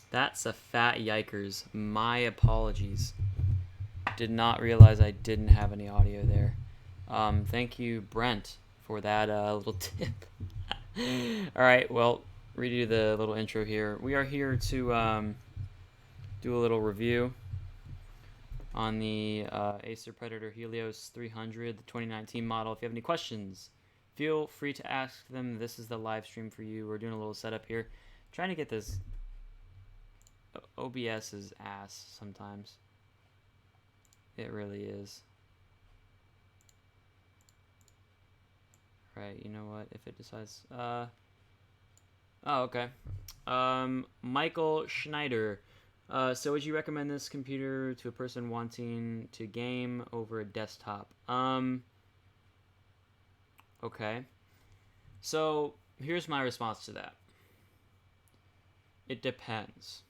That's a fat yikers. My apologies. Did not realize I didn't have any audio there. Thank you, Brent, for that little tip. All right, well, redo the little intro here. We are here to do a little review on the Acer Predator Helios 300, the 2019 model. If you have any questions, feel free to ask them. This is the live stream for you. We're doing a little setup here. Trying to get this OBS's ass sometimes. It really is. Right, you know what? If it decides... oh, okay. Michael Schneider. So would you recommend this computer to a person wanting to game over a desktop? Okay. So here's my response to that. It depends.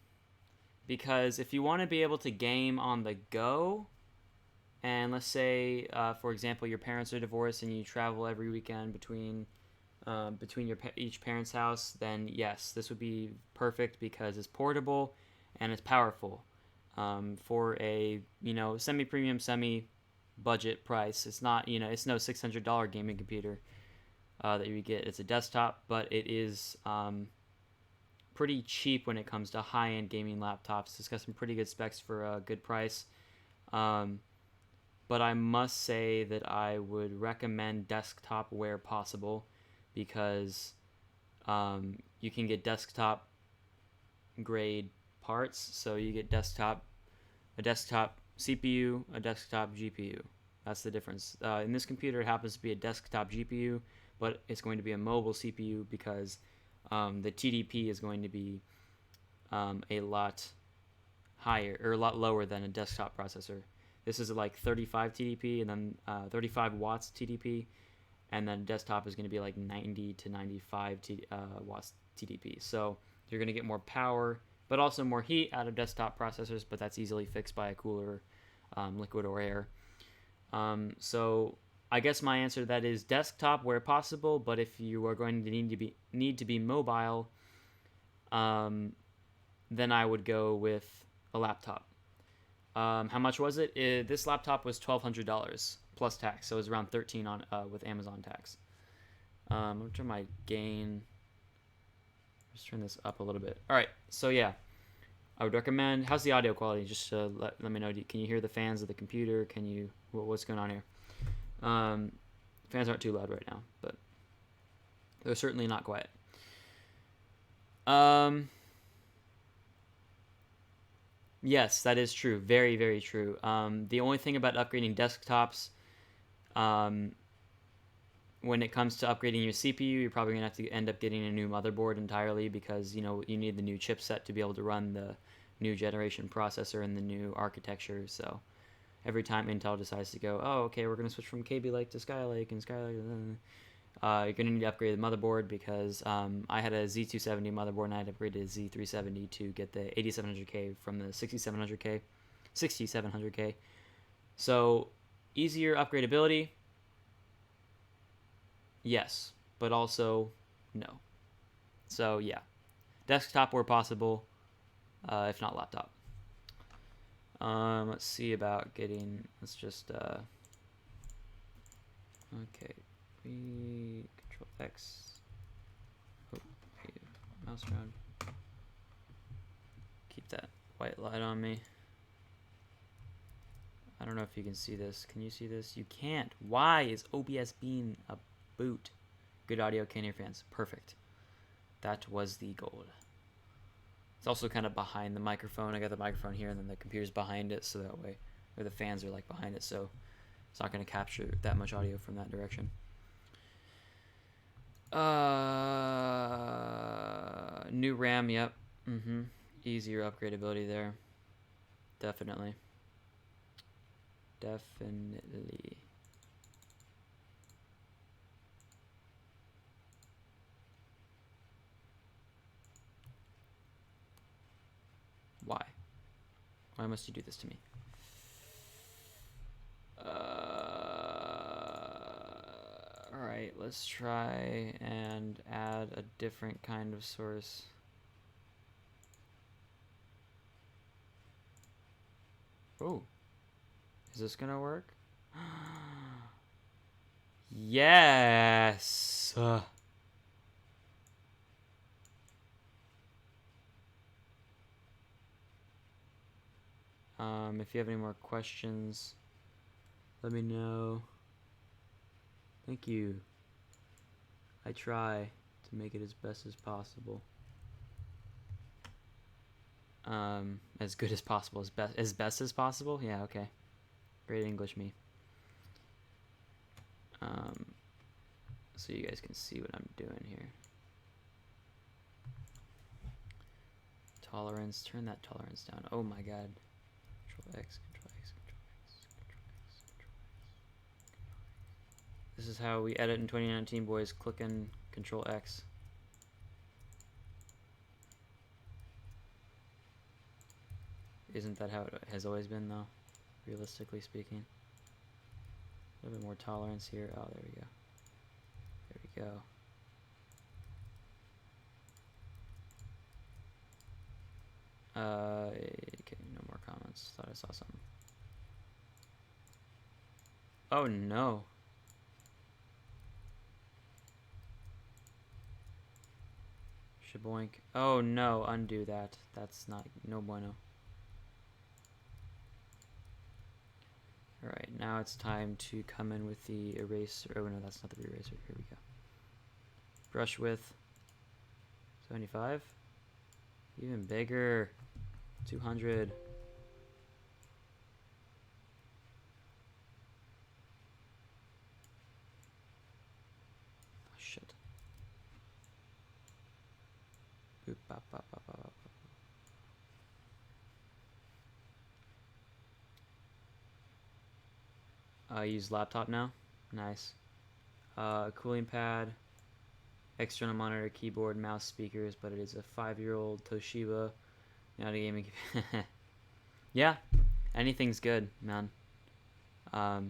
Because if you want to be able to game on the go, and let's say, for example, your parents are divorced and you travel every weekend between each parent's house, then yes, this would be perfect because it's portable and it's powerful for a semi-premium, semi-budget price. It's not it's no $600 gaming computer that you get. It's a desktop, but it is pretty cheap when it comes to high-end gaming laptops. It's got some pretty good specs for a good price. But I must say that I would recommend desktop where possible because you can get desktop grade parts. So you get a desktop CPU, a desktop GPU. That's the difference. In this computer, it happens to be a desktop GPU, but it's going to be a mobile CPU because the TDP is going to be a lot higher or a lot lower than a desktop processor. This is like 35 TDP and then 35 watts TDP, and then desktop is going to be like 90 to 95 watts TDP. So you're going to get more power, but also more heat out of desktop processors, but that's easily fixed by a cooler, liquid or air. So I guess my answer to that is desktop where possible, but if you are going to need to be mobile, then I would go with a laptop. How much was it? This laptop was $1,200 plus tax, so it was around $13 on with Amazon tax. I'm gonna turn my gain. Just turn this up a little bit. All right, so yeah, I would recommend. How's the audio quality? Just let me know. Can you hear the fans of the computer? Can you? What's going on here? Fans aren't too loud right now, but they're certainly not quiet. Yes, that is true. Very, very true. The only thing about upgrading desktops, when it comes to upgrading your CPU, you're probably going to have to end up getting a new motherboard entirely because, you need the new chipset to be able to run the new generation processor and the new architecture. So every time Intel decides to go, oh, okay, we're going to switch from Kaby Lake to Skylake and Skylake, you're going to need to upgrade the motherboard because I had a Z270 motherboard and I had upgraded a Z370 to get the 8700K from the 6700K. So easier upgradability, yes, but also no. So yeah, desktop where possible, if not laptop. Let's see about getting. Let's just okay. Control X. Oh, mouse around. Keep that white light on me. I don't know if you can see this. Can you see this? You can't. Why is OBS being a boot? Good audio, can't hear fans. Perfect. That was the goal. It's also kind of behind the microphone. I got the microphone here and then the computer's behind it, so that way, or the fans are like behind it, so it's not going to capture that much audio from that direction. New RAM, yep. Easier upgradability there. Definitely. Why? Why must you do this to me? Alright, let's try and add a different kind of source. Oh, is this gonna work? Yes. If you have any more questions, let me know. Thank you. I try to make it as best as possible. As good as possible, as best as possible. Yeah, okay. Great English, me. So you guys can see what I'm doing here. Tolerance. Turn that tolerance down. Oh my god. Control X. Control X. Control X. Control X. Control X. This is how we edit in 2019, boys. Clicking Control X. Isn't that how it has always been, though? Realistically speaking. A little bit more tolerance here. Oh, there we go. There we go. Okay, no more comments. Thought I saw something. Oh no. Shaboink. Oh no, undo that. That's not, no bueno. Alright, now it's time to come in with the eraser. Oh no, that's not the eraser. Here we go. Brush width. 75. Even bigger. 200. Oh shit. Boop, bop, bop, bop, bop, bop. I use laptop now. Nice. Cooling pad, external monitor, keyboard, mouse, speakers, but it is a 5-year-old Toshiba, not a gaming. Yeah, anything's good, man. I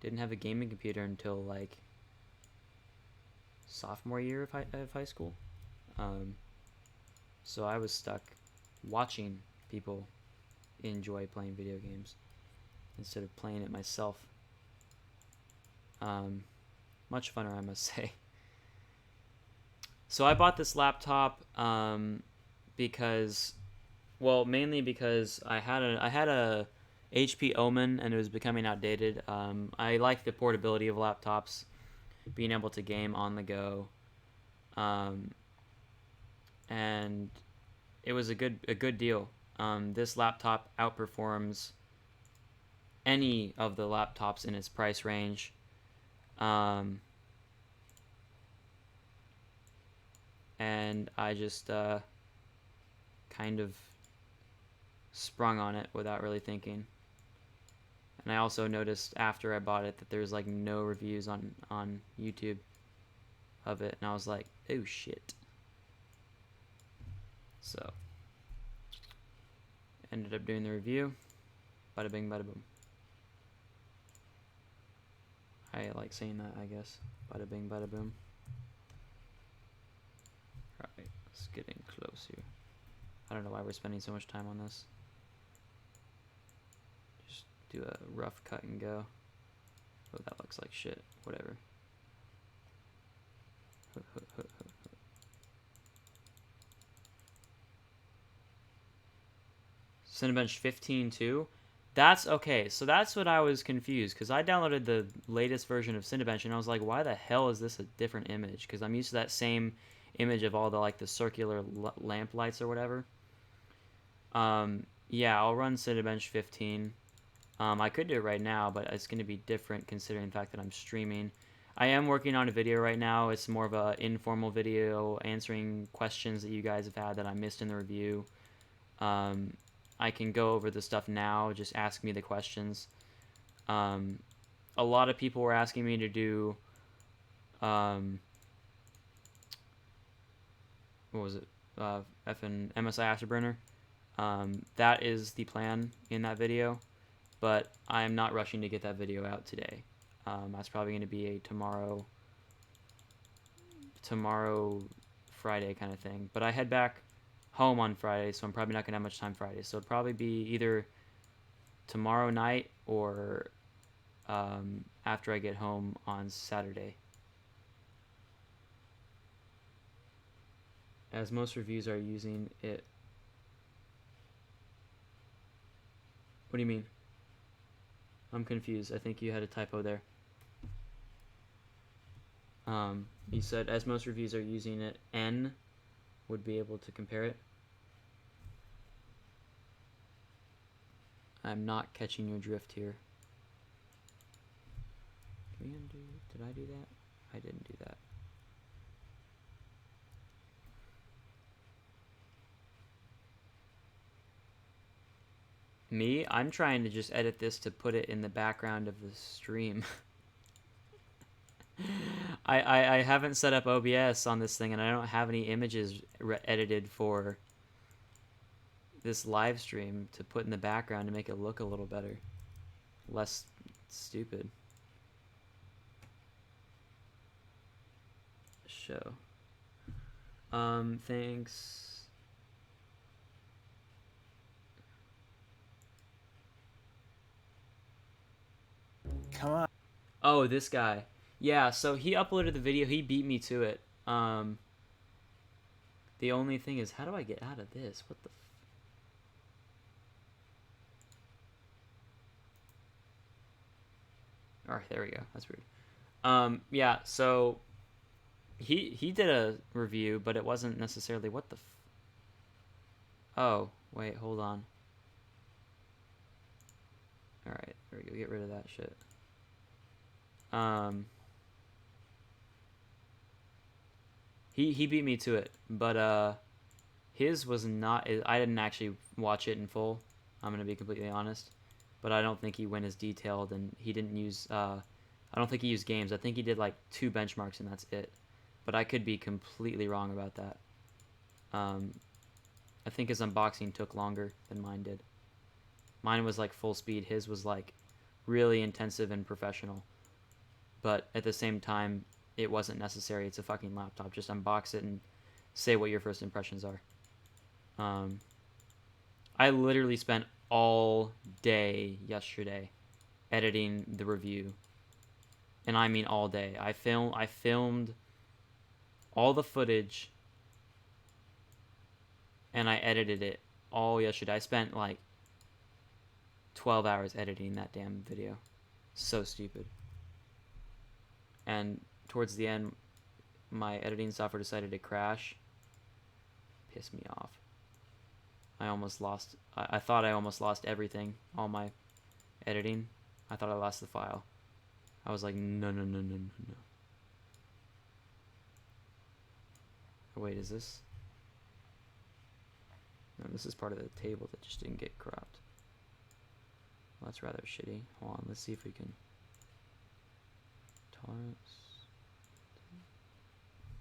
didn't have a gaming computer until like sophomore year of high school. So I was stuck watching people enjoy playing video games instead of playing it myself. Much funner, I must say. So I bought this laptop because, well, mainly because I had a HP Omen and it was becoming outdated. I like the portability of laptops, being able to game on the go, and it was a good deal. This laptop outperforms any of the laptops in its price range. And I just kind of sprung on it without really thinking. And I also noticed after I bought it that there's like no reviews on YouTube of it, and I was like, oh shit. So ended up doing the review. Bada bing, bada boom. I like saying that, I guess. Bada bing, bada boom. Alright, it's getting close here. I don't know why we're spending so much time on this. Just do a rough cut and go. Oh, that looks like shit. Whatever. Cinebench 15 too. That's okay. So that's what I was confused, because I downloaded the latest version of Cinebench and I was like, why the hell is this a different image? Because I'm used to that same image of all the like the circular lamp lights or whatever. Yeah, I'll run Cinebench 15. I could do it right now, but it's going to be different considering the fact that I'm streaming. I am working on a video right now. It's more of an informal video answering questions that you guys have had that I missed in the review. I can go over the stuff now. Just ask me the questions. A lot of people were asking me to do, what was it? Effing MSI Afterburner. That is the plan in that video, but I am not rushing to get that video out today. That's probably going to be a tomorrow Friday kind of thing. But I head back home on Friday, so I'm probably not gonna have much time Friday. So it'll probably be either tomorrow night or after I get home on Saturday. As most reviews are using it. What do you mean? I'm confused. I think you had a typo there. You said as most reviews are using it, N would be able to compare it. I'm not catching your drift here. Can we undo? Did I do that? I didn't do that. Me? I'm trying to just edit this to put it in the background of the stream. I haven't set up OBS on this thing, and I don't have any images edited for this live stream to put in the background to make it look a little better. Less stupid. Show. Thanks. Come on. Oh, this guy. Yeah, so he uploaded the video. He beat me to it. The only thing is, how do I get out of this? What the... Alright, there we go. That's weird. Yeah, so... He did a review, but it wasn't necessarily... What the... Oh, wait, hold on. Alright, there we go. Get rid of that shit. He beat me to it, but his was not... I didn't actually watch it in full. I'm going to be completely honest. But I don't think he went as detailed, and he didn't use... I don't think he used games. I think he did like 2 benchmarks, and that's it. But I could be completely wrong about that. I think his unboxing took longer than mine did. Mine was like full speed. His was like really intensive and professional. But at the same time, it wasn't necessary. It's a fucking laptop. Just unbox it and say what your first impressions are. I literally spent all day yesterday editing the review. And I mean all day. I filmed all the footage and I edited it all yesterday. I spent like 12 hours editing that damn video. So stupid. And towards the end, my editing software decided to crash. Pissed me off. I almost lost... I thought I almost lost everything. All my editing. I thought I lost the file. I was like, no. Oh, wait, is this... No, this is part of the table that just didn't get cropped. Well, that's rather shitty. Hold on, let's see if we can... Tolerance...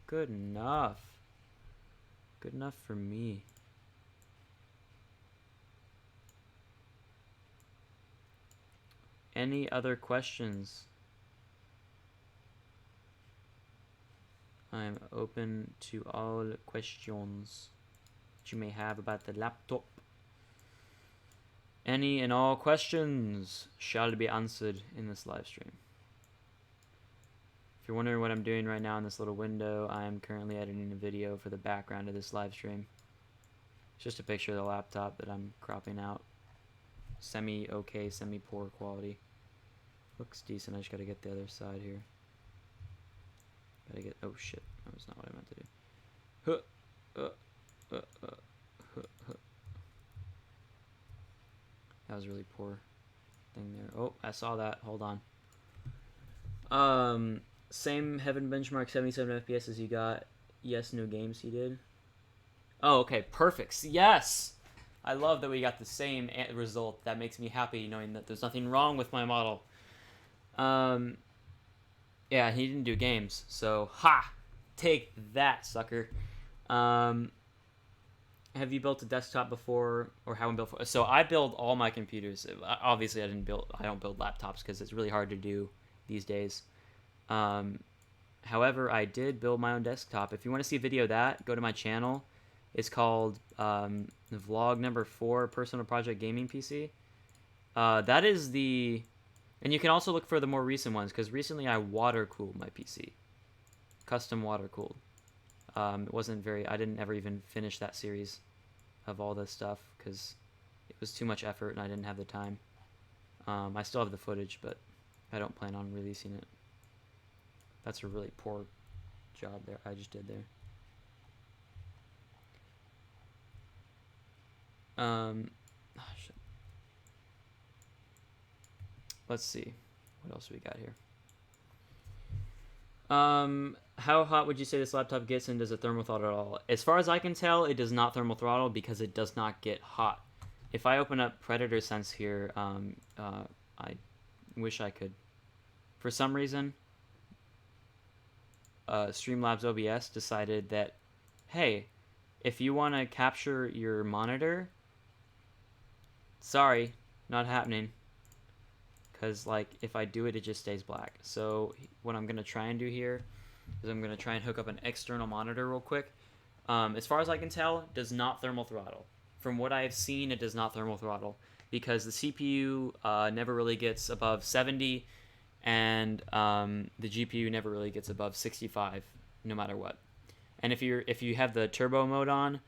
Good enough. Good enough for me. Any other questions? I'm open to all questions that you may have about the laptop. Any and all questions shall be answered in this live stream. If you're wondering what I'm doing right now in this little window, I am currently editing a video for the background of this live stream. It's just a picture of the laptop that I'm cropping out. Semi-okay, semi-poor quality. Looks decent. I just gotta get the other side here. Gotta get... Oh shit, that was not what I meant to do. That was a really poor thing there. Oh, I saw that. Hold on. Same Heaven benchmark, 77 FPS as you got. Yes, no games he did. Oh, okay, perfect. Yes! I love that we got the same result. That makes me happy knowing that there's nothing wrong with my model. Yeah, he didn't do games, so ha! Take that, sucker. Have you built a desktop before, or haven't built? So I build all my computers. Obviously, I don't build laptops because it's really hard to do these days. However, I did build my own desktop. If you want to see a video of that, go to my channel. It's called Vlog number 4 Personal Project Gaming PC. That is the... And you can also look for the more recent ones, because recently I water-cooled my PC. Custom water-cooled. It wasn't very... I didn't ever even finish that series of all this stuff, because it was too much effort and I didn't have the time. I still have the footage, but I don't plan on releasing it. That's a really poor job there I just did there. Shit. Let's see. What else we got here? How hot would you say this laptop gets, and does it thermal throttle at all? As far as I can tell, it does not thermal throttle because it does not get hot. If I open up Predator Sense here, I wish I could. For some reason, Streamlabs OBS decided that, hey, if you want to capture your monitor, sorry, not happening. Because, like, if I do it, it just stays black. So what I'm going to try and do here is I'm going to try and hook up an external monitor real quick. As far as I can tell, it does not thermal throttle. From what I have seen, it does not thermal throttle. Because the CPU never really gets above 70, and the GPU never really gets above 65, no matter what. And if you have the turbo mode on,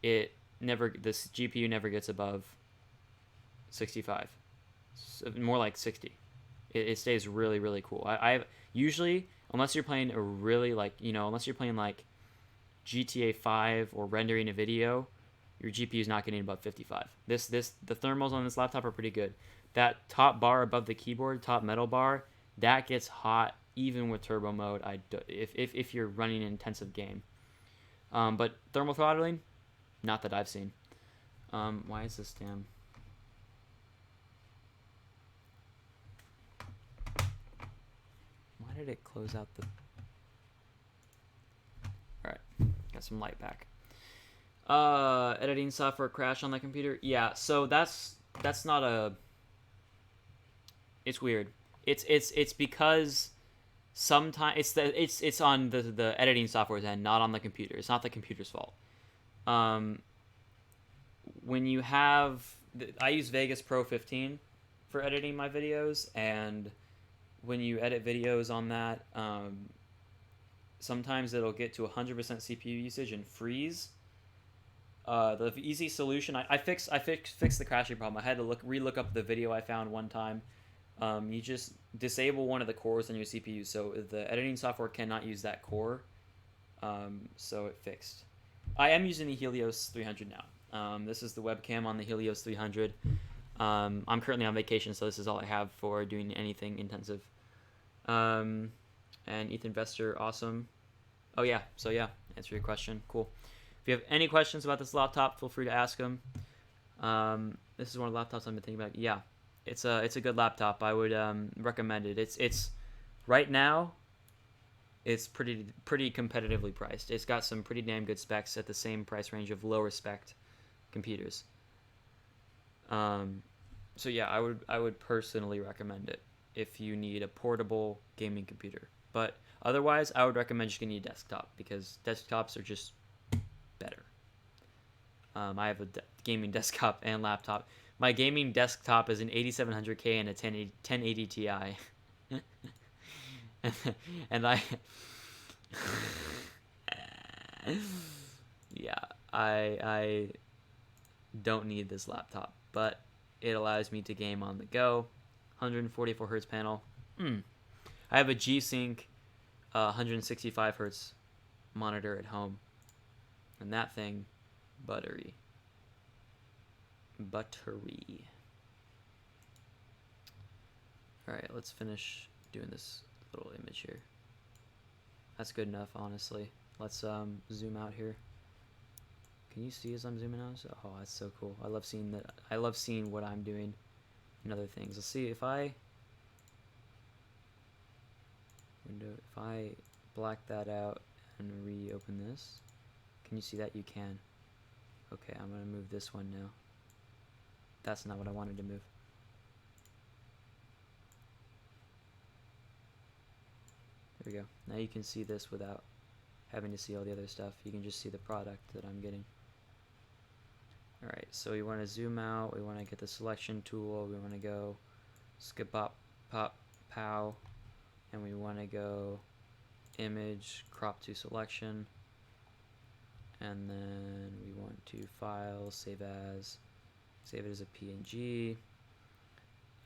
this GPU never gets above 65. More like 60. It stays really, really cool. I usually, unless you're playing a really, like, unless you're playing like GTA 5 or rendering a video, your GPU is not getting above 55. The thermals on this laptop are pretty good. That top bar above the keyboard, top metal bar, that gets hot even with turbo mode. If you're running an intensive game, but thermal throttling, not that I've seen. Why is this damn? Why did it close out the... Alright, got some light back. Editing software crash on the computer? Yeah, so that's not a... It's weird. It's because sometimes it's on the editing software's end, not on the computer. It's not the computer's fault. When you have... I use Vegas Pro 15 for editing my videos, and when you edit videos on that, sometimes it'll get to 100% CPU usage and freeze. The easy solution, I fixed the crashing problem. I had to relook up the video I found one time. You just disable one of the cores on your CPU, so the editing software cannot use that core. So it fixed. I am using the Helios 300 now. This is the webcam on the Helios 300. I'm currently on vacation, so this is all I have for doing anything intensive. And Ethan Vester, awesome. Oh yeah, so yeah, answer your question. Cool. If you have any questions about this laptop, feel free to ask them. This is one of the laptops I've been thinking about. Yeah, it's a good laptop. I would recommend it. It's right now, it's pretty competitively priced. It's got some pretty damn good specs at the same price range of lower spec computers. So yeah, I would personally recommend it if you need a portable gaming computer. But otherwise, I would recommend just getting a desktop, because desktops are just better. I have a gaming desktop and laptop. My gaming desktop is an 8700K and a 1080 Ti. And yeah, I don't need this laptop, but it allows me to game on the go. 144 hertz panel. I have a G-Sync 165 hertz monitor at home, and that thing, buttery. Alright, let's finish doing this little image here. That's good enough, honestly. Let's zoom out here. Can you see as I'm zooming out? Oh, that's so cool. I love seeing that. I love seeing what I'm doing and other things. Let's see if I black that out and reopen this. Can you see that? You can. Okay, I'm gonna move this one now. That's not what I wanted to move. There we go. Now you can see this without having to see all the other stuff. You can just see the product that I'm getting. All right, so we want to zoom out. We want to get the selection tool. We want to go skip pop, pop, pow, and we want to go image, crop to selection, and then we want to file, save it as a PNG,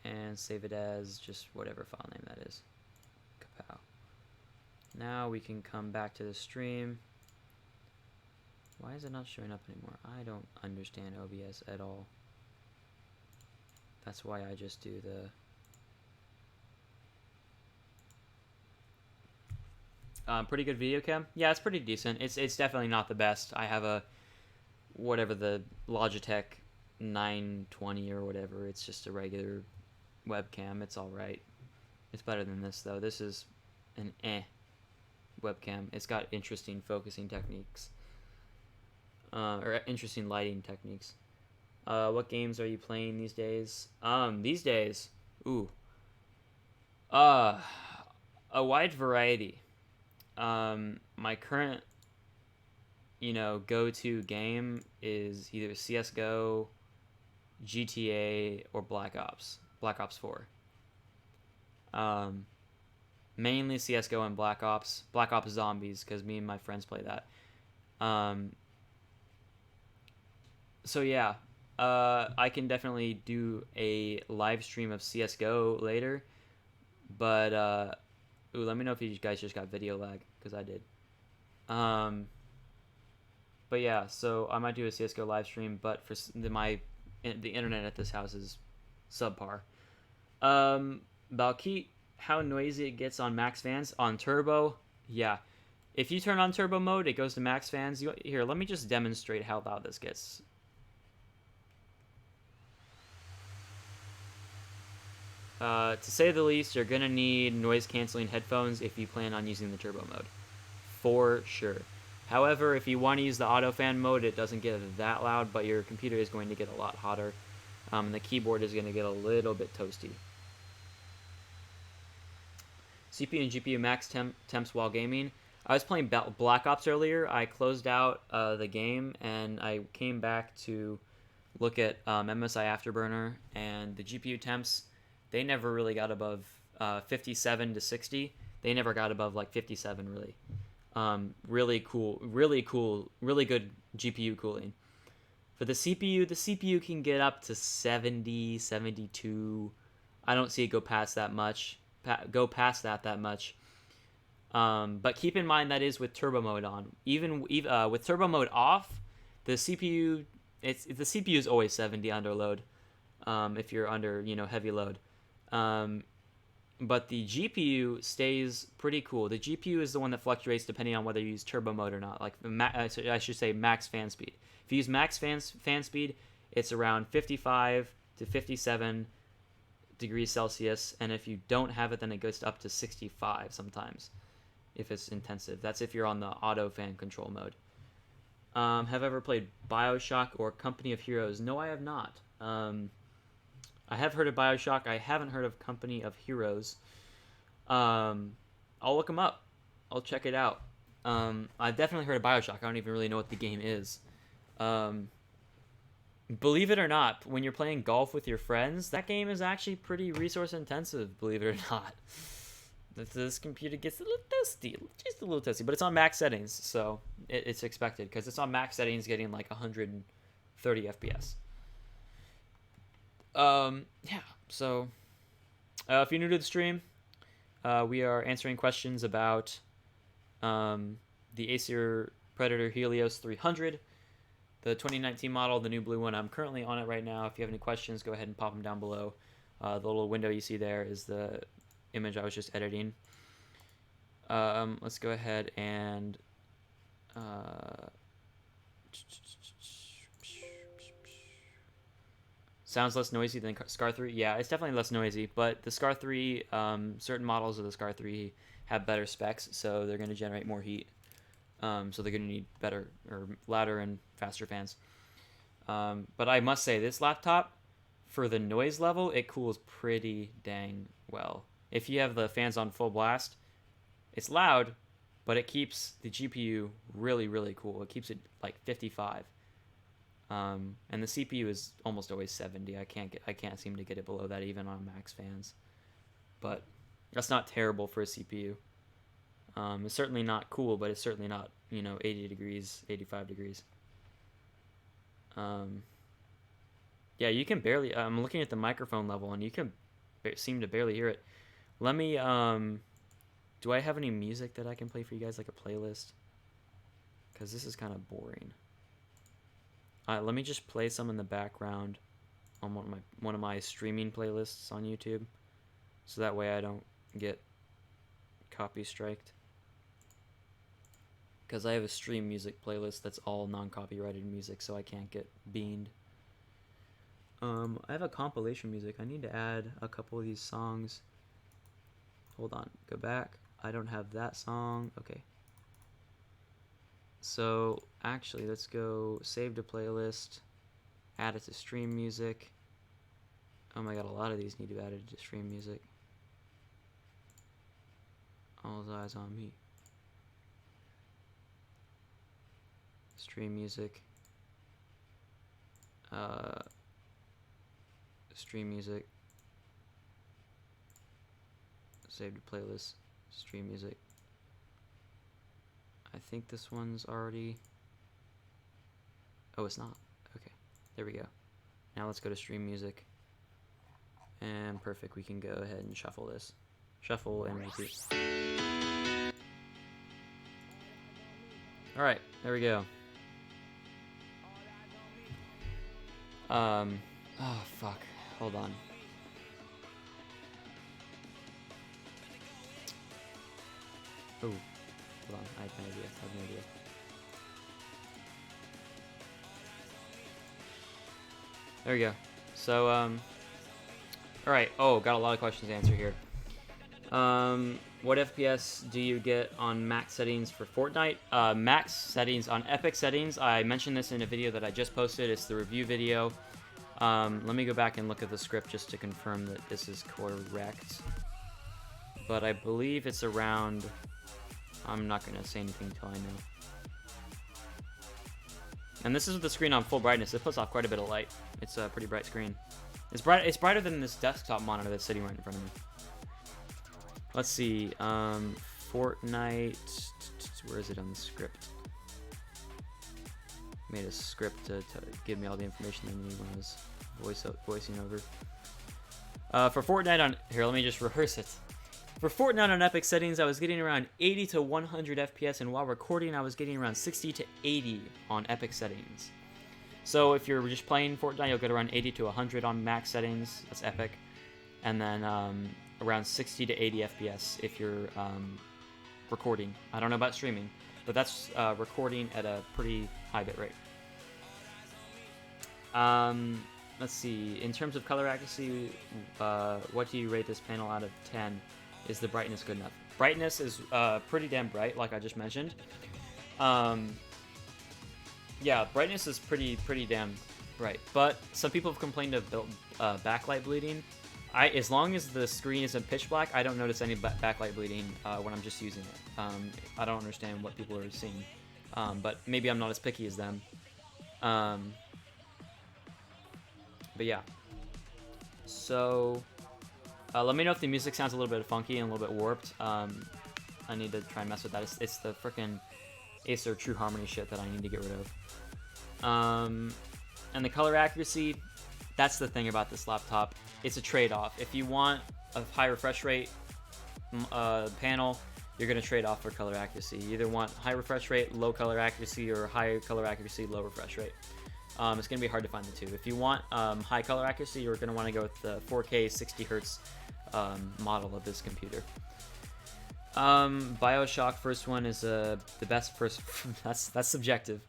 and save it as just whatever file name that is. Kapow. Now we can come back to the stream. Why is it not showing up anymore? I don't understand OBS at all. That's why I just do the pretty good video cam. Yeah, it's pretty decent. It's definitely not the best. I have a whatever the Logitech 920 or whatever. It's just a regular webcam. It's all right. It's better than this though. This is an webcam. It's got interesting focusing techniques. Or interesting lighting techniques. What games are you playing these days? These days, a wide variety. My current, go-to game is either CS:GO, GTA, or Black Ops 4. Mainly CS:GO and Black Ops Zombies, because me and my friends play that. So yeah, I can definitely do a live stream of CS:GO later, but let me know if you guys just got video lag, because I did. But yeah, so I might do a CS:GO live stream, but for the internet at this house is subpar. Balkeet, how noisy it gets on max fans on turbo? Yeah, if you turn on turbo mode, it goes to max fans. Here, let me just demonstrate how loud this gets. To say the least, you're gonna need noise canceling headphones if you plan on using the turbo mode, for sure. However, if you want to use the auto fan mode, it doesn't get that loud, but your computer is going to get a lot hotter. The keyboard is going to get a little bit toasty. CPU and GPU max temps while gaming. I was playing Black Ops earlier. I closed out the game and I came back to look at MSI Afterburner, and the GPU temps, they never really got above 57 to 60. They never got above like 57 really. Really cool, really good GPU cooling. For the CPU can get up to 70, 72. I don't see it go past that much. That much. But keep in mind that is with turbo mode on. Even with turbo mode off, the CPU the CPU is always 70 under load. If you're under heavy load. But the GPU stays pretty cool. The GPU is the one that fluctuates depending on whether you use turbo mode or not. Like I should say max fan speed. If you use max fan speed, it's around 55 to 57 degrees Celsius, and if you don't have it, then it goes up to 65 sometimes if it's intensive. That's if you're on the auto fan control mode. Have I ever played BioShock or Company of Heroes? No, I have not. I have heard of BioShock. I haven't heard of Company of Heroes. I'll look them up. I'll check it out. I've definitely heard of BioShock. I don't even really know what the game is. Believe it or not, when you're playing golf with your friends, that game is actually pretty resource intensive, believe it or not. This computer gets a little toasty, just a little toasty, but it's on max settings, so it's expected, because it's on max settings getting like 130 FPS. Yeah, so if you're new to the stream, we are answering questions about the Acer Predator Helios 300, the 2019 model, the new blue one. I'm currently on it right now. If you have any questions, go ahead and pop them down below. The little window you see there is the image I was just editing. Let's go ahead and sounds less noisy than Scar 3. Yeah, it's definitely less noisy, but the Scar 3, certain models of the Scar 3 have better specs, so they're going to generate more heat. So they're going to need better or louder and faster fans. But I must say, this laptop, for the noise level, it cools pretty dang well. If you have the fans on full blast, it's loud, but it keeps the GPU really, really cool. It keeps it like 55. And the CPU is almost always 70. I can't seem to get it below that even on max fans. But that's not terrible for a CPU. It's certainly not cool, but it's certainly not, 80 degrees, 85 degrees. Yeah, you can barely. I'm looking at the microphone level, and you can seem to barely hear it. Let me. Do I have any music that I can play for you guys, like a playlist? Because this is kind of boring. Let me just play some in the background on one of my streaming playlists on YouTube, so that way I don't get copy striked. Because I have a stream music playlist that's all non-copyrighted music, so I can't get beaned. I have a compilation music. I need to add a couple of these songs. Hold on, go back. I don't have that song. Okay. So actually, let's go save to playlist, add it to stream music. Oh my god, a lot of these need to be added to stream music. All eyes on me. Stream music. Stream music. Save to playlist. Stream music. I think this one's already... Oh, it's not. Okay, there we go. Now let's go to stream music. And perfect, we can go ahead and shuffle this. Shuffle and repeat. Alright, there we go. Oh, fuck. Hold on. Oh, hold on. I have no idea. There we go. So, alright. Oh, got a lot of questions to answer here. What FPS do you get on max settings for Fortnite? Max settings on Epic settings. I mentioned this in a video that I just posted. It's the review video. Let me go back and look at the script just to confirm that this is correct. But I believe it's around... I'm not going to say anything until I know. And this is with the screen on full brightness. It puts off quite a bit of light. It's a pretty bright screen. It's brighter than this desktop monitor that's sitting right in front of me. Let's see. Fortnite. Where is it on the script? Made a script to give me all the information I need when I was voicing over. For Fortnite on... Here, let me just rehearse it. For Fortnite on Epic settings, I was getting around 80 to 100 FPS, and while recording, I was getting around 60 to 80 on Epic settings. So if you're just playing Fortnite, you'll get around 80 to 100 on max settings. That's Epic. And then around 60 to 80 FPS if you're recording. I don't know about streaming, but that's recording at a pretty high bit rate. Let's see. In terms of color accuracy, what do you rate this panel out of 10? Is the brightness good enough? Brightness is pretty damn bright, like I just mentioned. Yeah, brightness is pretty damn bright. But some people have complained of backlight bleeding. As long as the screen isn't pitch black, I don't notice any backlight bleeding when I'm just using it. I don't understand what people are seeing, but maybe I'm not as picky as them. But yeah. So let me know if the music sounds a little bit funky and a little bit warped. I need to try and mess with that. It's the frickin' Acer True Harmony shit that I need to get rid of. And the color accuracy, that's the thing about this laptop. It's a trade-off. If you want a high refresh rate panel, you're going to trade off for color accuracy. You either want high refresh rate, low color accuracy, or high color accuracy, low refresh rate. It's going to be hard to find the two. If you want high color accuracy, you're going to want to go with the 4K 60 Hertz model of this computer. BioShock first one is the best first. that's subjective.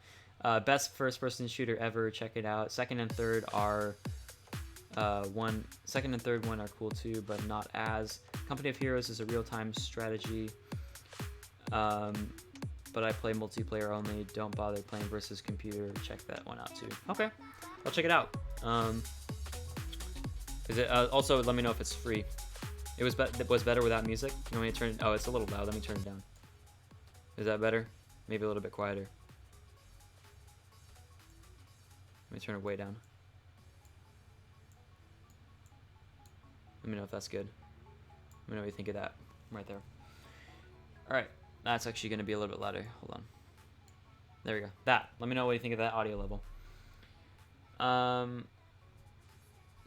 Best first-person shooter ever. Check it out. Second and third are second and third one are cool too, but not as. Company of Heroes is a real-time strategy. But I play multiplayer only. Don't bother playing versus computer. Check that one out too. Okay, I'll check it out. Is it also? Let me know if it's free. It was better without music. You want me to turn? Oh, it's a little loud. Let me turn it down. Is that better? Maybe a little bit quieter. Let me turn it way down. Let me know if that's good. Let me know what you think of that right there. All right, that's actually going to be a little bit louder. Hold on. There we go. That. Let me know what you think of that audio level.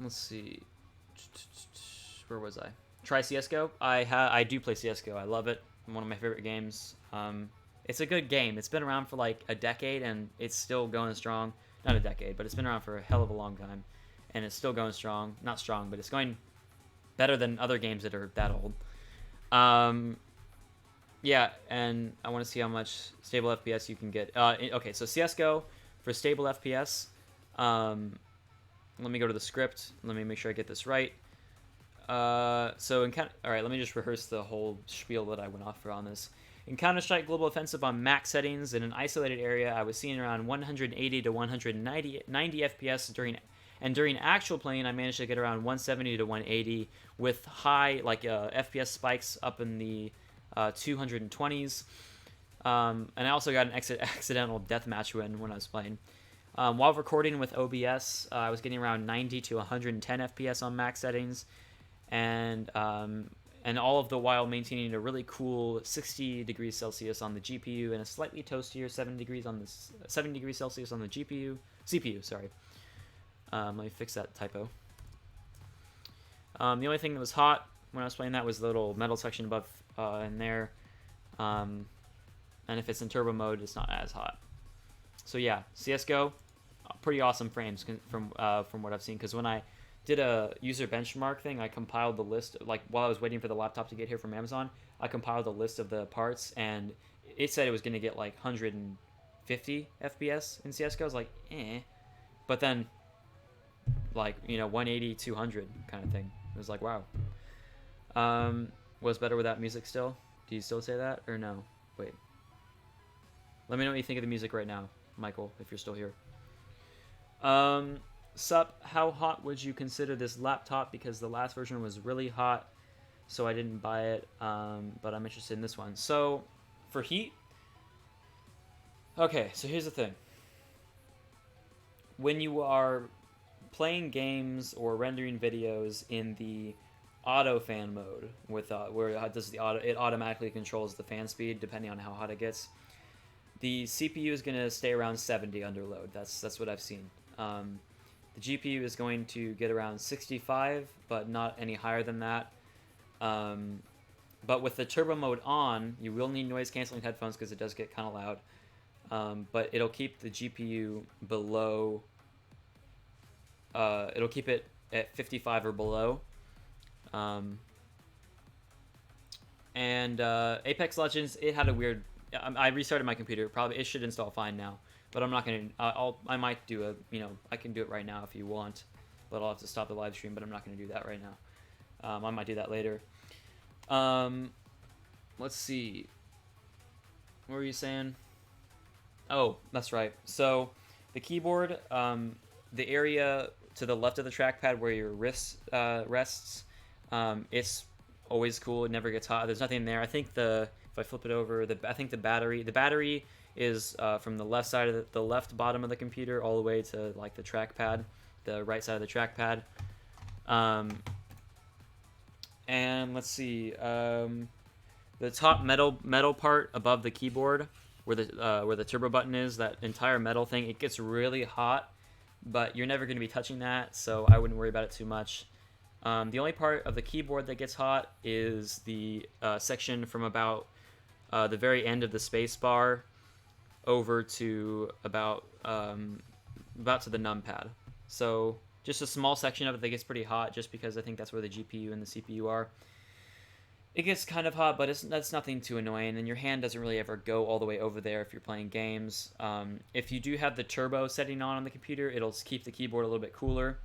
Let's see. Where was I? Try CS:GO. I do play CS:GO. I love it. One of my favorite games. It's a good game. It's been around for like a decade and it's still going strong. Not a decade, but it's been around for a hell of a long time, and it's still going strong. Not strong, but it's going better than other games that are that old. Yeah, and I want to see how much stable FPS you can get. Okay, so CS:GO for stable FPS. Let me go to the script. Let me make sure I get this right. All right, let me just rehearse the whole spiel that I went off for on this. In Counter-Strike Global Offensive on max settings in an isolated area, I was seeing around 180 to 190 FPS during actual playing, I managed to get around 170 to 180 with high FPS spikes up in the 220s. And I also got an accidental deathmatch win when I was playing. While recording with OBS, I was getting around 90 to 110 FPS on max settings, and all of the while maintaining a really cool 60 degrees Celsius on the GPU and a slightly toastier 70 degrees Celsius on the CPU. Sorry. Let me fix that typo. The only thing that was hot when I was playing that was the little metal section above in there. And if it's in turbo mode, it's not as hot. So yeah, CS:GO, pretty awesome frames from what I've seen. Because when I did a user benchmark thing, I compiled the list, like while I was waiting for the laptop to get here from Amazon, I compiled a list of the parts, and it said it was going to get like 150 FPS in CS:GO. I was like, eh. But then, 180, 200 kind of thing. It was like, wow. Was better without music still? Do you still say that, or no? Wait. Let me know what you think of the music right now, Michael, if you're still here. Sup, how hot would you consider this laptop? Because the last version was really hot, so I didn't buy it, but I'm interested in this one. So, for heat, okay, so here's the thing. When you are playing games or rendering videos in the auto fan mode, with where it automatically controls the fan speed depending on how hot it gets, the CPU is going to stay around 70 under load. That's what I've seen. The GPU is going to get around 65, but not any higher than that. But with the turbo mode on, you will need noise canceling headphones because it does get kind of loud. But it'll keep the GPU below. It'll keep it at 55 or below. Apex Legends, it had a weird. I restarted my computer. Probably it should install fine now. But I'm not gonna. I might do a. I can do it right now if you want, but I'll have to stop the live stream. But I'm not gonna do that right now. I might do that later. Let's see. What were you saying? Oh, that's right. So, the keyboard, the area to the left of the trackpad where your wrist rests, it's always cool. It never gets hot. There's nothing there. I think if I flip it over, I think the battery is from the left side of the left bottom of the computer all the way to like the trackpad, the right side of the trackpad. And let's see, the top metal part above the keyboard, where the turbo button is, that entire metal thing, it gets really hot, but you're never going to be touching that, so I wouldn't worry about it too much. The only part of the keyboard that gets hot is the section from about the very end of the space bar over to about to the numpad. So just a small section of it that gets pretty hot, just because I think that's where the GPU and the CPU are. It gets kind of hot, but that's nothing too annoying, and your hand doesn't really ever go all the way over there if you're playing games. If you do have the turbo setting on the computer, it'll keep the keyboard a little bit cooler.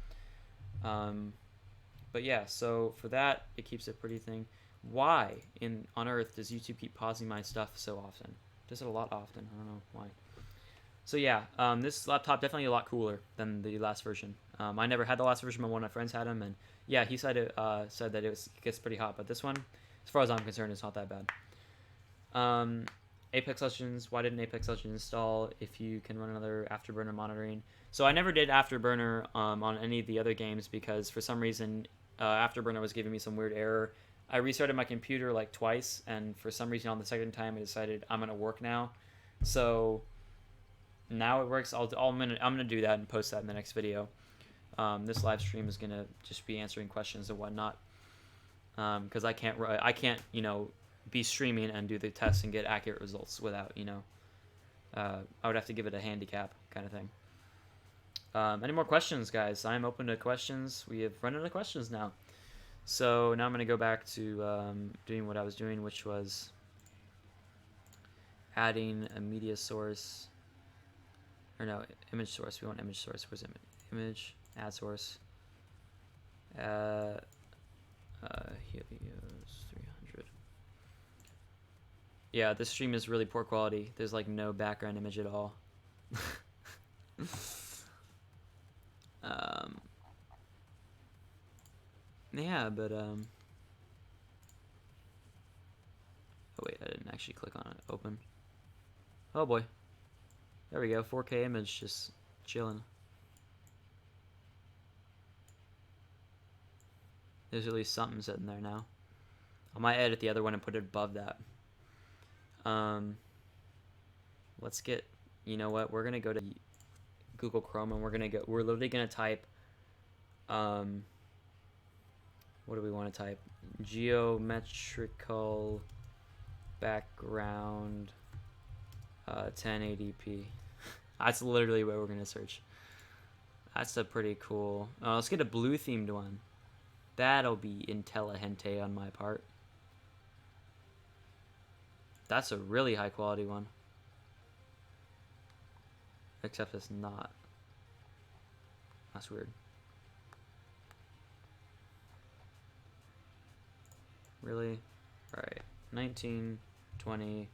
But yeah, so for that, it keeps it pretty thing. Why on earth does YouTube keep pausing my stuff so often? Does it a lot often. I don't know why. So yeah, this laptop definitely a lot cooler than the last version. I never had the last version, but one of my friends had him, and yeah, he said that it gets pretty hot. But this one, as far as I'm concerned, it's not that bad. Apex Legends. Why didn't Apex Legends install if you can run another Afterburner monitoring? So I never did Afterburner on any of the other games because for some reason Afterburner was giving me some weird error. I restarted my computer like twice, and for some reason on the second time I decided I'm gonna work now. So now it works. I'm gonna do that and post that in the next video. This live stream is gonna just be answering questions and whatnot. Because I can't be streaming and do the tests and get accurate results without I would have to give it a handicap kind of thing. Any more questions, guys? I'm open to questions. We have run out of questions now. So now I'm going to go back to doing what I was doing, which was adding a media source. Or no, image source. We want image source. Where's image? Add source. Helios 300. Yeah, this stream is really poor quality. There's like no background image at all. Yeah, but oh wait, I didn't actually click on it. Open. Oh boy. There we go. 4K image, just chilling. There's at least something sitting there now. I might edit the other one and put it above that. Let's get, you know what? We're gonna go to Google Chrome and we're literally gonna type, what do we want to type? Geometrical background 1080p. That's literally what we're gonna search. That's a pretty cool. Let's get a blue themed one. That'll be intelligente on my part. That's a really high quality one. Except it's not. That's weird. Really? Alright. 1920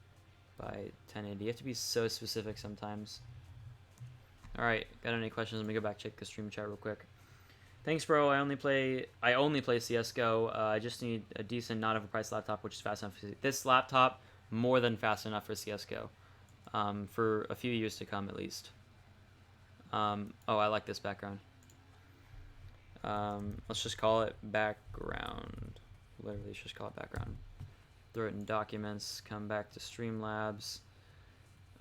by 1080. You have to be so specific sometimes. Alright, got any questions? Let me go back check the stream chat real quick. Thanks, bro. I only play CSGO. I just need a decent, not overpriced laptop, which is fast enough. This laptop, more than fast enough for CSGO. For a few years to come, at least. Oh, I like this background. Let's just call it background. Literally, let's just call it background. Throw it in documents. Come back to Streamlabs.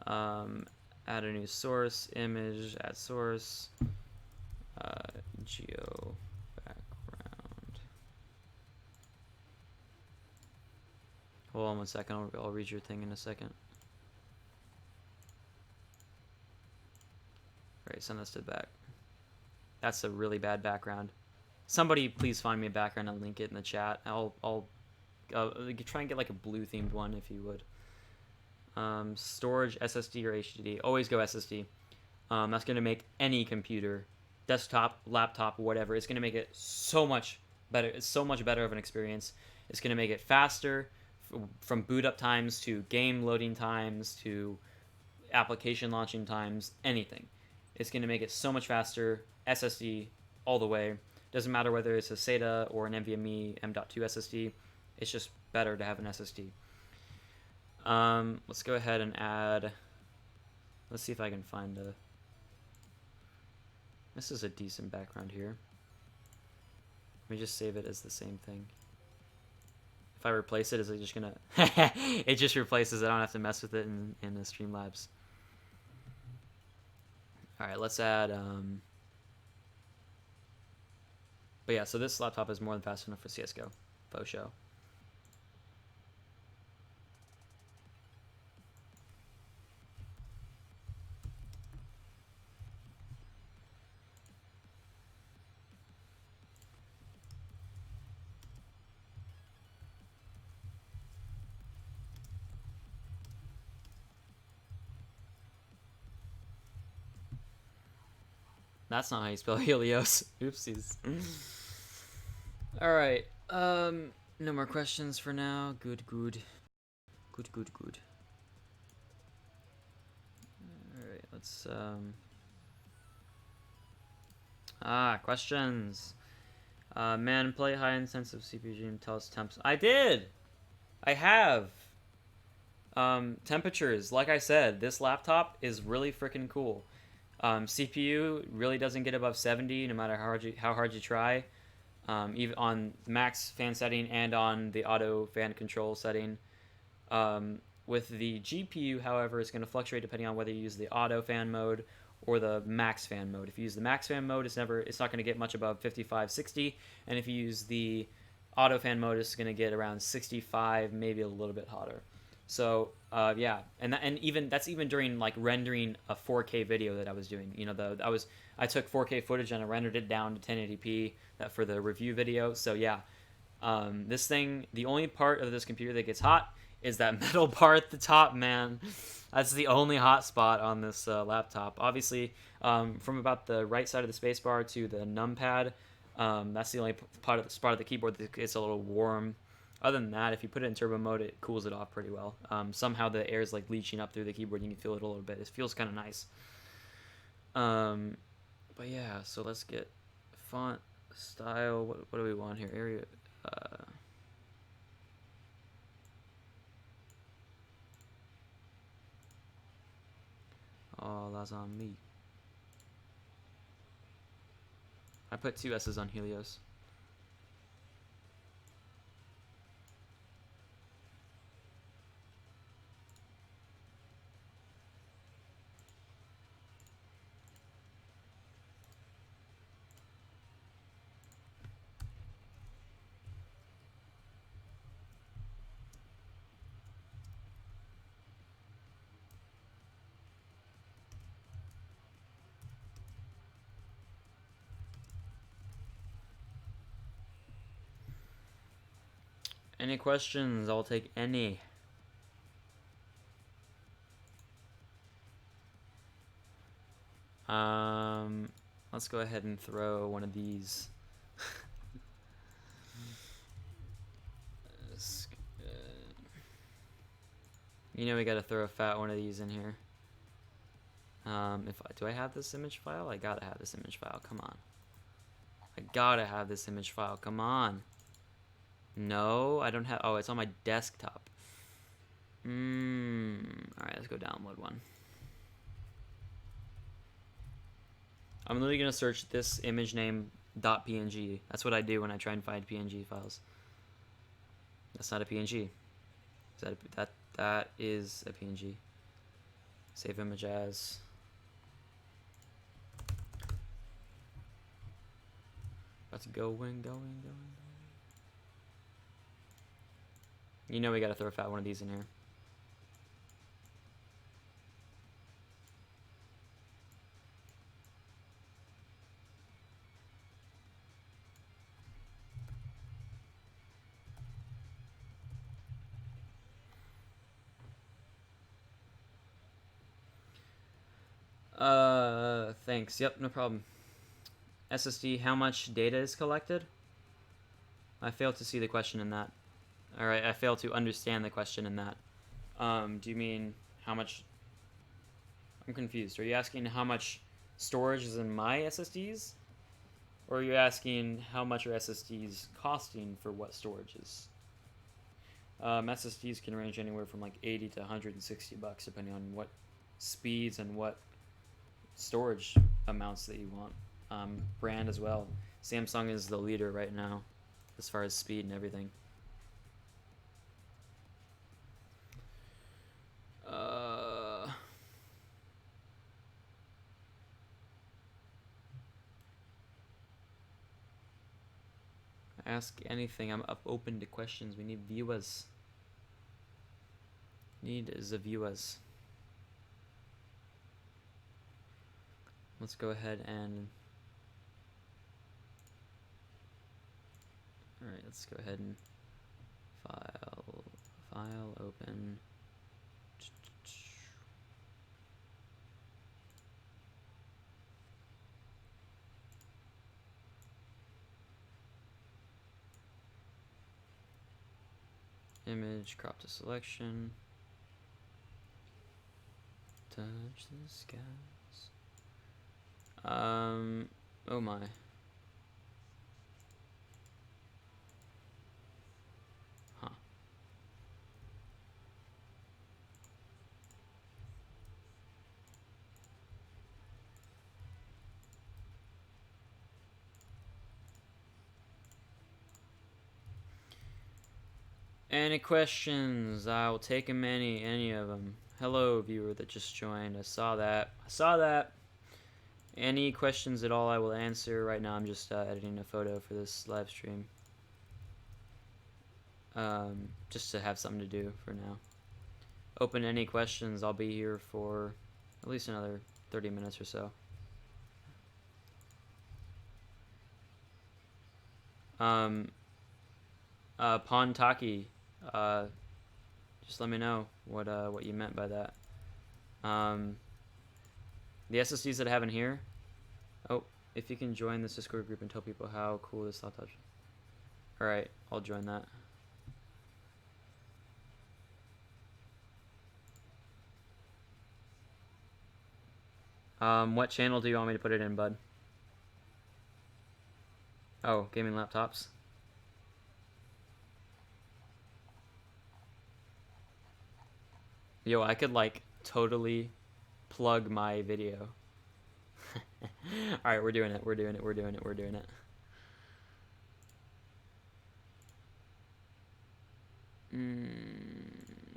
Add a new source. Image. Add source. Geo background. Hold on 1 second. I'll read your thing in a second. Alright, send this to the back. That's a really bad background. Somebody please find me a background and link it in the chat. I'll try and get like a blue themed one if you would. Storage, SSD or HDD. Always go SSD. That's gonna make any computer, desktop, laptop, whatever. It's gonna make it so much better. It's so much better of an experience. It's gonna make it faster, from boot up times to game loading times to application launching times. Anything. It's gonna make it so much faster. SSD all the way. Doesn't matter whether it's a SATA or an NVMe M.2 SSD. It's just better to have an SSD. Let's go ahead and add. Let's see if I can find a. This is a decent background here. Let me just save it as the same thing. If I replace it, is it just gonna? It just replaces it. I don't have to mess with it in the Streamlabs. All right, let's add. But yeah, so this laptop is more than fast enough for CSGO. Faux show. That's not how you spell Helios. Oopsies. Alright. No more questions for now. Good. Alright, let's questions. Man, play high intensive CPU and tell us temps. I did! I have! Temperatures, like I said, this laptop is really freaking cool. CPU really doesn't get above 70 no matter how hard you try. Even on max fan setting and on the auto fan control setting. With the GPU, however, it's going to fluctuate depending on whether you use the auto fan mode or the max fan mode. If you use the max fan mode, it's not going to get much above 55, 60, and if you use the auto fan mode, it's going to get around 65, maybe a little bit hotter. So yeah, and even that's even during like rendering a 4K video that I was doing. You know, I took 4K footage and I rendered it down to 1080p for the review video. So yeah, this thing, the only part of this computer that gets hot is that metal bar at the top, man. That's the only hot spot on this laptop. Obviously, from about the right side of the spacebar to the numpad, that's the only part of the keyboard that gets a little warm. Other than that, if you put it in turbo mode, it cools it off pretty well. Somehow the air is like leaching up through the keyboard. You can feel it a little bit. It feels kind of nice. But yeah, so let's get font style. What do we want here? Area. Oh, that's on me. I put 2 S's on Helios. Any questions? I'll take any. Let's go ahead and throw one of these. You know we gotta throw a fat one of these in here. Do I have this image file? I gotta have this image file. Come on. I gotta have this image file. Come on. No, I don't have. Oh, it's on my desktop. Alright, let's go download one. I'm literally gonna search this image name .png. That's what I do when I try and find PNG files. That's not a PNG. That is a PNG. Save image as. Let's going. You know we gotta throw a fat one of these in here. Thanks. Yep, no problem. SSD, how much data is collected? I failed to see the question in that. Alright, I failed to understand the question in that. Do you mean how much... I'm confused. Are you asking how much storage is in my SSDs? Or are you asking how much are SSDs costing for what storages? SSDs can range anywhere from like 80 to 160 bucks depending on what speeds and what storage amounts that you want. Brand as well. Samsung is the leader right now as far as speed and everything. Ask anything. I'm open to questions. We need viewers. Need is the viewers. Let's go ahead and... Alright, let's go ahead and file, open. Image, crop to selection. Touch the skies. Oh my. Huh. Any questions? I will take them, any of them. Hello, viewer that just joined. I saw that. Any questions at all, I will answer. Right now, I'm just editing a photo for this live stream. Just to have something to do for now. Open any questions. I'll be here for at least another 30 minutes or so. Pontaki, just let me know what you meant by that. The SSDs that I have in here. Oh, if you can join this Discord group and tell people how cool this laptop is. Alright, I'll join that. What channel do you want me to put it in, bud? Oh, gaming laptops. Yo, I could like totally plug my video. Alright, we're doing it.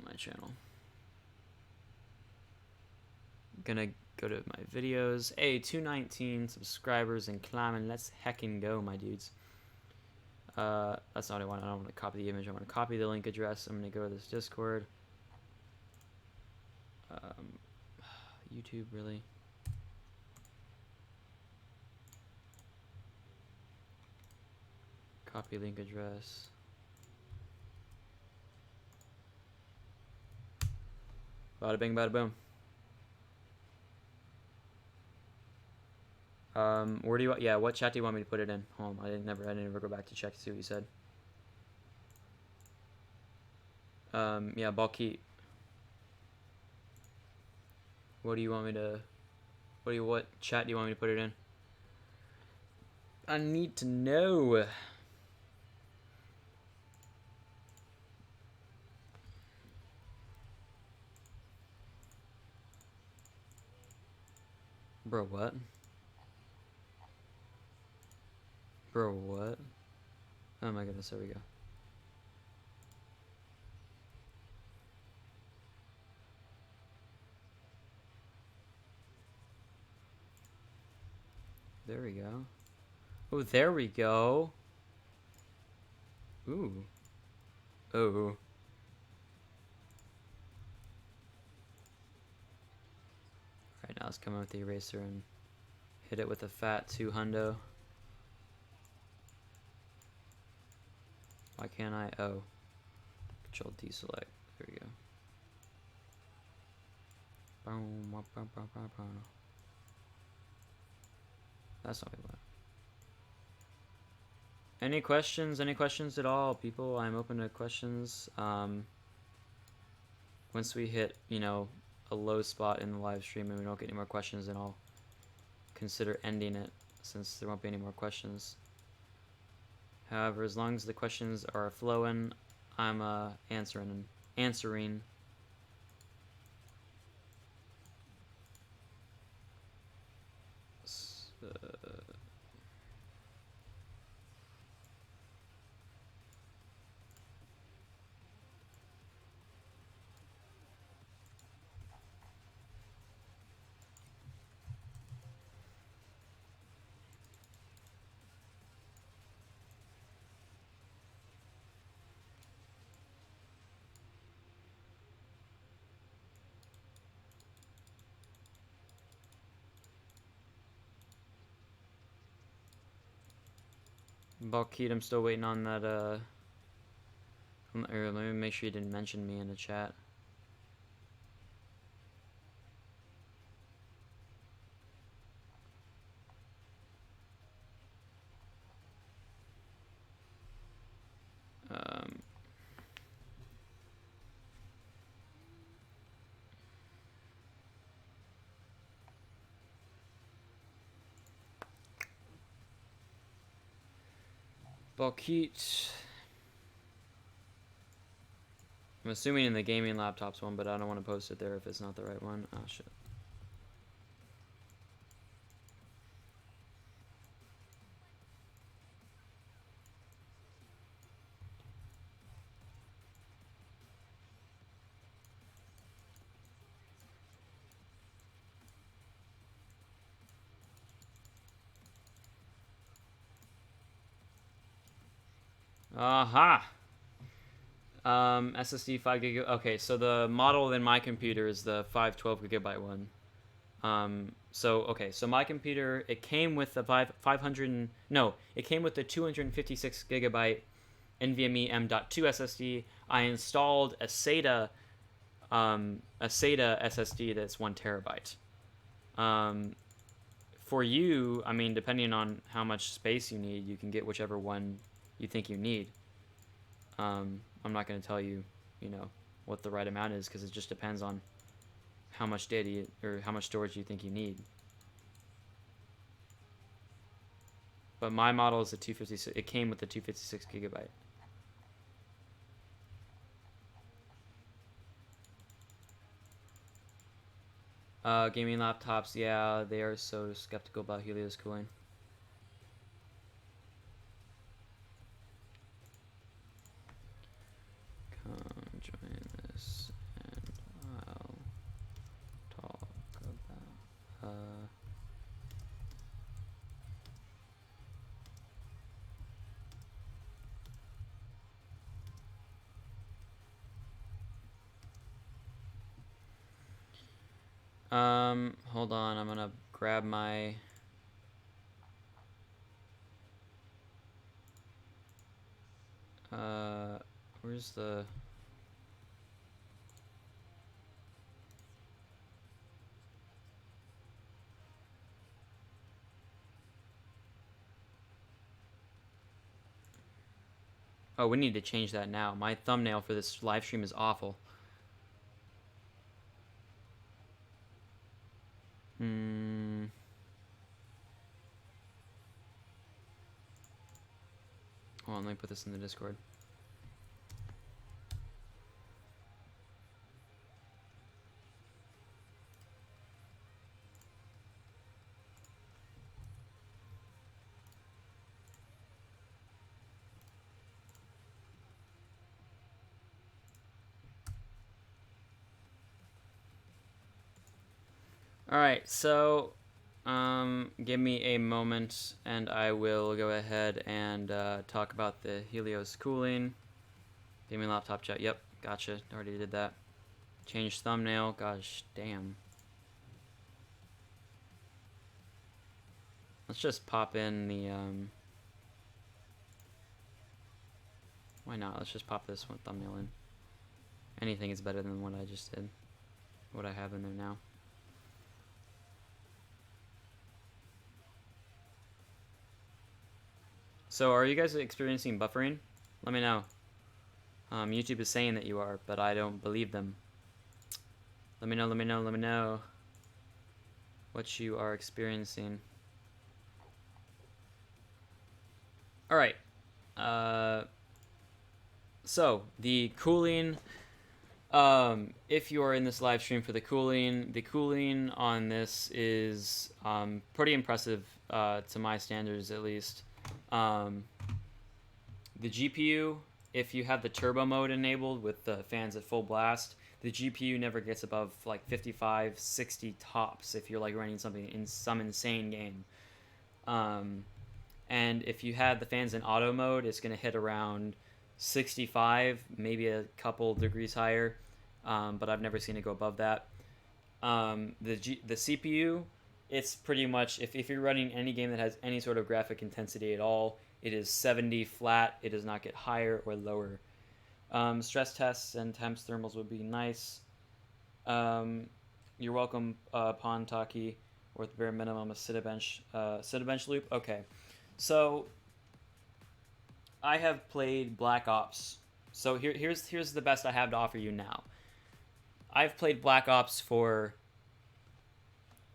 My channel. Gonna go to my videos. Hey, 219 subscribers and climbing. Let's heckin' go, my dudes. That's not what I want. I don't want to copy the image. I want to copy the link address. I'm gonna go to this Discord. YouTube, really? Copy link address. Bada bing, bada boom. Where do you? Yeah, what chat do you want me to put it in? Hold on, I didn't ever go back to check to see what you said. Yeah, Balkeet. What do you want me to? What chat do you want me to put it in? I need to know. Bro, what? Bro, what? Oh my goodness, there we go. There we go. Oh, there we go. Ooh. Oh. Right now, let's come in with the eraser and hit it with a fat 200. Why can't I? Oh. Control deselect. There we go. That's not what I want. Any questions? Any questions at all, people? I'm open to questions. Once we hit, you know, a low spot in the live stream and we don't get any more questions, then I'll consider ending it since there won't be any more questions. However, as long as the questions are flowing, I'm answering. Balkeet, I'm still waiting on that, or let me make sure you didn't mention me in the chat. Balkeet. I'm assuming in the gaming laptops one, but I don't want to post it there if it's not the right one. Oh, shit. Aha. SSD 5 gig. Okay, so the model in my computer is the 512 gigabyte one. So my computer, it came with the 500. No, it came with the 256 gigabyte NVMe M.2 SSD. I installed a SATA SSD that's 1 terabyte. For you, I mean, depending on how much space you need, you can get whichever one you think you need. I'm not going to tell you, what the right amount is, because it just depends on how much data or how much storage you think you need. But my model is the 256. It came with the 256 gigabyte. Gaming laptops, yeah, they are so skeptical about Helios cooling. Come join this, and I'll talk about. Hold on, I'm gonna grab my. Where's the. Oh, we need to change that now. My thumbnail for this live stream is awful. Hold on, let me put this in the Discord. Alright, so give me a moment and I will go ahead and talk about the Helios cooling. Gaming laptop chat, yep, gotcha, already did that. Change thumbnail, gosh damn. Let's just pop in the, why not, let's just pop this one thumbnail in. Anything is better than what I just did, what I have in there now. So are you guys experiencing buffering? Let me know. YouTube is saying that you are, but I don't believe them. Let me know what you are experiencing. Alright. So, the cooling. If you are in this live stream for the cooling on this is pretty impressive to my standards, at least. The GPU, if you have the turbo mode enabled with the fans at full blast, the GPU never gets above like 55, 60 tops if you're like running something in some insane game. And if you have the fans in auto mode, it's going to hit around 65, maybe a couple degrees higher, but I've never seen it go above that. The CPU, it's pretty much, if you're running any game that has any sort of graphic intensity at all, it is 70 flat. It does not get higher or lower. Stress tests and temps thermals would be nice. You're welcome, Pontaki, or at the bare minimum a Cinebench loop. Okay, so I have played Black Ops. So here's the best I have to offer you now. I've played Black Ops for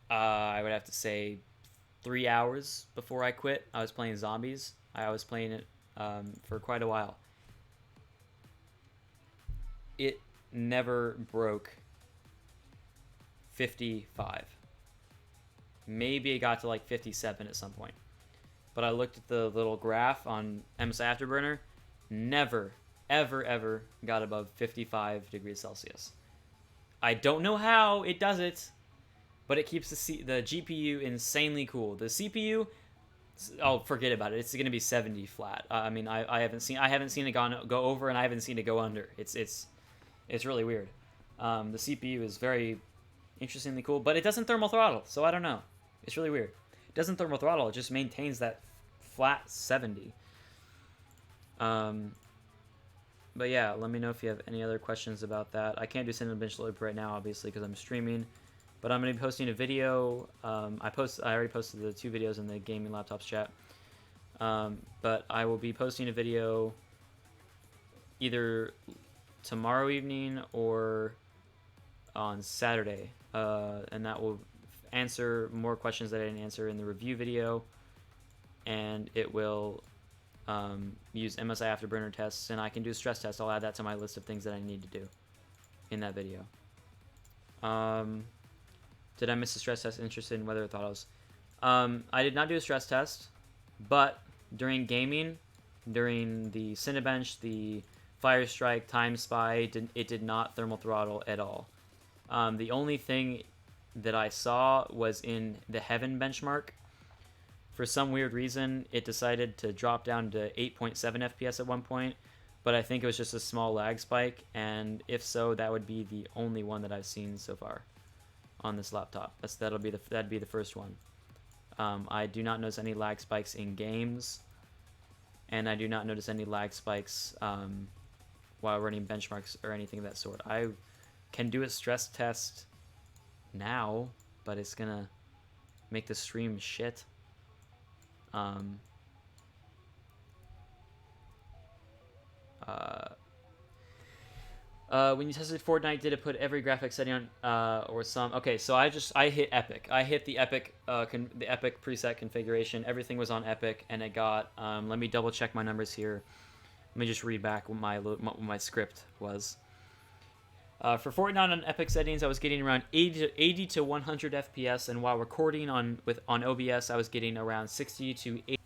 I would have to say 3 hours before I quit. I was playing zombies. I was playing it for quite a while. It never broke 55. Maybe it got to like 57 at some point. But I looked at the little graph on MSI Afterburner. Never, ever got above 55 degrees Celsius. I don't know how it does it, but it keeps the GPU insanely cool. The CPU, Oh, forget about it. It's going to be 70 flat. I mean, I haven't seen it go over, and I haven't seen it go under. It's really weird. The CPU is very interestingly cool, but it doesn't thermal throttle, so I don't know. It's really weird. It doesn't thermal throttle. It just maintains that flat 70. But yeah, let me know if you have any other questions about that. I can't do Cinnamon Bench Loop right now, obviously, because I'm streaming. But I'm going to be posting a video. I already posted the 2 videos in the Gaming Laptops chat. But I will be posting a video either tomorrow evening or on Saturday. And that will answer more questions that I didn't answer in the review video. And it will use MSI Afterburner tests, and I can do stress tests. I'll add that to my list of things that I need to do in that video. Did I miss a stress test? Interested in whether I thought I was... I did not do a stress test, but during gaming, during the Cinebench, the Fire Strike, Time Spy, it did not thermal throttle at all. The only thing that I saw was in the Heaven benchmark. For some weird reason, it decided to drop down to 8.7 FPS at one point, but I think it was just a small lag spike, and if so, that would be the only one that I've seen so far on this laptop. That'd be the first one. I do not notice any lag spikes in games, and I do not notice any lag spikes while running benchmarks or anything of that sort. I can do a stress test now, but it's gonna make the stream shit. When you tested Fortnite, did it put every graphics setting on, or some? Okay, so I hit Epic. I hit the Epic, the Epic preset configuration. Everything was on Epic, and it got. Let me double check my numbers here. Let me just read back what my script was. For Fortnite on Epic settings, I was getting around 80 to 100 FPS, and while recording on OBS, I was getting around 60 to 80.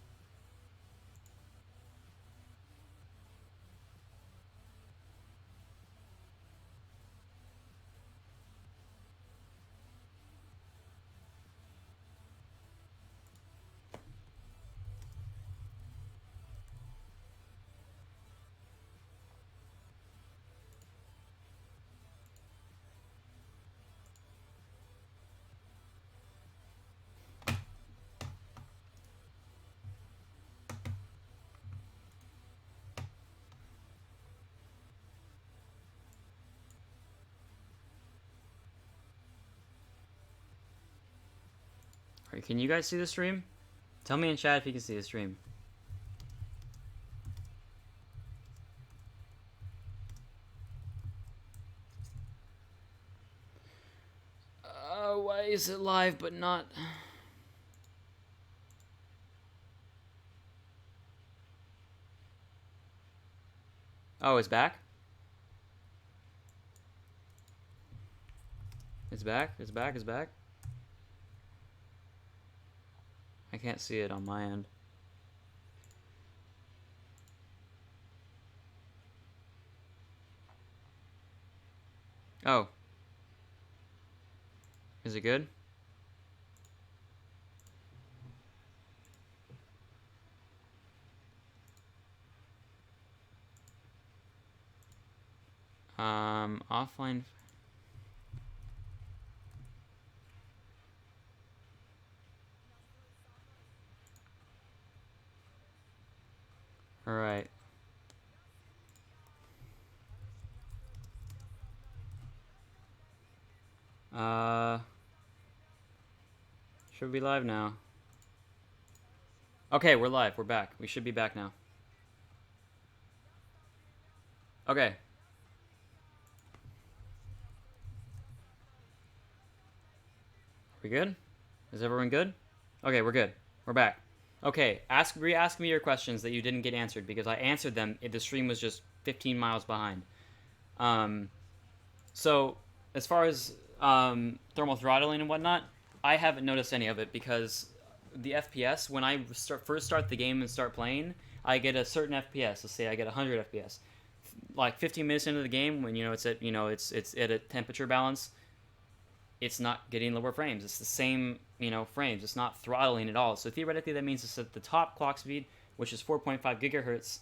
Alright, can you guys see the stream? Tell me in chat if you can see the stream. Why is it live but not... Oh, it's back? It's back? It's back? It's back? I can't see it on my end. Oh. Is it good? Offline. All right. Should be live now. Okay, we're live. We're back. We should be back now. Okay. We good? Is everyone good? Okay, we're good. We're back. Okay, re-ask me your questions that you didn't get answered, because I answered them. The stream was just 15 miles behind. So, as far as thermal throttling and whatnot, I haven't noticed any of it, because the FPS, when I first start the game and start playing, I get a certain FPS. Let's say I get 100 FPS. Like 15 minutes into the game, when it's at it's at a temperature balance, it's not getting lower frames. It's the same, frames. It's not throttling at all. So theoretically, that means it's at the top clock speed, which is 4.5 gigahertz,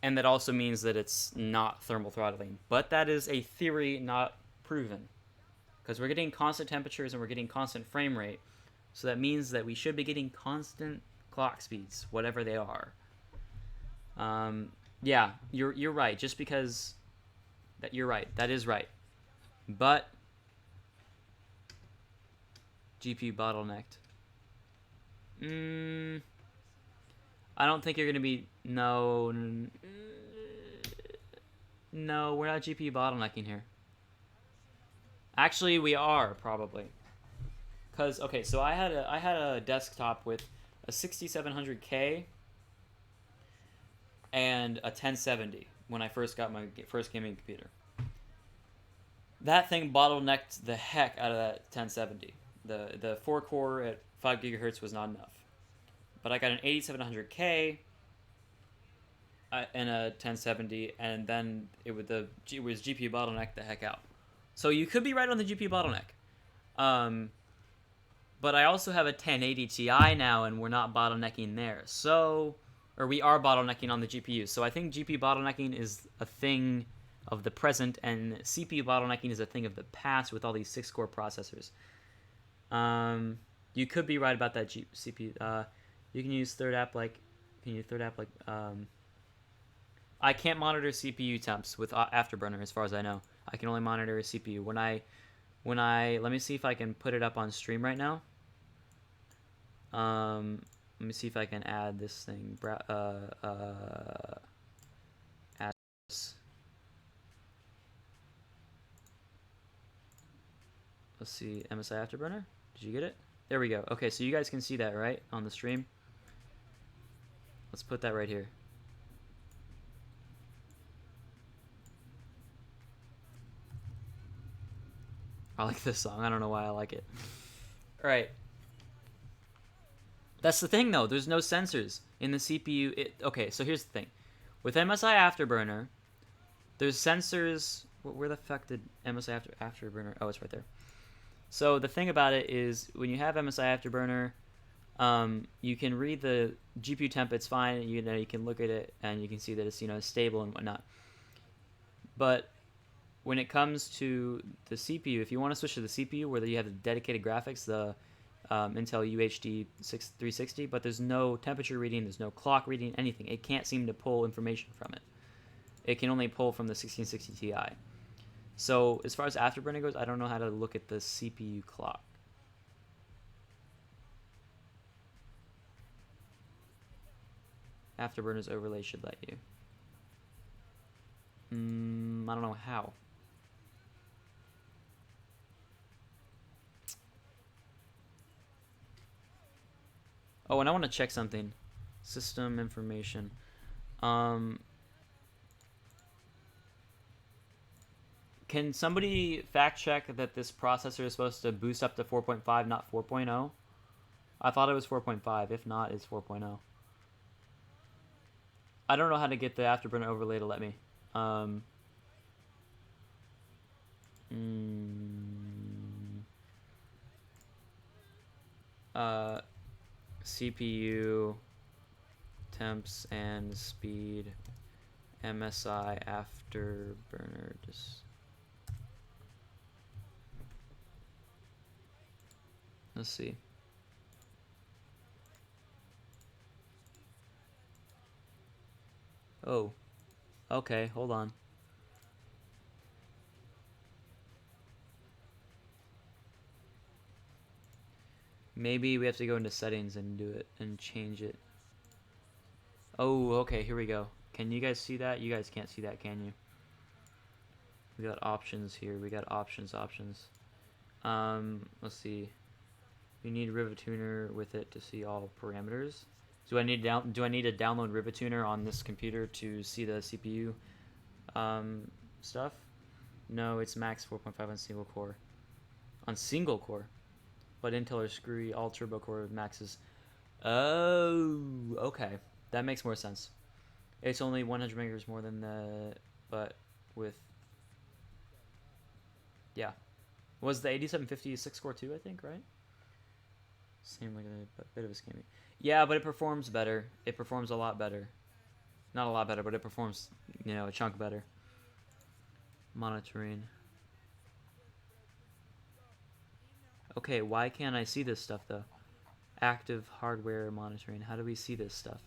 and that also means that it's not thermal throttling. But that is a theory, not proven, because we're getting constant temperatures and we're getting constant frame rate. So that means that we should be getting constant clock speeds, whatever they are. Yeah, you're right. Just because that you're right, that is right. But GPU bottlenecked. I don't think you're gonna be no. No, we're not GPU bottlenecking here. Actually, we are probably. Cause okay, so I had a desktop with a 6700K and a 1070 when I first got my first gaming computer. That thing bottlenecked the heck out of that 1070. The 4 core at 5 gigahertz was not enough. But I got an 8700K and a 1070, and then it was GPU bottleneck the heck out. So you could be right on the GPU bottleneck. But I also have a 1080 Ti now, and we're not bottlenecking there. So, or we are bottlenecking on the GPU. So I think GPU bottlenecking is a thing of the present, and CPU bottlenecking is a thing of the past with all these 6-core processors. You could be right about that CPU. You can use third app like. I can't monitor CPU temps with Afterburner, as far as I know. I can only monitor a CPU. When I let me see if I can put it up on stream right now. Let me see if I can add this thing. Add this. Let's see, MSI Afterburner. Did you get it? There we go. Okay, so you guys can see that, right, on the stream. Let's put that right here. I like this song. I don't know why I like it. All right. That's the thing, though. There's no sensors in the CPU. Okay, so here's the thing. With MSI Afterburner, there's sensors. Where the fuck did MSI Afterburner? Oh, it's right there. So the thing about it is, when you have MSI Afterburner, you can read the GPU temp. It's fine. You can look at it and you can see that it's stable and whatnot. But when it comes to the CPU, if you want to switch to the CPU where you have the dedicated graphics, the Intel UHD 360, but there's no temperature reading, there's no clock reading, anything. It can't seem to pull information from it. It can only pull from the 1660 Ti. So as far as Afterburner goes, I don't know how to look at the CPU clock. Afterburner's overlay should let you. I don't know how. Oh, and I want to check something. System information. Can somebody fact check that this processor is supposed to boost up to 4.5, not 4.0? I thought it was 4.5. If not, it's 4.0. I don't know how to get the Afterburner overlay to let me. CPU, temps, and speed, MSI Afterburner. Let's see. Oh, okay, hold on. Maybe we have to go into settings and do it and change it. Oh, okay, here we go. Can you guys see that? You guys can't see that, can you? We got options here. We got options. Let's see. You need Rivet Tuner with it to see all parameters. Do I need to download Rivet Tuner on this computer to see the CPU stuff? No, it's max 4.5 on single core. On single core. But Intel or screwy all turbo core maxes. Oh, okay. That makes more sense. It's only 100 megahertz more than the, but with, yeah. Was the 8750 6-core too, I think, right? Seemed like a bit of a scammy. Yeah, but it performs better. It performs a lot better. Not a lot better, but it performs, you know, a chunk better. Monitoring. Okay, why can't I see this stuff, though? Active hardware monitoring. How do we see this stuff?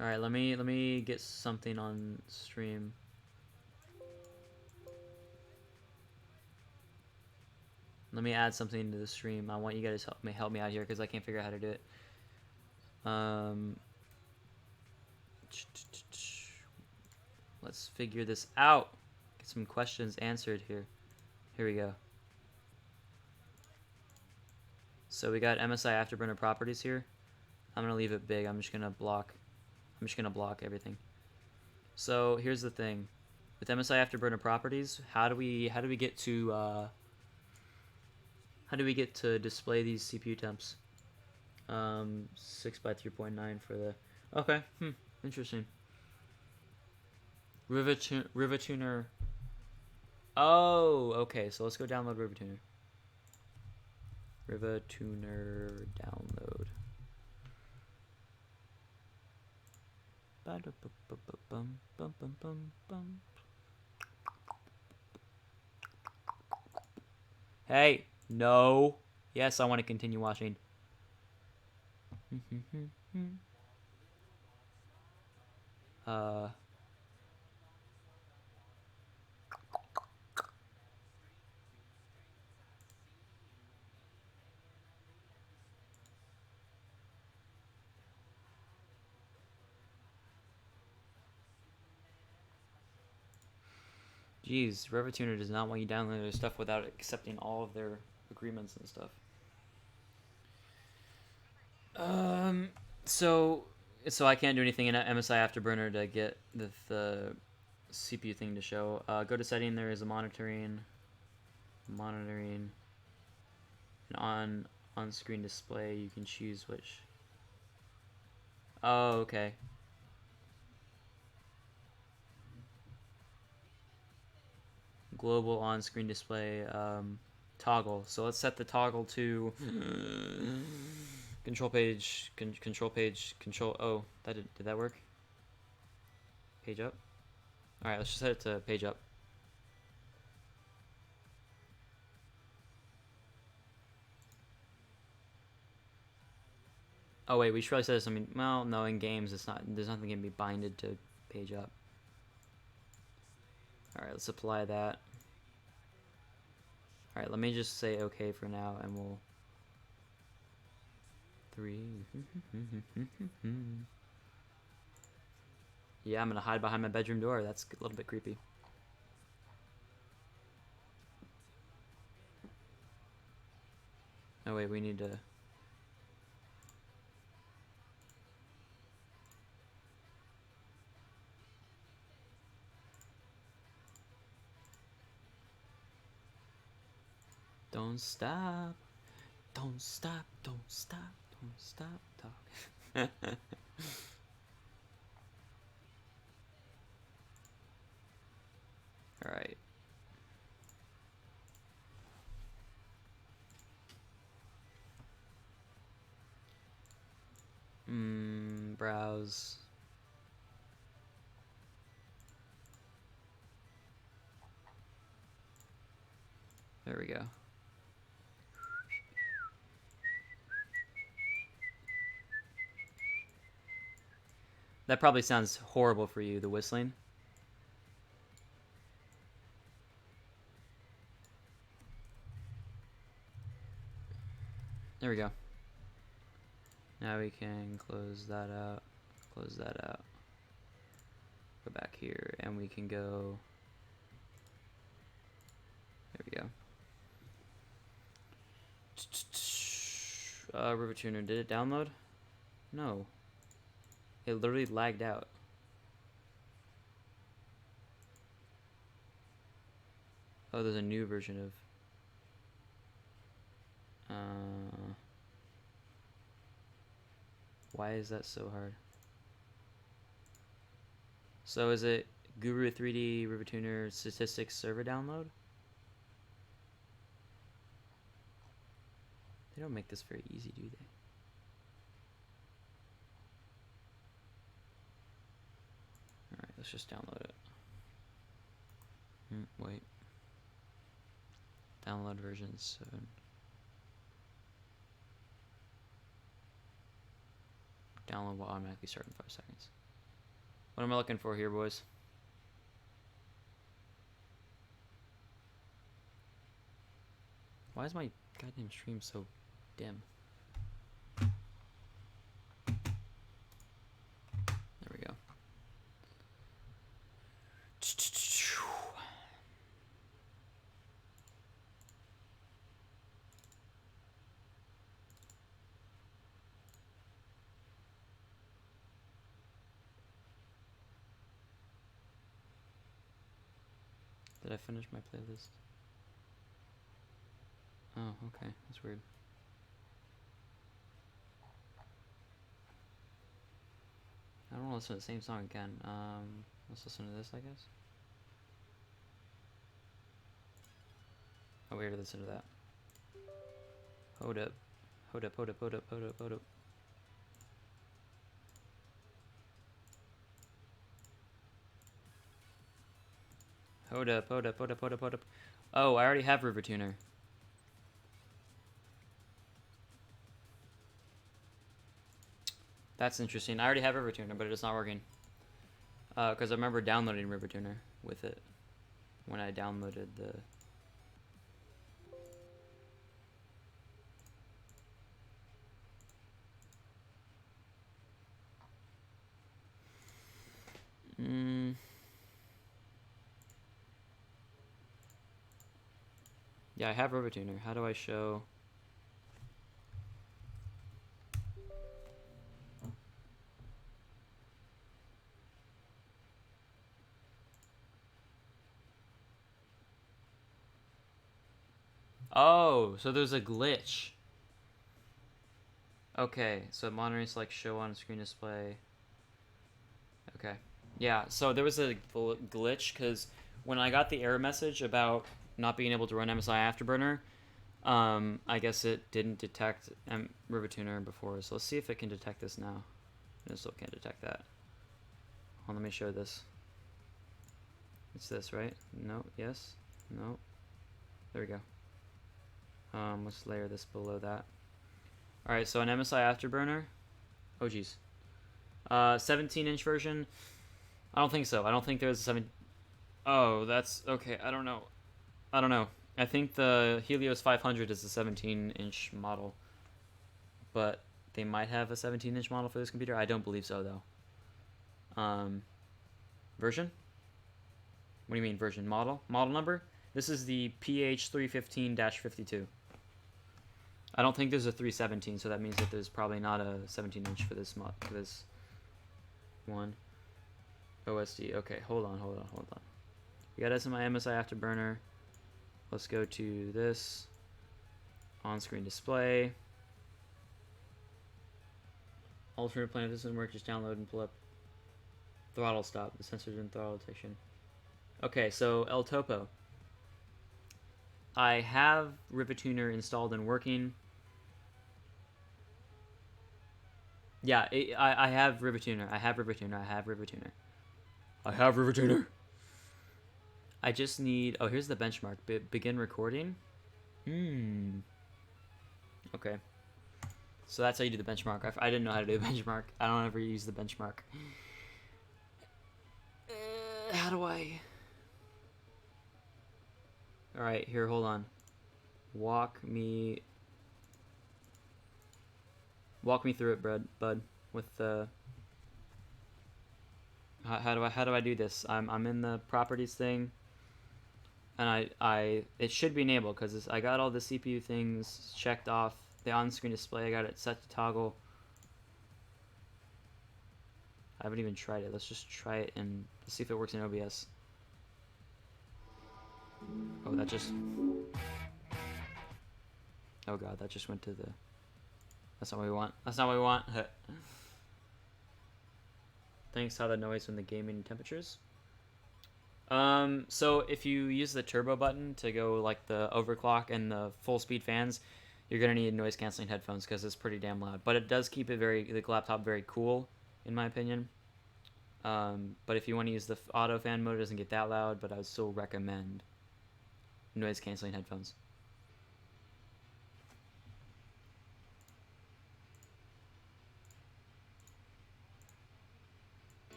All right, let me get something on stream. Let me add something to the stream. I want you guys to help me out here because I can't figure out how to do it. Let's figure this out. Get some questions answered here. Here we go. So we got MSI Afterburner properties here. I'm gonna leave it big. I'm just gonna block everything. So here's the thing. With MSI Afterburner properties, how do we get to display these CPU temps? 6 by 3.9 for the. Okay. Interesting. Rivatuner. Oh, okay. So let's go download Rivatuner. Rivatuner download. Hey, no. Yes, I want to continue watching. Jeez, Rivatuner does not want you downloading their stuff without accepting all of their agreements and stuff. So I can't do anything in MSI Afterburner to get the CPU thing to show. Go to setting. There is a monitoring, and on screen display. You can choose which. Oh, okay. Global on screen display toggle. So let's set the toggle to control page. Oh, did that work? Page up. All right, let's just set it to page up. Oh wait, we should probably set something. Well, no, in games it's not. There's nothing gonna be binded to page up. All right, let's apply that. All right, let me just say okay for now, and we'll. 3. Yeah, I'm gonna hide behind my bedroom door. That's a little bit creepy. Oh wait, we need to. Don't stop. Don't stop. Don't stop. Don't stop talking. All right. Browse. There we go. That probably sounds horrible for you, the whistling. There we go. Now we can close that out. Close that out. Go back here, and we can go. There we go. Rivatuner, did it download? No. It literally lagged out. Oh, there's a new version of. Why is that so hard? So is it Guru 3D River Tuner statistics server download? They don't make this very easy, do they? Alright, let's just download it. Wait. Download version 7. Download will automatically start in 5 seconds. What am I looking for here, boys? Why is my goddamn stream so dim? There we go. Did I finish my playlist? Oh, okay. That's weird. I don't want to listen to the same song again. Let's listen to this, I guess. Oh, we already listened to that. Hold up. Hold up, hold up, hold up, hold up, hold up. Hold up, hold up, hold up, hold up, hold up. Oh, I already have River Tuner. That's interesting. I already have River Tuner, but it's not working. Because I remember downloading River Tuner with it when I downloaded the... Yeah, I have River Tuner. How do I show... Oh, so there's a glitch. Okay, so monitoring select show on screen display. Okay. Yeah, so there was a glitch because when I got the error message about not being able to run MSI Afterburner, I guess it didn't detect River Tuner before. So let's see if it can detect this now. It still can't detect that. Hold on, let me show this. It's this, right? No, yes, no. There we go. Let's layer this below that. Alright, so an MSI Afterburner. Oh, geez. 17-inch version. I don't think so. I don't think there's a 7... Oh, that's... Okay, I don't know. I don't know. I think the Helios 500 is a 17-inch model. But they might have a 17-inch model for this computer. I don't believe so, though. Version? What do you mean, version? Model? Model number? This is the PH315-52. I don't think there's a 317, so that means that there's probably not a 17-inch for this one. OSD. Okay, hold on. We got SMI MSI Afterburner. Let's go to this. On-screen display. Alternate plan doesn't work. Just download and pull up. Throttle stop. The sensors in throttle detection. Okay, so El Topo. I have River Tuner installed and working. Yeah, I have River Tuner. I have River Tuner. I just need... Oh, here's the benchmark. Begin recording. Okay. So that's how you do the benchmark. I didn't know how to do a benchmark. I don't ever use the benchmark. How do I... Alright, here, hold on. Walk me through it, bud. With the... How do I do this? I'm in the properties thing. And it should be enabled because I got all the CPU things checked off. The on-screen display, I got it set to toggle. I haven't even tried it. Let's just try it and see if it works in OBS. Oh, that just... Oh god, that just went to the... That's not what we want. That's not what we want. Thanks, how the noise when the gaming temperatures. So if you use the turbo button to go like the overclock and the full speed fans, you're gonna need noise canceling headphones because it's pretty damn loud. But it does keep the laptop very cool, in my opinion. But if you want to use the auto fan mode, it doesn't get that loud. But I would still recommend noise canceling headphones.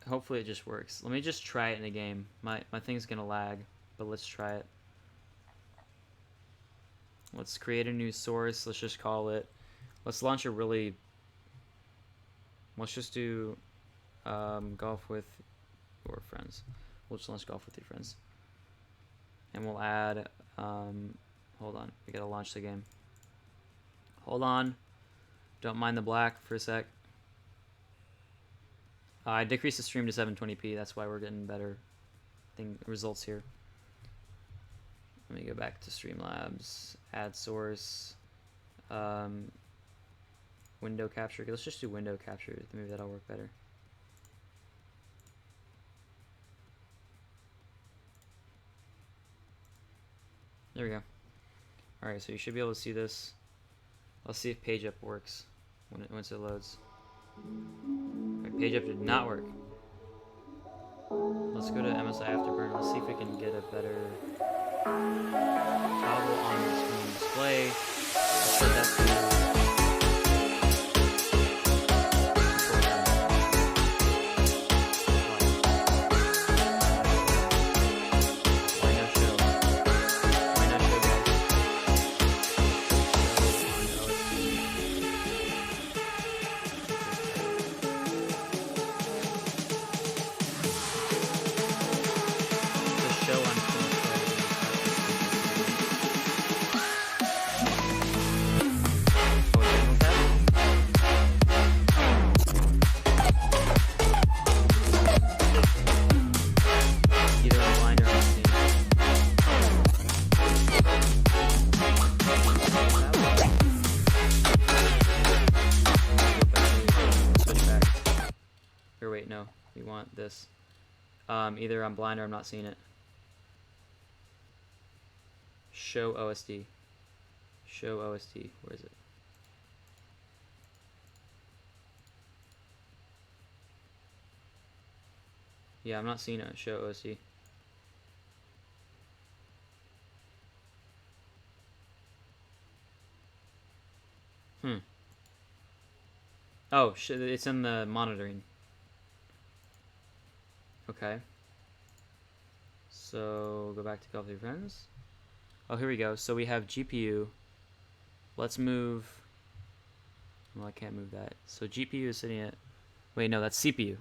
Hopefully it just works. Let me just try it in a game. My thing's gonna lag, but let's try it. Let's create a new source. Let's just call it... Let's launch a really... Let's just do golf with your friends. We'll just launch golf with your friends. And we'll add... hold on. We gotta launch the game. Hold on. Don't mind the black for a sec. I decreased the stream to 720p. That's why we're getting better results here. Let me go back to Streamlabs, add source, window capture. Let's just do window capture. Maybe that'll work better. There we go. All right, so you should be able to see this. Let's see if page up works once it loads. Right, page up did not work. Let's go to MSI Afterburn. Let's see if we can get a better toggle on the screen display. Let's set that to this. Either I'm blind or I'm not seeing it. Show OSD. Show OSD. Where is it? Yeah, I'm not seeing it. Show OSD. Oh, shit, it's in the monitoring. Okay. So, go back to Golf with Your Friends. Oh, here we go. So we have GPU. Let's move... Well, I can't move that. So GPU is sitting at... Wait, no, that's CPU.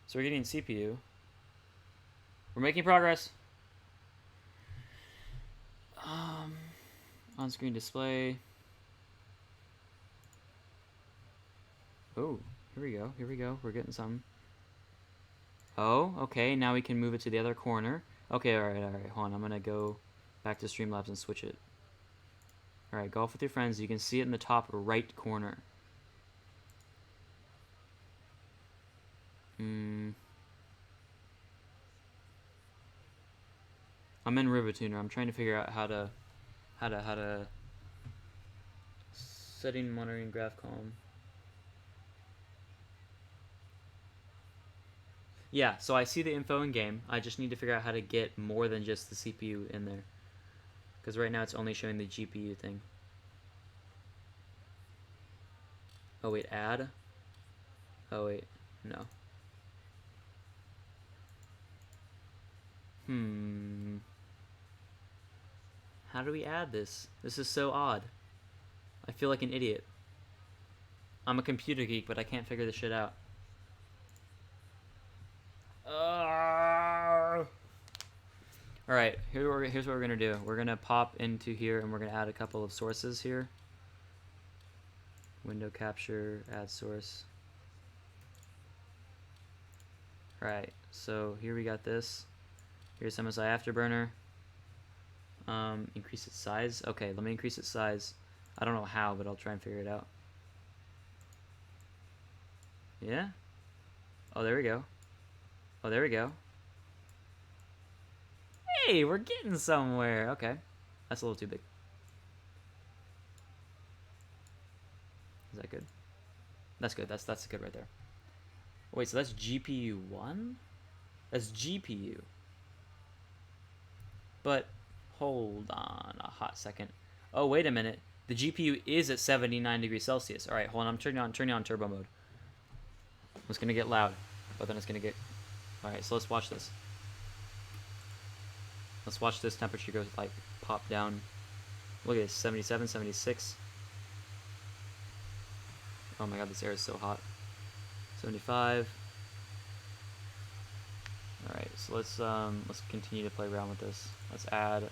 So we're getting CPU. We're making progress. On-screen display. Oh, here we go. Here we go. We're getting some. Oh, okay. Now we can move it to the other corner. Okay, all right. Hold on. I'm going to go back to Streamlabs and switch it. All right, golf with your friends. You can see it in the top right corner. I'm in RiverTuner. I'm trying to figure out how to setting monitoring graph column. Yeah, so I see the info in game. I just need to figure out how to get more than just the CPU in there. Because right now it's only showing the GPU thing. Oh wait, add? Oh wait, no. How do we add this? This is so odd. I feel like an idiot. I'm a computer geek, but I can't figure this shit out. Alright, here's what we're gonna do. We're gonna pop into here and we're gonna add a couple of sources here. Window capture, add source. Alright, so here we got this. Here's MSI Afterburner. Increase its size. Okay, let me increase its size. I don't know how, but I'll try and figure it out. Yeah? Oh, there we go. Oh, there we go. Hey, we're getting somewhere. Okay. That's a little too big. Is that good? That's good. That's good right there. Wait, so that's GPU 1? That's GPU. But hold on a hot second. Oh, wait a minute. The GPU is at 79 degrees Celsius. All right, hold on. I'm turning on turbo mode. It's going to get loud, but then it's going to get... All right, so let's watch this. Let's watch this temperature go, like, pop down. Look at this, 77, 76. Oh my god, this air is so hot. 75. Alright, so let's continue to play around with this. Let's add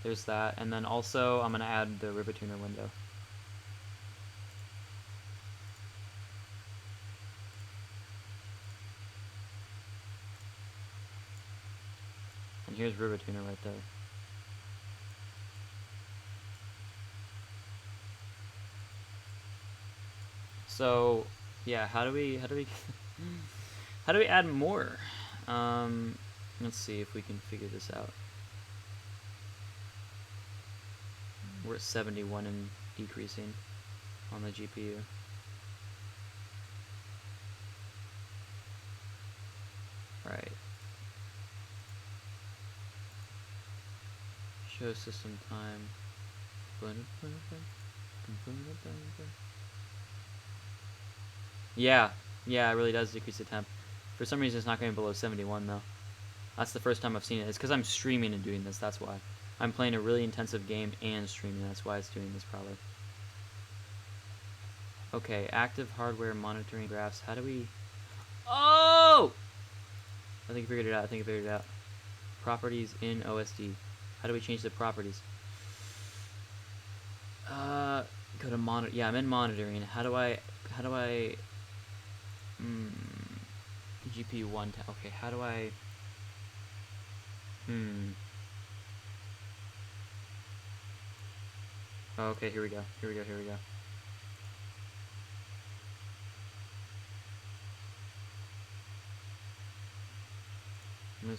there's that, and then also I'm gonna add the rivet tuner window. And here's rivet tuner right there. So yeah, how do we how do we add more? Let's see if we can figure this out. We're at 71 and decreasing on the GPU. Alright. Show system time. Yeah, it really does decrease the temp. For some reason it's not going below 71 though. That's the first time I've seen it. It's because I'm streaming and doing this, that's why. I'm playing a really intensive game and streaming, that's why it's doing this probably. Okay, active hardware monitoring graphs. How do we... Oh! I think I figured it out. Properties in OSD. How do we change the properties? Go to monitor. Yeah, I'm in monitoring. How do I GPU 1 okay, how do I oh, okay, here we go. Let me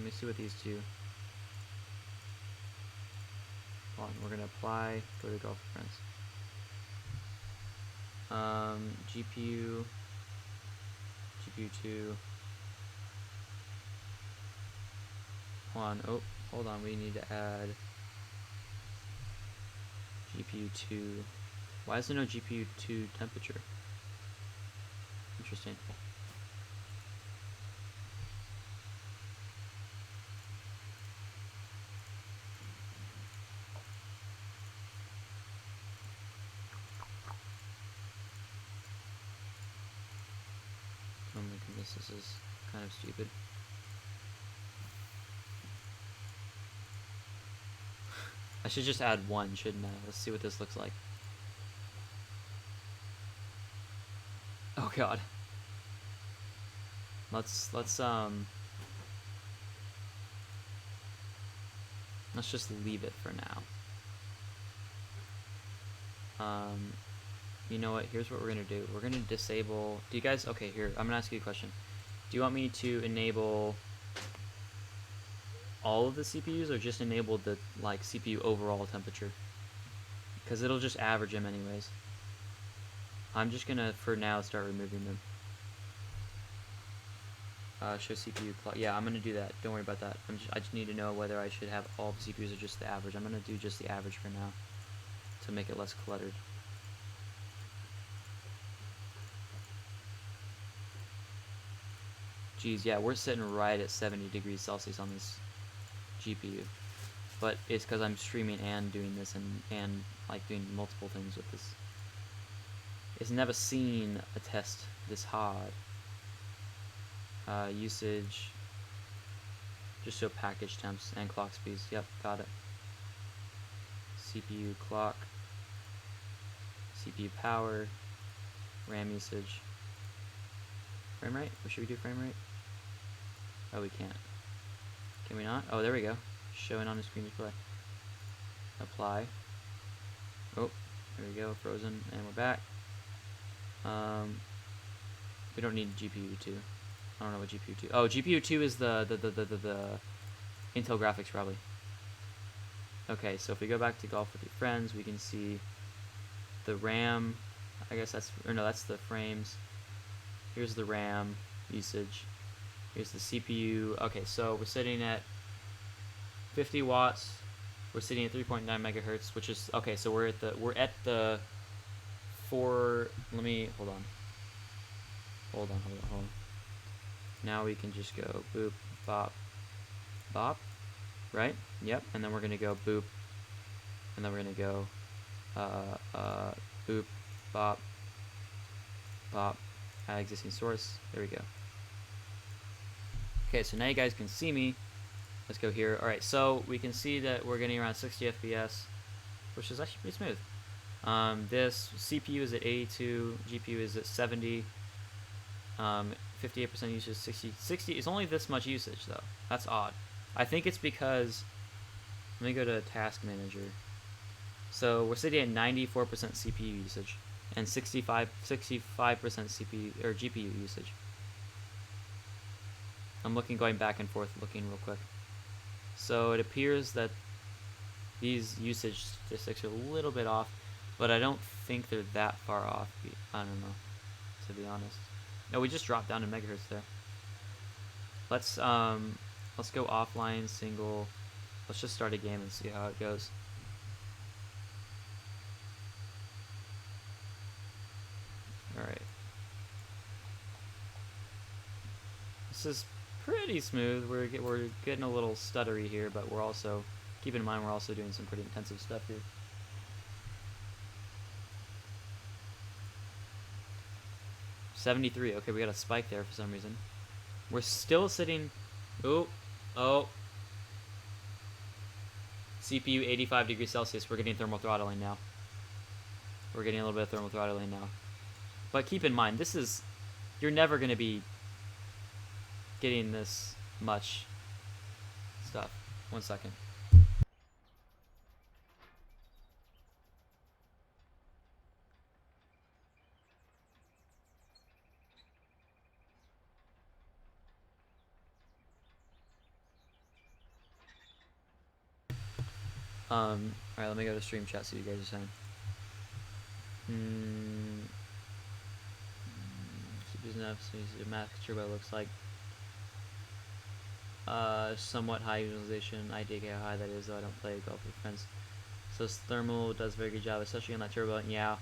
see what these do. Hold on, we're gonna apply, go to golf friends. GPU 2. Hold on, we need to add GPU 2. Why is there no GPU 2 temperature? Interesting. Oh my goodness, this is kind of stupid. I should just add 1, shouldn't I? Let's see what this looks like. Oh god. Let's just leave it for now. You know what? Here's what we're gonna do. We're gonna disable. Do you guys? Okay, here. I'm gonna ask you a question. Do you want me to enable all of the CPUs or just enable the like CPU overall temperature? Because it'll just average them anyways. I'm just gonna for now start removing them. Show CPU clock. Yeah, I'm gonna do that. Don't worry about that. I just need to know whether I should have all the CPUs or just the average. I'm gonna do just the average for now to make it less cluttered. Geez, yeah, we're sitting right at 70 degrees Celsius on this GPU, but it's because I'm streaming and doing this and like doing multiple things with this. It's never seen a test this hard. Usage. Just show package temps and clock speeds. Yep, got it. CPU clock, CPU power, RAM usage, frame rate. Or should we do frame rate? Oh, we can't. Can we not? Oh, there we go. Showing on the screen display. Apply. Oh, there we go. Frozen, and we're back. We don't need GPU 2. I don't know what GPU 2. Oh, GPU 2 is the Intel graphics probably. Okay, so if we go back to Golf with Your Friends, we can see the RAM. I guess that's, or no, that's the frames. Here's the RAM usage. Here's the CPU. Okay, so we're sitting at 50 watts. We're sitting at 3.9 megahertz, which is okay. So we're at the 4. Let me hold on. Hold on. Now we can just go boop, bop, bop, right? Yep. And then we're gonna go boop, and then we're gonna go boop, bop, bop, add existing source. There we go. Okay, so now you guys can see me. Let's go here. All right, so we can see that we're getting around 60 FPS, which is actually pretty smooth. This CPU is at 82, GPU is at 70. 58% usage, 60. It's only this much usage though. That's odd. I think it's because, let me go to Task Manager. So we're sitting at 94% CPU usage and 65% CPU or GPU usage. I'm going back and forth looking real quick. So it appears that these usage statistics are a little bit off, but I don't think they're that far off. I don't know, to be honest. No, we just dropped down in megahertz there. Let's go offline single. Let's just start a game and see how it goes. All right. This is pretty smooth. We're getting a little stuttery here, but we're also, keep in mind, we're also doing some pretty intensive stuff here. $73. Okay, we got a spike there for some reason. We're still sitting. Oh. CPU 85 degrees Celsius. We're getting thermal throttling now. We're getting a little bit of thermal throttling now. But keep in mind, this is, you're never going to be getting this much stuff. 1 second. Alright, let me go to stream chat, see what you guys are saying. Max turbo looks like somewhat high utilization. I dig how high that is, though I don't play golf with friends. So thermal does a very good job, especially on that turbo. Yeah.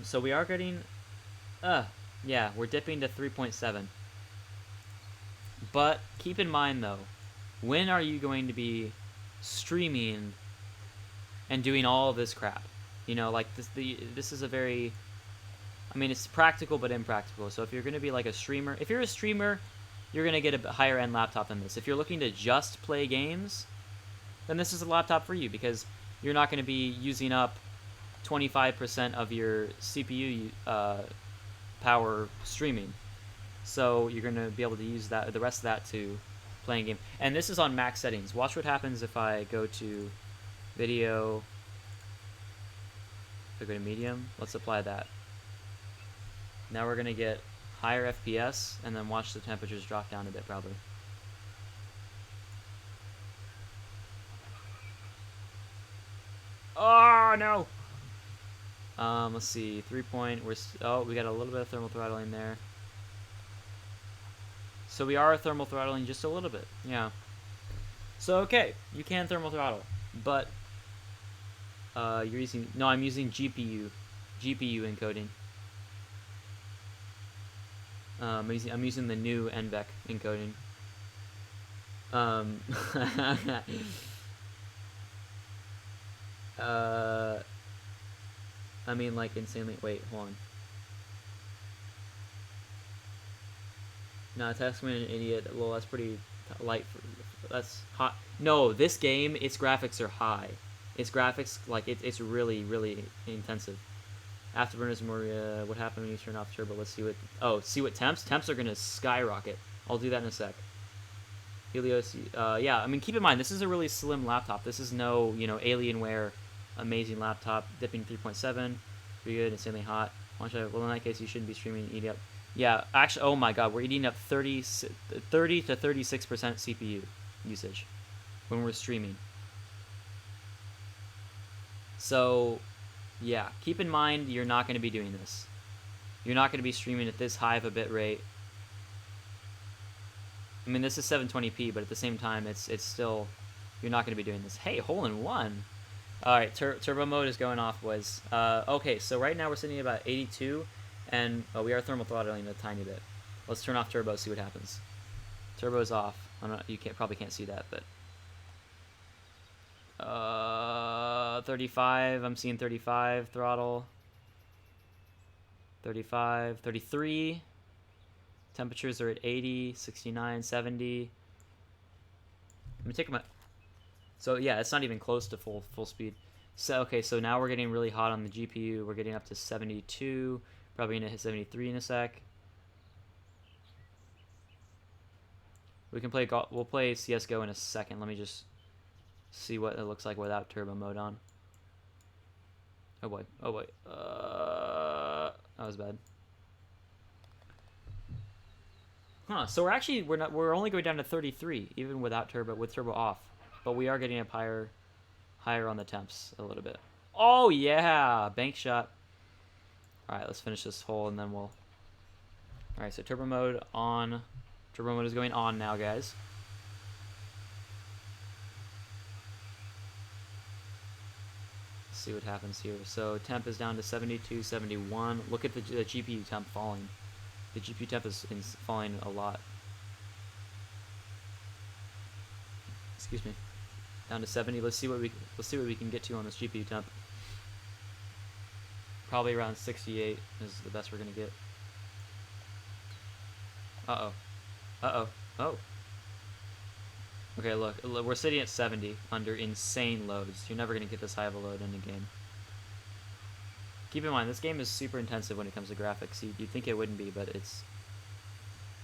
So we are getting, yeah, we're dipping to 3.7. But keep in mind though, when are you going to be streaming and doing all this crap? You know, like this is a very, I mean, it's practical but impractical. So if you're going to be like a streamer, if you're a streamer, you're going to get a higher end laptop than this. If you're looking to just play games, then this is a laptop for you, because you're not going to be using up 25% of your CPU power streaming. So you're going to be able to use that, the rest of that, to playing game. And this is on max settings. Watch what happens if I go to video. If I go to medium, let's apply that. Now we're going to get higher FPS, and then watch the temperatures drop down a bit probably. Oh no! Let's see, 3 point, we got a little bit of thermal throttling there. So we are thermal throttling just a little bit, yeah. So okay, you can thermal throttle, but you're using, no, I'm using GPU encoding. I'm using the new NVEC encoding. I mean, like, insanely. Wait, hold on. No, text me an idiot. Well, that's pretty light That's hot. No, this game, its graphics are high. Its graphics, like, it's really, really intensive. Afterburners more, what happened when you turn off turbo? Let's see what, see what temps? Temps are going to skyrocket. I'll do that in a sec. Helios, yeah, I mean, keep in mind, this is a really slim laptop. This is no, Alienware amazing laptop. Dipping 3.7, pretty good, insanely hot. Well, in that case, you shouldn't be streaming, eating up. Yeah, actually, oh my god, we're eating up 30 to 36% CPU usage when we're streaming. So, yeah, keep in mind, you're not going to be doing this. You're not going to be streaming at this high of a bit rate. I mean, this is 720p, but at the same time, it's still, you're not going to be doing this. Hey, hole in one. All right, turbo mode is going off, boys. Okay, so right now we're sitting at about 82, and we are thermal throttling a tiny bit. Let's turn off turbo, see what happens. Turbo's off. I don't know, you probably can't see that, but 35. I'm seeing 35 throttle. 35, 33. Temperatures are at 80, 69, 70. I'm gonna take my. So yeah, it's not even close to full speed. So okay, so now we're getting really hot on the GPU. We're getting up to 72. Probably gonna hit 73 in a sec. We can play. We'll play CS:GO in a second. Let me just see what it looks like without turbo mode on. Oh boy. Oh boy. That was bad. Huh, so we're only going down to 33 even without turbo, with turbo off. But we are getting up higher on the temps a little bit. Oh yeah, bank shot. All right, let's finish this hole and then we'll. All right, so turbo mode on. Turbo mode is going on now, guys. Let's see what happens here. So temp is down to 72, 71. Look at the GPU temp falling. The GPU temp is falling a lot. Excuse me. Down to 70. Let's see what we can get to on this GPU temp. Probably around 68 is the best we're gonna get. Oh. Okay, look, we're sitting at 70 under insane loads. You're never gonna get this high of a load in a game. Keep in mind, this game is super intensive when it comes to graphics. You'd think it wouldn't be, but it's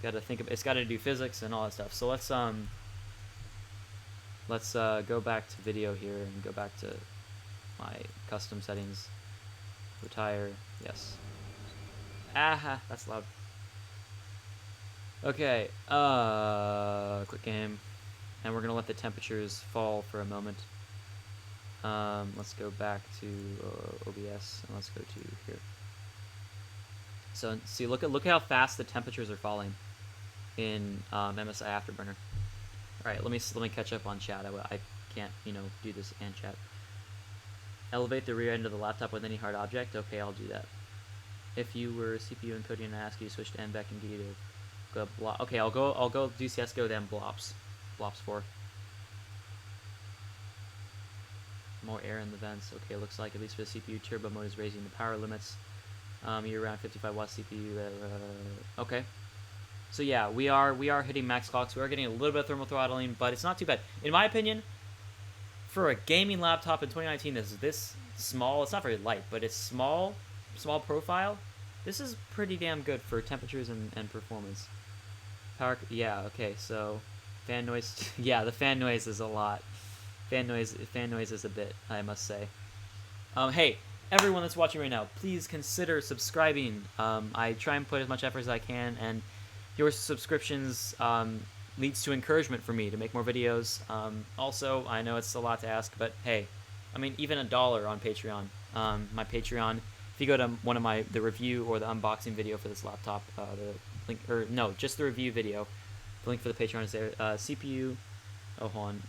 got to do physics and all that stuff. So let's go back to video here and go back to my custom settings. Retire, yes. Aha, that's loud. Okay, quick game, and we're gonna let the temperatures fall for a moment. Let's go back to OBS and let's go to here. So see, look at how fast the temperatures are falling in MSI Afterburner. All right, let me catch up on chat. I can't do this and chat. Elevate the rear end of the laptop with any hard object. Okay, I'll do that. If you were CPU encoding and I ask you to switch to NVEC and get you to go blob. Okay, I'll go do CS:GO then Blops 4. More air in the vents. Okay, looks like at least for the CPU, turbo mode is raising the power limits. You're around 55 watt CPU. Okay. So yeah, we are hitting max clocks. We are getting a little bit of thermal throttling, but it's not too bad. In my opinion, for a gaming laptop in 2019 that's this small, it's not very light, but it's small profile. This is pretty damn good for temperatures and performance. Power, yeah, okay, so fan noise, yeah, the fan noise is a lot. Fan noise is a bit, I must say. Hey, everyone that's watching right now, please consider subscribing. I try and put as much effort as I can, and your subscriptions leads to encouragement for me to make more videos. Also, I know it's a lot to ask, but hey, I mean, even $1 on Patreon. My Patreon, if you go to one of the review or the unboxing video for this laptop, the link, or no, just the review video, the link for the Patreon is there. CPU, oh, hold on,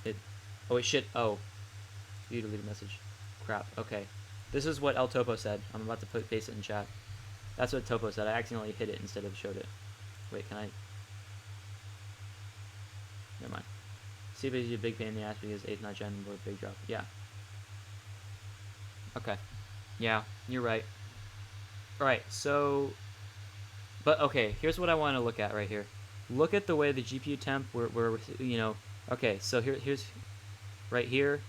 you delete a message. Crap, okay. This is what El Topo said. I'm about to paste it in chat. That's what Topo said. I accidentally hit it instead of showed it. Wait, can I? Never mind. CPU is a big pain in the ass because 8th not gen or big drop. Yeah. Okay. Yeah, you're right. Alright, so... But, okay, here's what I want to look at right here. Look at the way the GPU temp, we're Okay, so here's right here.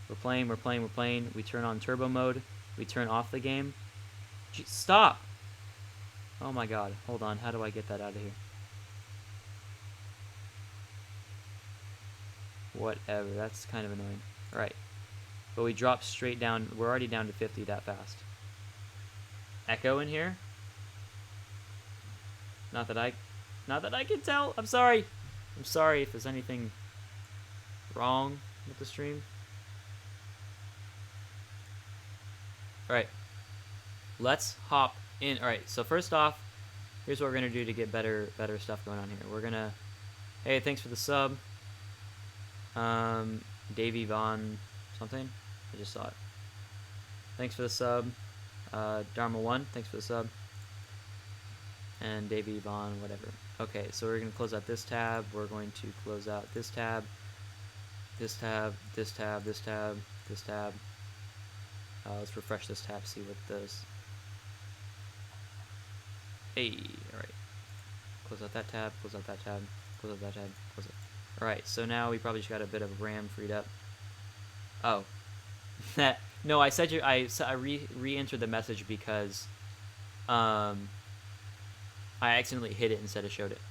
We're playing. We turn on turbo mode. We turn off the game. Stop! Oh my god. Hold on. How do I get that out of here? Whatever. That's kind of annoying. Alright. But we drop straight down. We're already down to 50 that fast. Echo in here? Not that I can tell. I'm sorry. I'm sorry if there's anything wrong with the stream. Alright. Let's hop in. Alright, so first off, here's what we're gonna do to get better stuff going on here. We're gonna, hey, thanks for the sub. Davey Von something. I just saw it. Thanks for the sub. Dharma1, thanks for the sub. And Davey Von, whatever. Okay, so we're gonna close out this tab. We're going to close out this tab. This tab, this tab, this tab, this tab. Let's refresh this tab, see what does. Hey, alright. Close out that tab, close out that tab, close out that tab, close it. Alright, so now we probably just got a bit of RAM freed up. Oh. No, I said I re-entered the message because I accidentally hit it instead of showed it.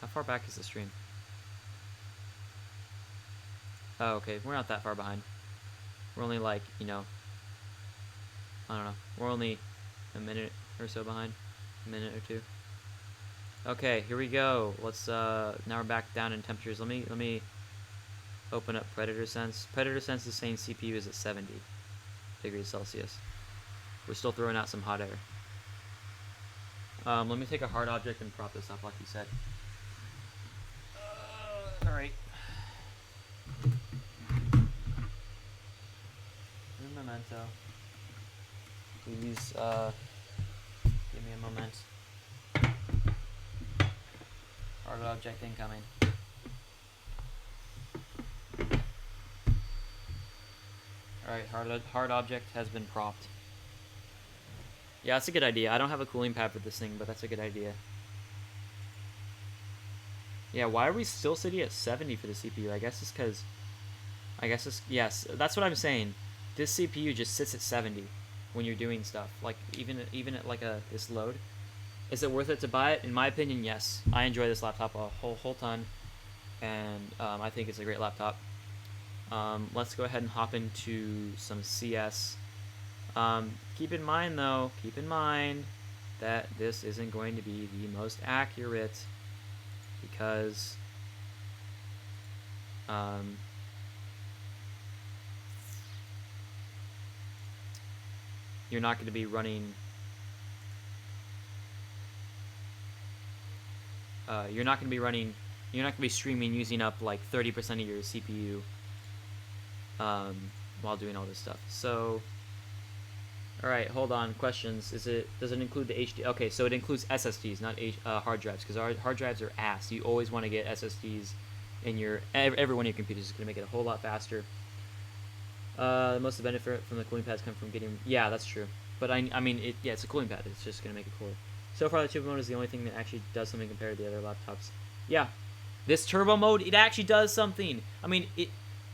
How far back is the stream? Oh, okay, we're not that far behind. We're only like, you know, I don't know. We're only a minute or so behind. A minute or two. Okay, here we go. Let's now we're back down in temperatures. Let me open up Predator Sense. Predator Sense is saying CPU is at 70 degrees Celsius. We're still throwing out some hot air. Let me take a hard object and prop this up like you said. Alright. Memento. Please, give me a moment. Hard object incoming. Alright, hard object has been propped. Yeah, that's a good idea. I don't have a cooling pad for this thing, but that's a good idea. Yeah, why are we still sitting at 70 for the CPU? I guess it's because... yes, that's what I'm saying. This CPU just sits at 70 when you're doing stuff. Like, even at like this load. Is it worth it to buy it? In my opinion, yes. I enjoy this laptop a whole ton. And I think it's a great laptop. Let's go ahead and hop into some CS. Keep in mind, though, that this isn't going to be the most accurate. Because... you're not going to be running... you're not going to be streaming using up like 30% of your CPU while doing all this stuff. So, alright, hold on. Questions. Does it include the HD? Okay, so it includes SSDs, not hard drives, because our hard drives are ass. You always want to get SSDs in your... every one of your computers is going to make it a whole lot faster. Most of the benefit from the cooling pads come from getting... Yeah, that's true. But I mean, it's a cooling pad. It's just going to make it cooler. So far, the turbo mode is the only thing that actually does something compared to the other laptops. Yeah. This turbo mode, it actually does something. I mean,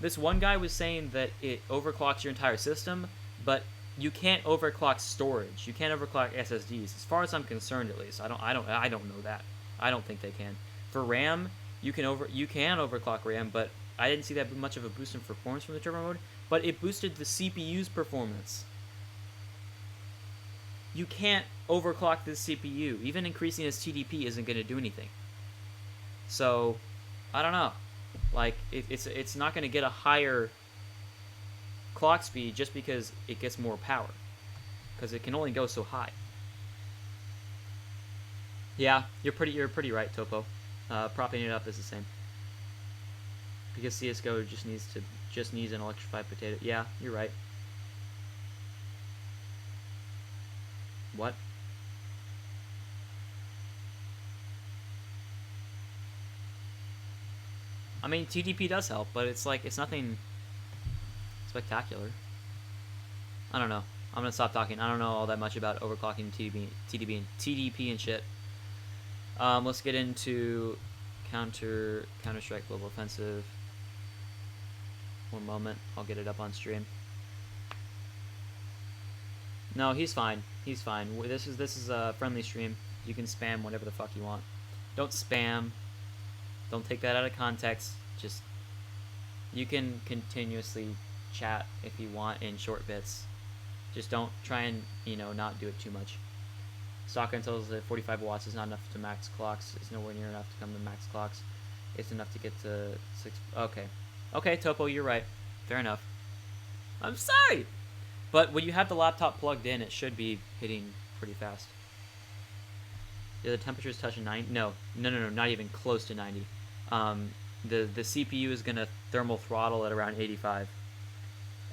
this one guy was saying that it overclocks your entire system, but you can't overclock storage. You can't overclock SSDs. As far as I'm concerned, at least. I don't know that. I don't think they can. For RAM, you can overclock RAM, but I didn't see that much of a boost in performance from the turbo mode. But it boosted the CPU's performance. You can't overclock this CPU. Even increasing its TDP isn't going to do anything. So, I don't know. Like, it's not going to get a higher clock speed just because it gets more power. Because it can only go so high. Yeah, you're pretty right, Topo. Propping it up is the same. Because CSGO just needs an electrified potato. Yeah, you're right. What? I mean, TDP does help, but it's like, it's nothing spectacular. I don't know. I'm gonna stop talking. I don't know all that much about overclocking TDP and shit. Let's get into Counter-Strike Global Offensive. One moment, I'll get it up on stream. No, he's fine. He's fine. This is a friendly stream. You can spam whatever the fuck you want. Don't spam. Don't take that out of context. Just, you can continuously chat if you want in short bits. Just don't try and, you know, not do it too much. Stock until 45 watts is not enough to max clocks. It's nowhere near enough to come to max clocks. It's enough to get to 6. Okay. Okay, Topo, you're right. Fair enough. I'm sorry! But when you have the laptop plugged in, it should be hitting pretty fast. Yeah, the temperature's touching 90. No, not even close to 90. The CPU is gonna thermal throttle at around 85,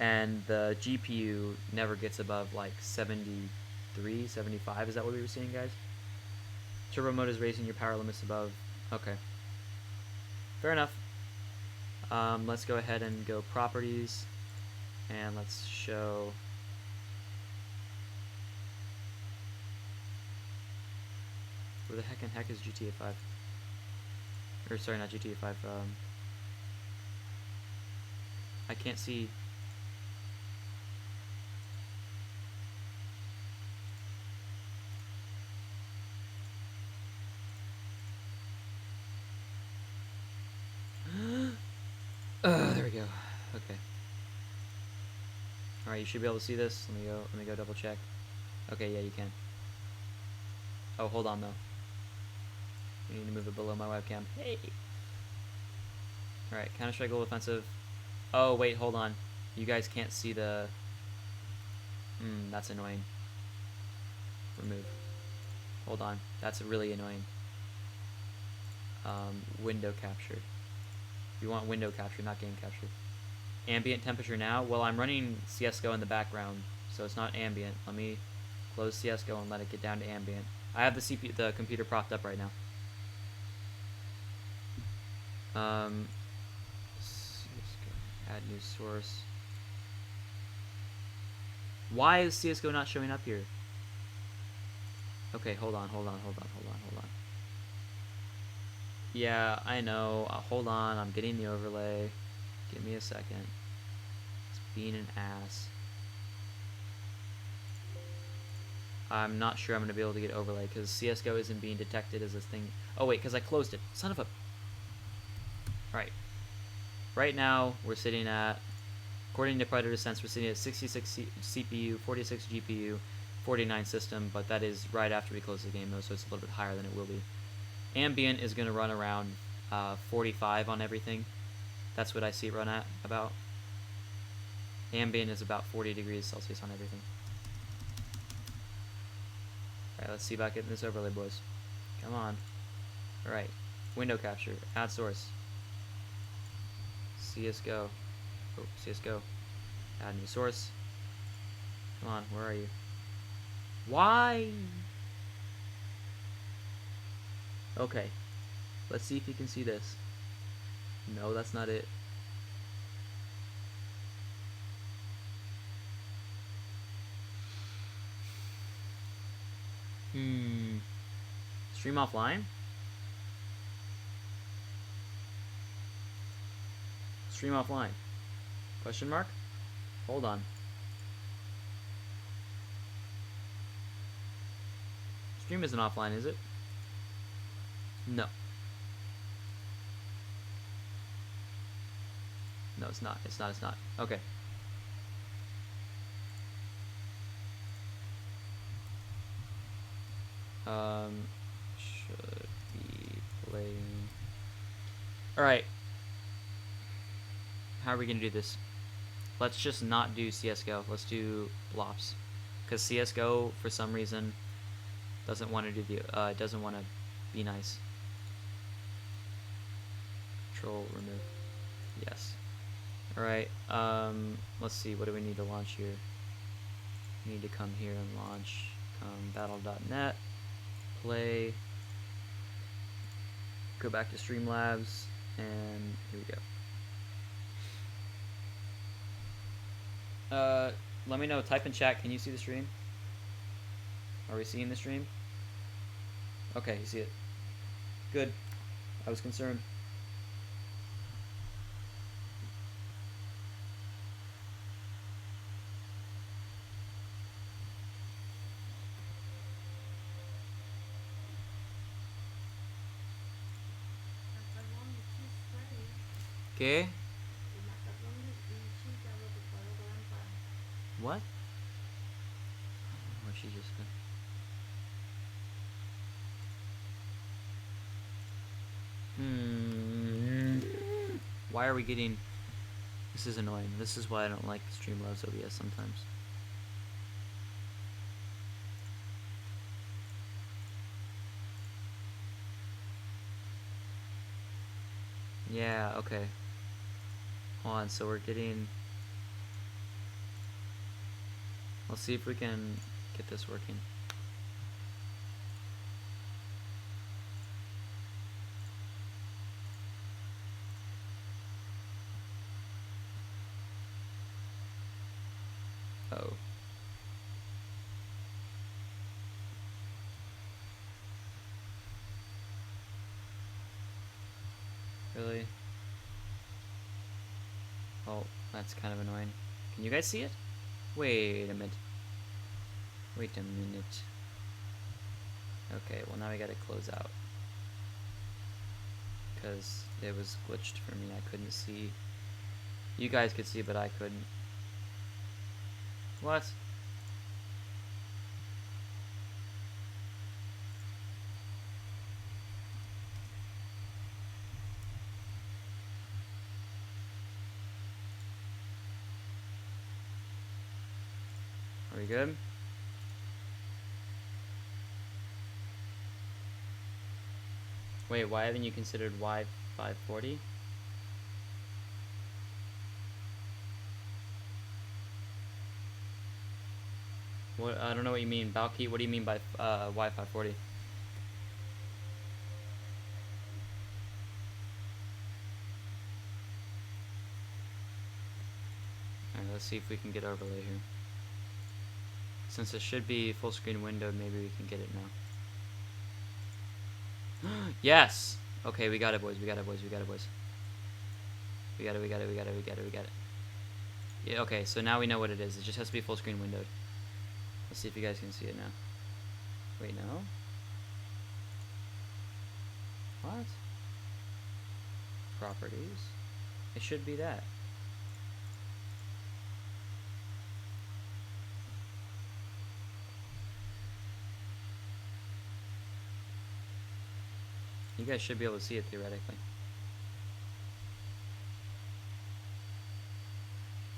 and the GPU never gets above like 73, 75. Is that what we were seeing, guys? Turbo mode is raising your power limits above. Okay. Fair enough. Let's go ahead and go properties, and let's show. Where the heck is GTA 5? Or sorry, not GTA 5. I can't see. There we go. Okay. All right, you should be able to see this. Let me go double check. Okay, yeah, you can. Oh, hold on though. We need to move it below my webcam. Hey. All right, Counter-Strike Global Offensive. Oh wait, hold on. You guys can't see the. That's annoying. Remove. Hold on. That's really annoying. Window capture. You want window capture, not game capture. Ambient temperature now. Well, I'm running CS:GO in the background, so it's not ambient. Let me close CS:GO and let it get down to ambient. I have the computer propped up right now. CS:GO, add new source. Why is CS:GO not showing up here? Okay, hold on. Yeah, I know. Hold on, I'm getting the overlay. Give me a second. It's being an ass. I'm not sure I'm going to be able to get overlay because CS:GO isn't being detected as a thing. Oh wait, because I closed it. Son of a... Alright. Right now, we're sitting at, according to Predator Sense, we're sitting at 66 CPU, 46 GPU, 49 system, but that is right after we close the game though, so it's a little bit higher than it will be. Ambient is going to run around 45 on everything. That's what I see it run at, about. Ambient is about 40 degrees Celsius on everything. Alright, let's see about getting this overlay, boys. Come on. Alright, window capture, add source. CS:GO. Oh, CS:GO. Add new source. Come on, where are you? Why? Okay, let's see if you can see this. No, that's not it. Stream offline? Stream offline? Question mark? Hold on. Stream isn't offline, is it? No. No, it's not. It's not. Okay. Should be playing. Alright. How are we gonna do this? Let's just not do CS:GO. Let's do Blops. Because CS:GO, for some reason, doesn't want to do the, doesn't want to be nice. Control, remove. Yes. Alright, let's see, what do we need to launch here? We need to come here and launch battle.net, play, go back to Streamlabs, and here we go. let me know. Type in chat. Can you see the stream? Are we seeing the stream? Okay, you see it. Good. I was concerned. ¿Qué? What? Or she just got... Why are we getting... This is annoying. This is why I don't like Streamlabs OBS sometimes. Yeah, okay. Hold on, so we're getting... Let's see if we can get this working. Oh. Really? Oh, that's kind of annoying. Can you guys see it? Wait a minute. Wait a minute. Okay, well now we gotta close out. Because it was glitched for me. I couldn't see. You guys could see, but I couldn't. What? Are we good? Wait, why haven't you considered Y540? What? I don't know what you mean. Balky, what do you mean by Y540? Alright, let's see if we can get overlay here. Since it should be full screen windowed, maybe we can get it now. Yes! Okay, we got it, boys. We got it, boys. We got it, boys. We got it, we got it, we got it, we got it, we got it. Yeah, okay, so now we know what it is. It just has to be full screen windowed. Let's see if you guys can see it now. Wait, no? What? Properties. It should be that. You guys should be able to see it theoretically.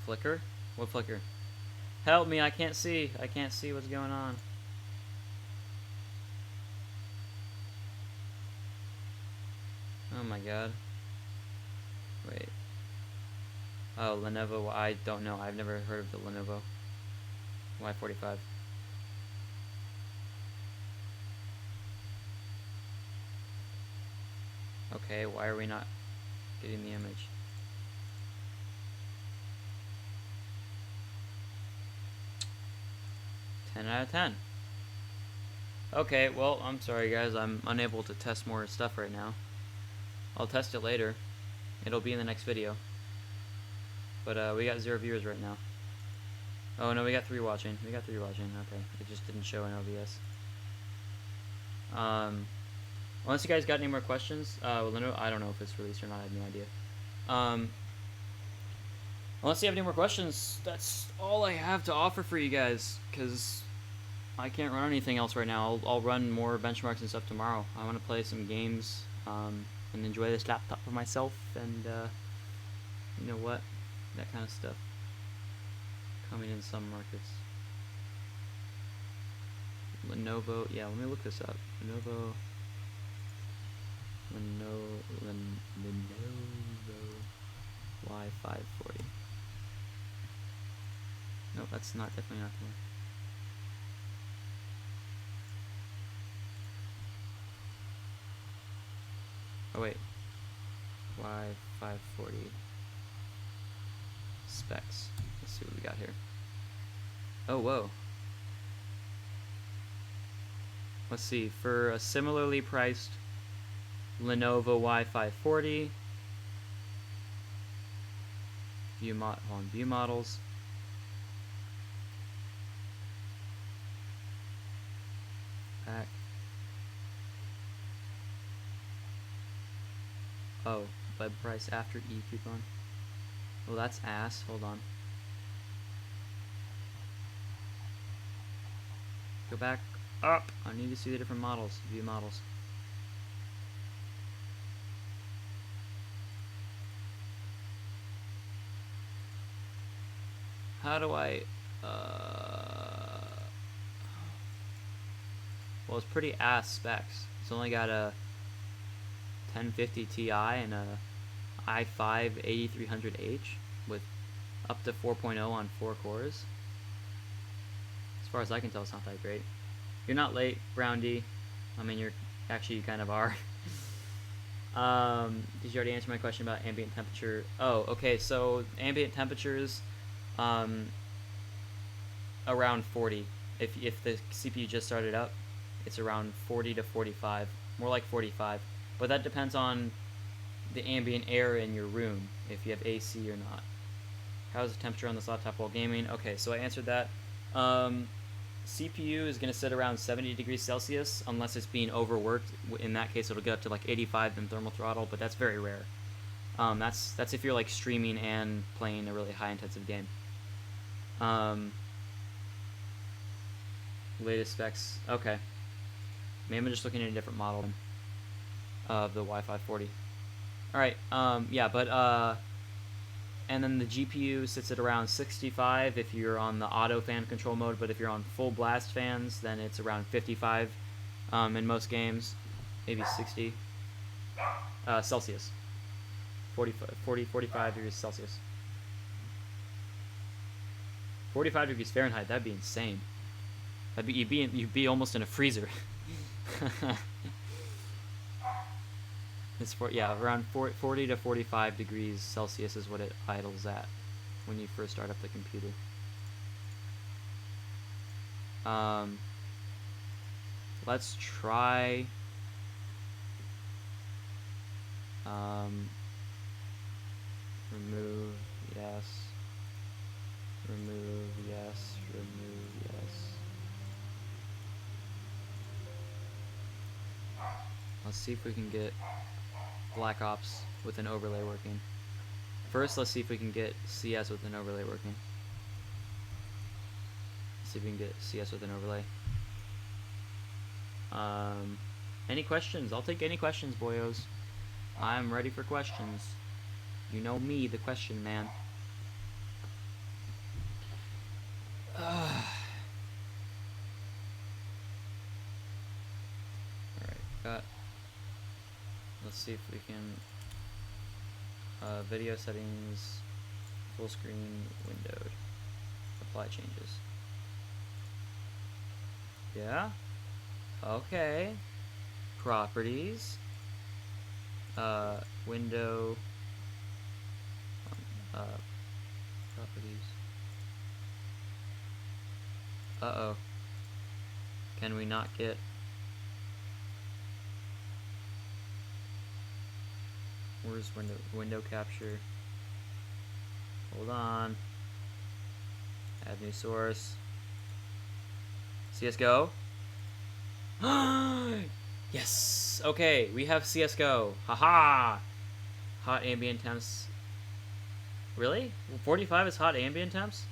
Flicker? What flicker? Help me, I can't see. I can't see what's going on. Oh my god. Wait. Oh, Lenovo. I don't know. I've never heard of the Lenovo Y45. Okay, why are we not getting the image? Ten out of 10. Okay, well, I'm sorry guys, I'm unable to test more stuff right now. I'll test it later. It'll be in the next video. But we got 0 viewers right now. Oh no, we got 3 watching. We got 3 watching. Okay, it just didn't show in OBS. Unless you guys got any more questions, I don't know if it's released or not. I have no idea. Unless you have any more questions, that's all I have to offer for you guys, because I can't run anything else right now. I'll run more benchmarks and stuff tomorrow. I want to play some games and enjoy this laptop for myself, and you know what, that kind of stuff. Coming in some markets. Lenovo, yeah, let me look this up. Lenovo Y540. No, that's not, definitely not the one. Oh wait, Y540 specs. Let's see what we got here. Oh, whoa. Let's see. For a similarly priced Lenovo Wi-Fi 40, view models. Back. Oh, web price after e-coupon. Well, that's ass. Hold on. Go back up. I need to see the different models. View models. How do I... Well, it's pretty ass specs. It's only got a 1050 Ti and a i5 8300H with up to 4.0 on 4 cores. As far as I can tell, it's not that great. You're not late, Brown D. I mean, you kind of are. Did you already answer my question about ambient temperature? Oh, okay. So ambient temperatures, around 40. If the CPU just started up, it's around 40 to 45, more like 45. But that depends on the ambient air in your room, if you have AC or not. How's the temperature on this laptop while gaming? Okay, so I answered that. CPU is going to sit around 70 degrees Celsius unless it's being overworked. In that case, it'll get up to like 85 in thermal throttle, but that's very rare. That's if you're like streaming and playing a really high intensive game. Latest specs. Okay. Maybe I'm just looking at a different model of the Wi-Fi 40. Alright, yeah, but, and then the GPU sits at around 65 if you're on the auto fan control mode, but if you're on full blast fans, then it's around 55 in most games, maybe 60 Celsius. 45 degrees Celsius. 45 degrees Fahrenheit, that'd be insane. You'd be almost in a freezer. It's around 40 to 45 degrees Celsius is what it idles at when you first start up the computer. Let's try remove yes, remove yes, remove yes. Let's see if we can get Black Ops with an overlay working. First, let's see if we can get CS with an overlay working. Let's see if we can get CS with an overlay. Any questions? I'll take any questions, boyos. I'm ready for questions. You know me, the question man. Alright, got... Let's see if we can... video settings, full screen, windowed, apply changes. Yeah? Okay. Properties. Window. Properties. Uh-oh. Can we not get... Where's window capture? Hold on. Add new source. CSGO. Yes. Okay, we have CSGO. Haha. Hot ambient temps. Really? 45 is hot ambient temps?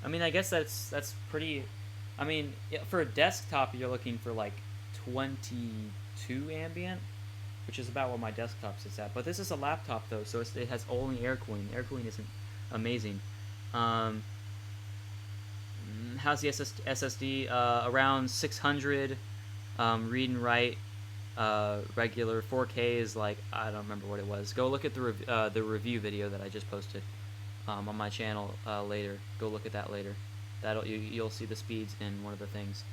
I mean, I guess that's pretty. I mean, for a desktop, you're looking for like 22 ambient, which is about what my desktop sits at. But this is a laptop though, so it has only air cooling. Air cooling isn't amazing. How's the SSD? Around 600. Read and write. Regular 4K is like, I don't remember what it was. Go look at the review video that I just posted on my channel later. Go look at that later. You'll see the speeds in one of the things.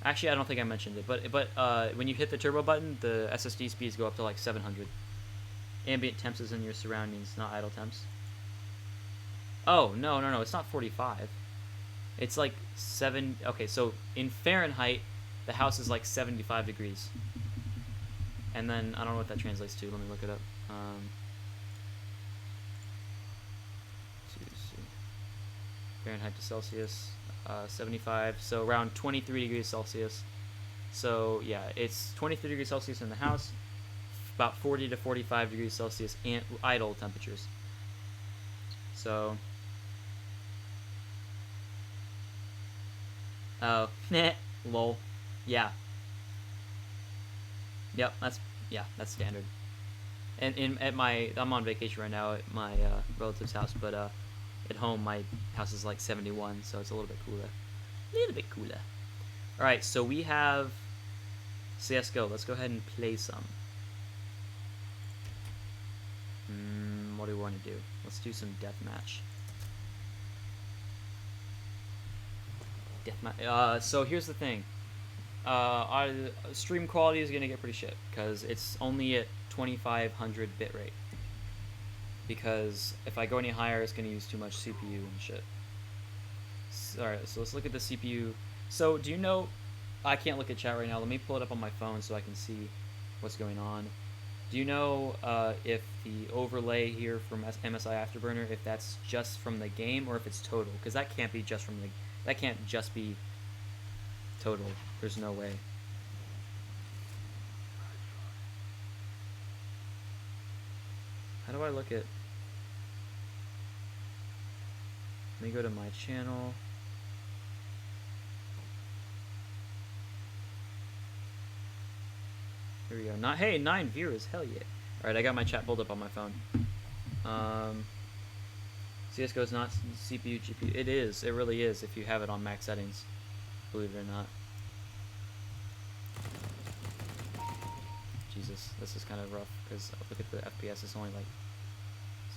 Actually, I don't think I mentioned it, but when you hit the turbo button, the SSD speeds go up to like 700. Ambient temps is in your surroundings, not idle temps. Oh, no, it's not 45. It's like 7. Okay, so in Fahrenheit, the house is like 75 degrees. And then I don't know what that translates to. Let me look it up. Fahrenheit to Celsius, 75. So around 23 degrees Celsius. So yeah, it's 23 degrees Celsius in the house, about 40 to 45 degrees Celsius idle temperatures. So, oh, lol, yeah, yep, that's standard. And I'm on vacation right now at my relative's house, but at home my house is like 71, so it's a little bit cooler. All right, so we have CS:GO. Let's go ahead and play some. What do we want to do? Let's do some deathmatch. So here's the thing. Our stream quality is gonna get pretty shit because it's only at 2500 bitrate. Because if I go any higher, it's gonna use too much CPU and shit. Alright, so let's look at the CPU. So do you know? I can't look at chat right now. Let me pull it up on my phone so I can see what's going on. Do you know if the overlay here from MSI Afterburner, if that's just from the game or if it's total? Because that can't be just from the. That can't just be total. There's no way. How do I look at? Let me go to my channel. Here we go. Hey, 9 viewers. Hell yeah. Alright, I got my chat pulled up on my phone. CSGO is not CPU, GPU. It is. It really is if you have it on max settings. Believe it or not. Jesus, this is kind of rough because look at the FPS. It's only like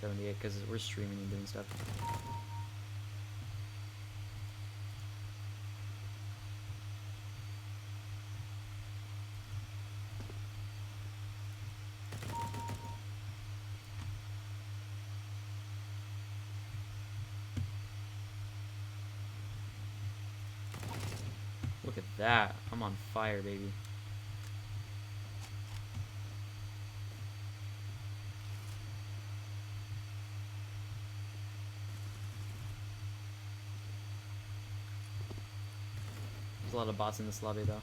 78 because we're streaming and doing stuff. Look at that. I'm on fire, baby. There's a lot of bots in this lobby, though.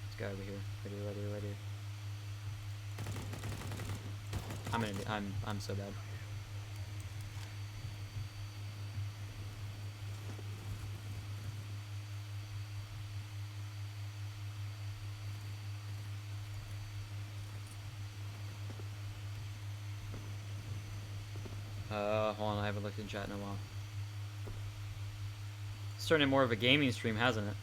This guy over here. Right here. I'm so bad. Hold on, I haven't looked in chat in a while. It's turning more of a gaming stream, hasn't it?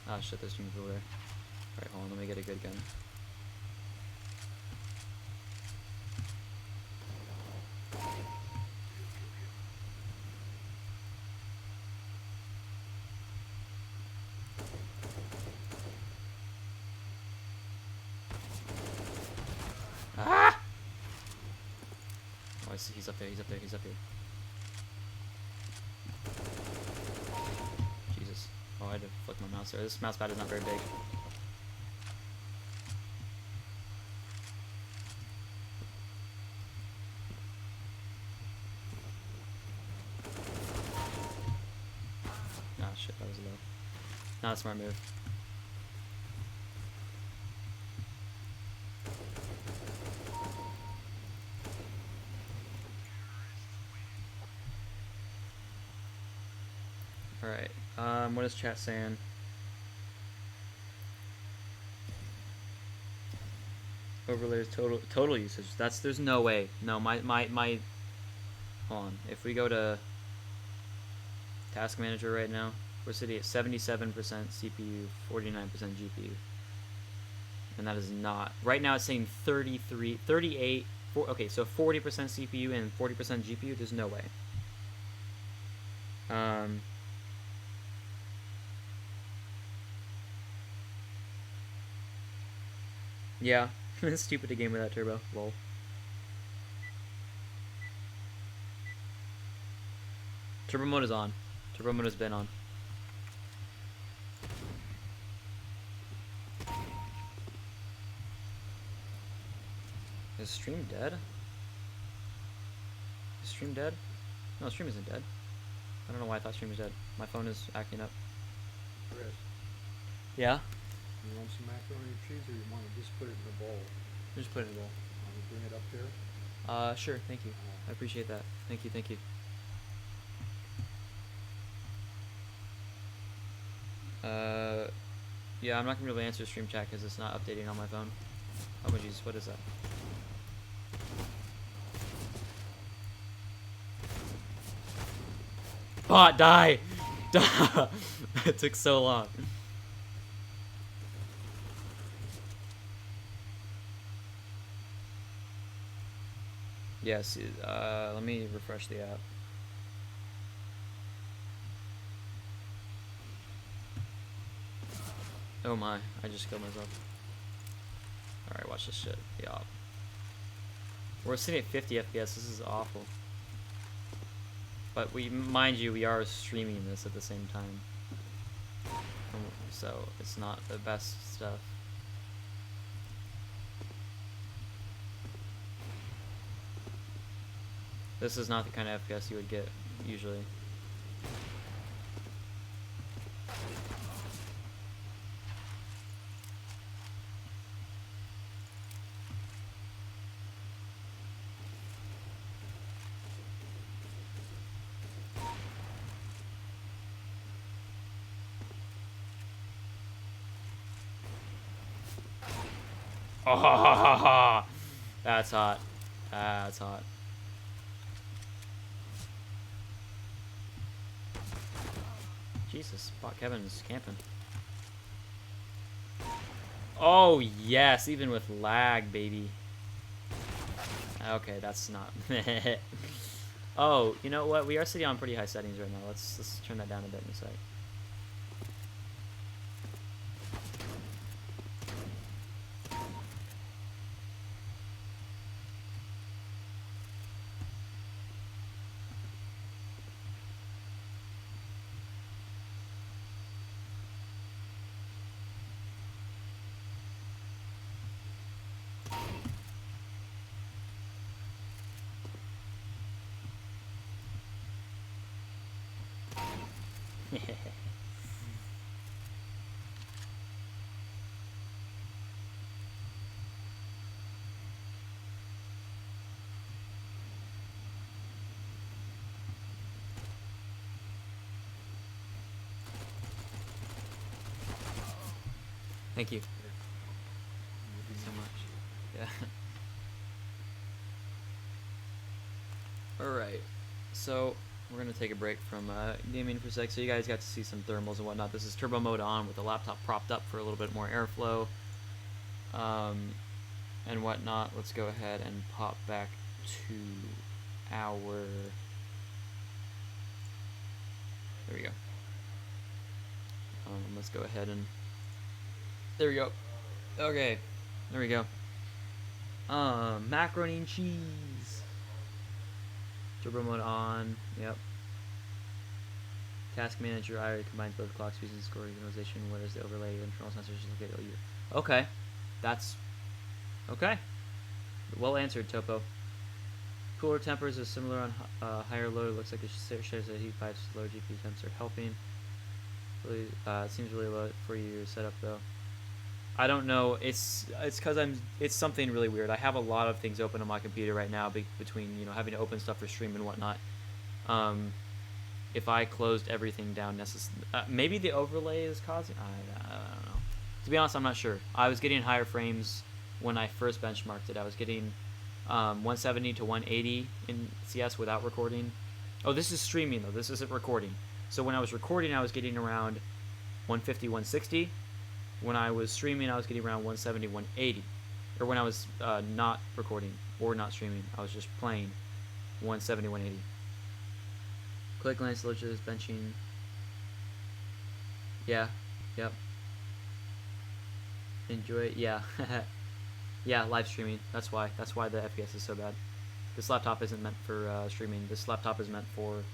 Oh shit, there's teams over there. Alright, hold on, let me get a good gun. Ah! Oh, I see, he's up there. Jesus. Oh, I had to flick my mouse there. This mouse pad is not very big. Ah, shit, that was low. Not a smart move. Alright, what is chat saying? Overlays total usage. There's no way. No, my hold on. If we go to task manager right now, we're sitting at 77% CPU, 49% GPU. And that is not. Right now it's saying 38, okay, so 40% CPU and 40% GPU. There's no way. Yeah, it's stupid to game without turbo. Lol. Turbo mode is on. Turbo mode has been on. Is stream dead? Is stream dead? No, stream isn't dead. I don't know why I thought stream was dead. My phone is acting up. Chris, Yeah? you want some macaroni and cheese, or you want to just put it in a bowl? Just put it in a bowl. Want to bring it up here? Sure, thank you. I appreciate that. Thank you, thank you. Yeah, I'm not gonna be able to answer stream chat because it's not updating on my phone. Oh my Jesus, what is that? Bot, die! Die! It took so long. Yes, let me refresh the app. Oh my, I just killed myself. Alright, watch this shit. Yeah. We're sitting at 50 FPS, this is awful. But mind you, we are streaming this at the same time. So, it's not the best stuff. This is not the kind of FPS you would get, usually. Oh, that's hot. That's hot. Jesus, Bot Kevin's camping. Oh, yes, even with lag, baby. Okay, that's not... Oh, you know what? We are sitting on pretty high settings right now. Let's turn that down a bit in a sec. Thank you. Thank you so much. Yeah. Alright. So, we're going to take a break from gaming for a sec. So you guys got to see some thermals and whatnot. This is turbo mode on with the laptop propped up for a little bit more airflow. And whatnot. Let's go ahead and pop back to our... There we go. Let's go ahead and... There we go. Okay. There we go. Macaroni and cheese. Turbo mode on. Yep. Task manager I combines both clock speeds and score organization. What is the overlay? Internal sensors look at OU. Okay. That's okay. Well answered, Topo. Cooler tempers is similar on higher load. Looks like it shares a heat pipes. Lower GPU temps are helping. Really, it seems really low for your setup though. I don't know. It's because it's something really weird. I have a lot of things open on my computer right now between having to open stuff for stream and whatnot. If I closed everything down, maybe the overlay is causing. I don't know. To be honest, I'm not sure. I was getting higher frames when I first benchmarked it. I was getting 170 to 180 in CS without recording. Oh, this is streaming though. This isn't recording. So when I was recording, I was getting around 150, 160. When I was streaming, I was getting around 170, 180. Or when I was not recording or not streaming, I was just playing 170, 180. Quick glance, loaches, benching. Yeah. Yep. Enjoy it. Yeah. Yeah, live streaming. That's why. That's why the FPS is so bad. This laptop isn't meant for streaming. This laptop is meant for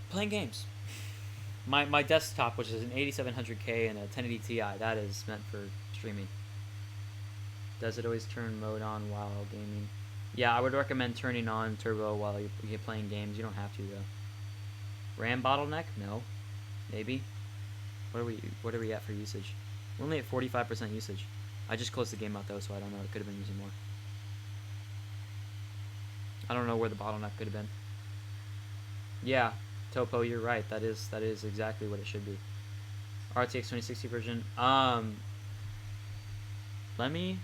playing games. My desktop, which is an 8700K and a 1080 Ti, that is meant for streaming. Does it always turn mode on while gaming? Yeah, I would recommend turning on turbo while you're playing games. You don't have to though. RAM bottleneck? No. Maybe. What are we at for usage? We're only at 45% usage. I just closed the game out though, so I don't know. It could have been using more. I don't know where the bottleneck could have been. Yeah, Topo, you're right. That is exactly what it should be. RTX 2060 version. Let me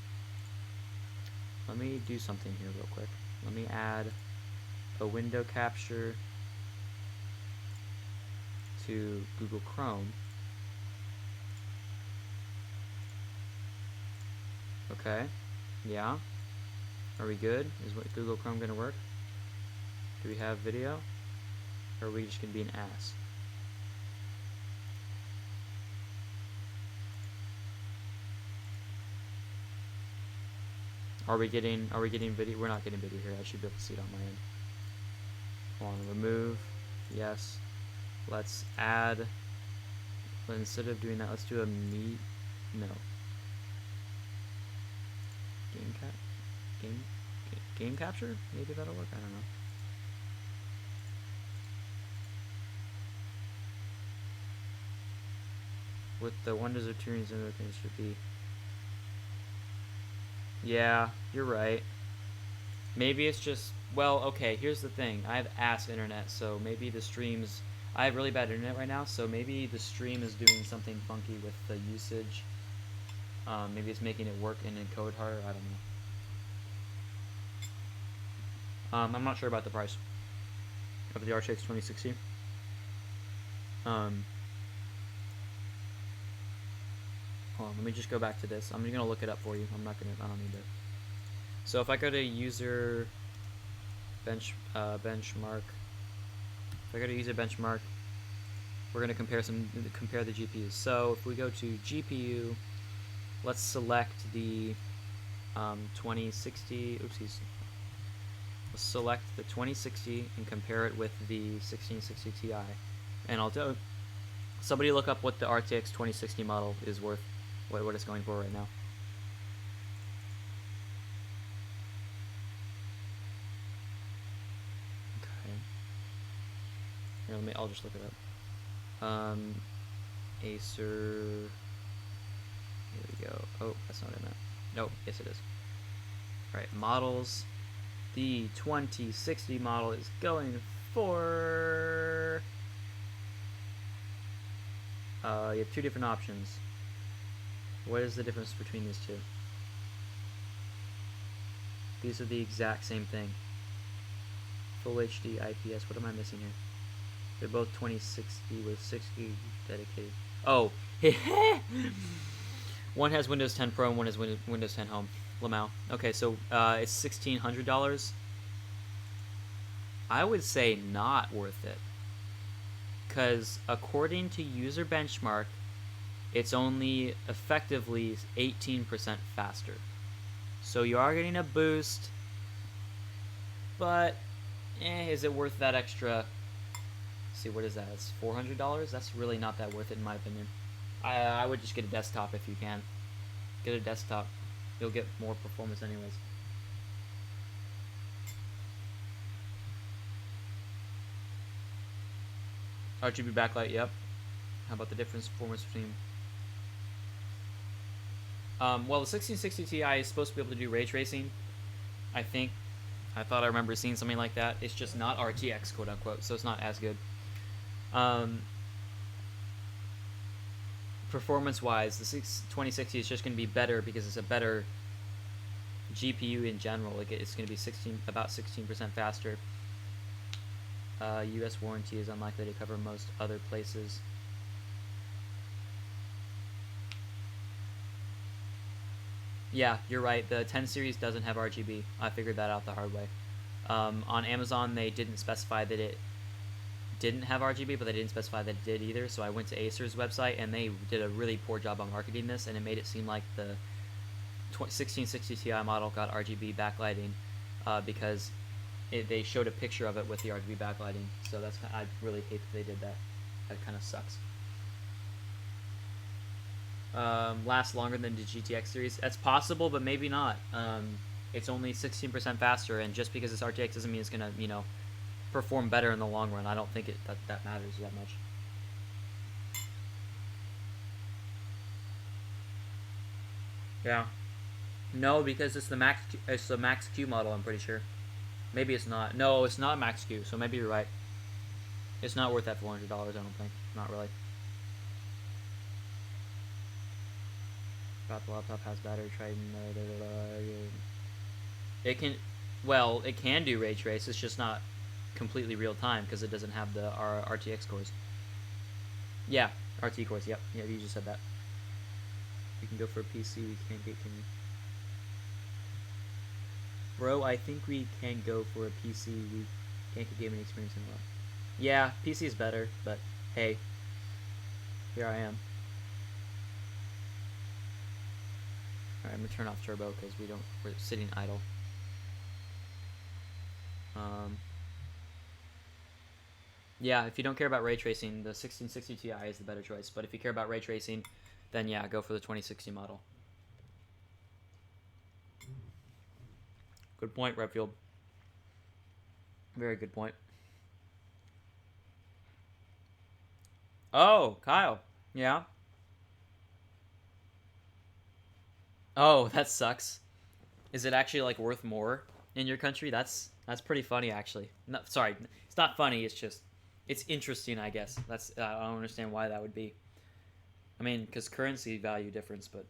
do something here real quick. Let me add a window capture to Google Chrome. Okay. Yeah. Are we good? Is what Google Chrome gonna work? Do we have video? Or are we just gonna be an ass? Are we getting video? We're not getting video here. I should be able to see it on my end. Hold on, remove. Yes. Let's add. But instead of doing that, let's do a meet. No. Game capture? Maybe that'll work. I don't know. With the wonders of Turing's and other things should be. Yeah, you're right. Maybe it's just, well, okay, here's the thing. I have ass internet, so maybe the streams, I have really bad internet right now, so maybe the stream is doing something funky with the usage. Maybe it's making it work and encode harder. I don't know. I'm not sure about the price of the RTX 2060. Hold on, let me just go back to this. I'm gonna look it up for you. I don't need to. So if I go to user benchmark, if I go to user benchmark, we're gonna compare the GPUs. So if we go to GPU, let's select the 2060. Oopsies. Let's select the 2060 and compare it with the 1660 Ti, and I'll do. Somebody look up what the RTX 2060 model is worth. What it's going for right now. Okay. Here, I'll just look it up. Acer. Here we go. Oh, that's not in that. Nope. Yes, it is. All right, models. The 2060 model is going for. You have two different options. What is the difference between these two? These are the exact same thing. Full HD IPS. What am I missing here? They're both 2060 with 60 dedicated. Oh, one has Windows 10 Pro and one has Windows 10 Home. Lamau. Okay, so it's $1,600. I would say not worth it, because according to user benchmark, it's only effectively 18% faster. So you are getting a boost, but is it worth that extra? Let's see, what is that? It's $400? That's really not that worth it in my opinion. I would just get a desktop if you can. Get a desktop. You'll get more performance anyways. RGB backlight, yep. How about the difference performance between... well, the 1660 Ti is supposed to be able to do ray tracing, I think. I thought I remember seeing something like that. It's just not RTX, quote unquote, so it's not as good. Performance-wise, the 2060 is just going to be better because it's a better GPU in general. Like, it's going to be about 16% faster. US warranty is unlikely to cover most other places. Yeah, you're right. The 10 series doesn't have RGB. I figured that out the hard way. On Amazon, they didn't specify that it didn't have RGB, but they didn't specify that it did either. So I went to Acer's website, and they did a really poor job on marketing this, and it made it seem like the 1660 Ti model got RGB backlighting because they showed a picture of it with the RGB backlighting. So that's I really hate that they did that. That kind of sucks. Lasts longer than the GTX series. That's possible, but maybe not. It's only 16% faster, and just because it's RTX doesn't mean it's gonna, perform better in the long run. I don't think that matters that much. Yeah. No, because it's the Max Q model. I'm pretty sure. Maybe it's not. No, it's not Max Q. So maybe you're right. It's not worth that $400. I don't think. Not really. The laptop has battery Triton. It can, well, it can do ray trace. It's just not completely real time because it doesn't have the RTX cores. Yeah, RT cores. Yep. Yeah, you just said that. We can go for a PC. We can't get. Bro, I think we can go for a PC. We can't get gaming experience in a while. Yeah, PC is better, but hey, here I am. Alright, I'm gonna turn off turbo because we're sitting idle. Yeah, if you don't care about ray tracing, the 1660 Ti is the better choice. But if you care about ray tracing, then yeah, go for the 2060 model. Good point, Redfield. Very good point. Oh, Kyle. Yeah. Oh, that sucks. Is it actually like worth more in your country? That's pretty funny, actually. No, sorry, it's not funny. It's just it's interesting, I guess. That's I don't understand why that would be. I mean, because currency value difference, but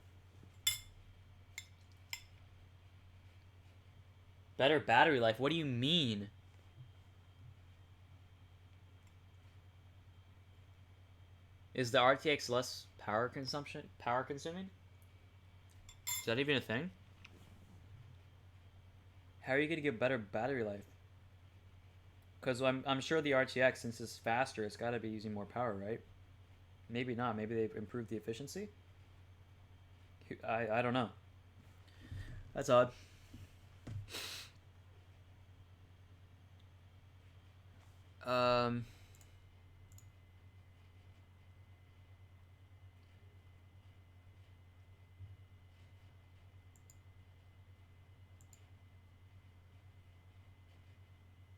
better battery life. What do you mean? Is the RTX less power consuming? Is that even a thing? How are you gonna get better battery life? Because I'm sure the RTX, since it's faster, it's got to be using more power, right? Maybe not. Maybe they've improved the efficiency. I don't know. That's odd.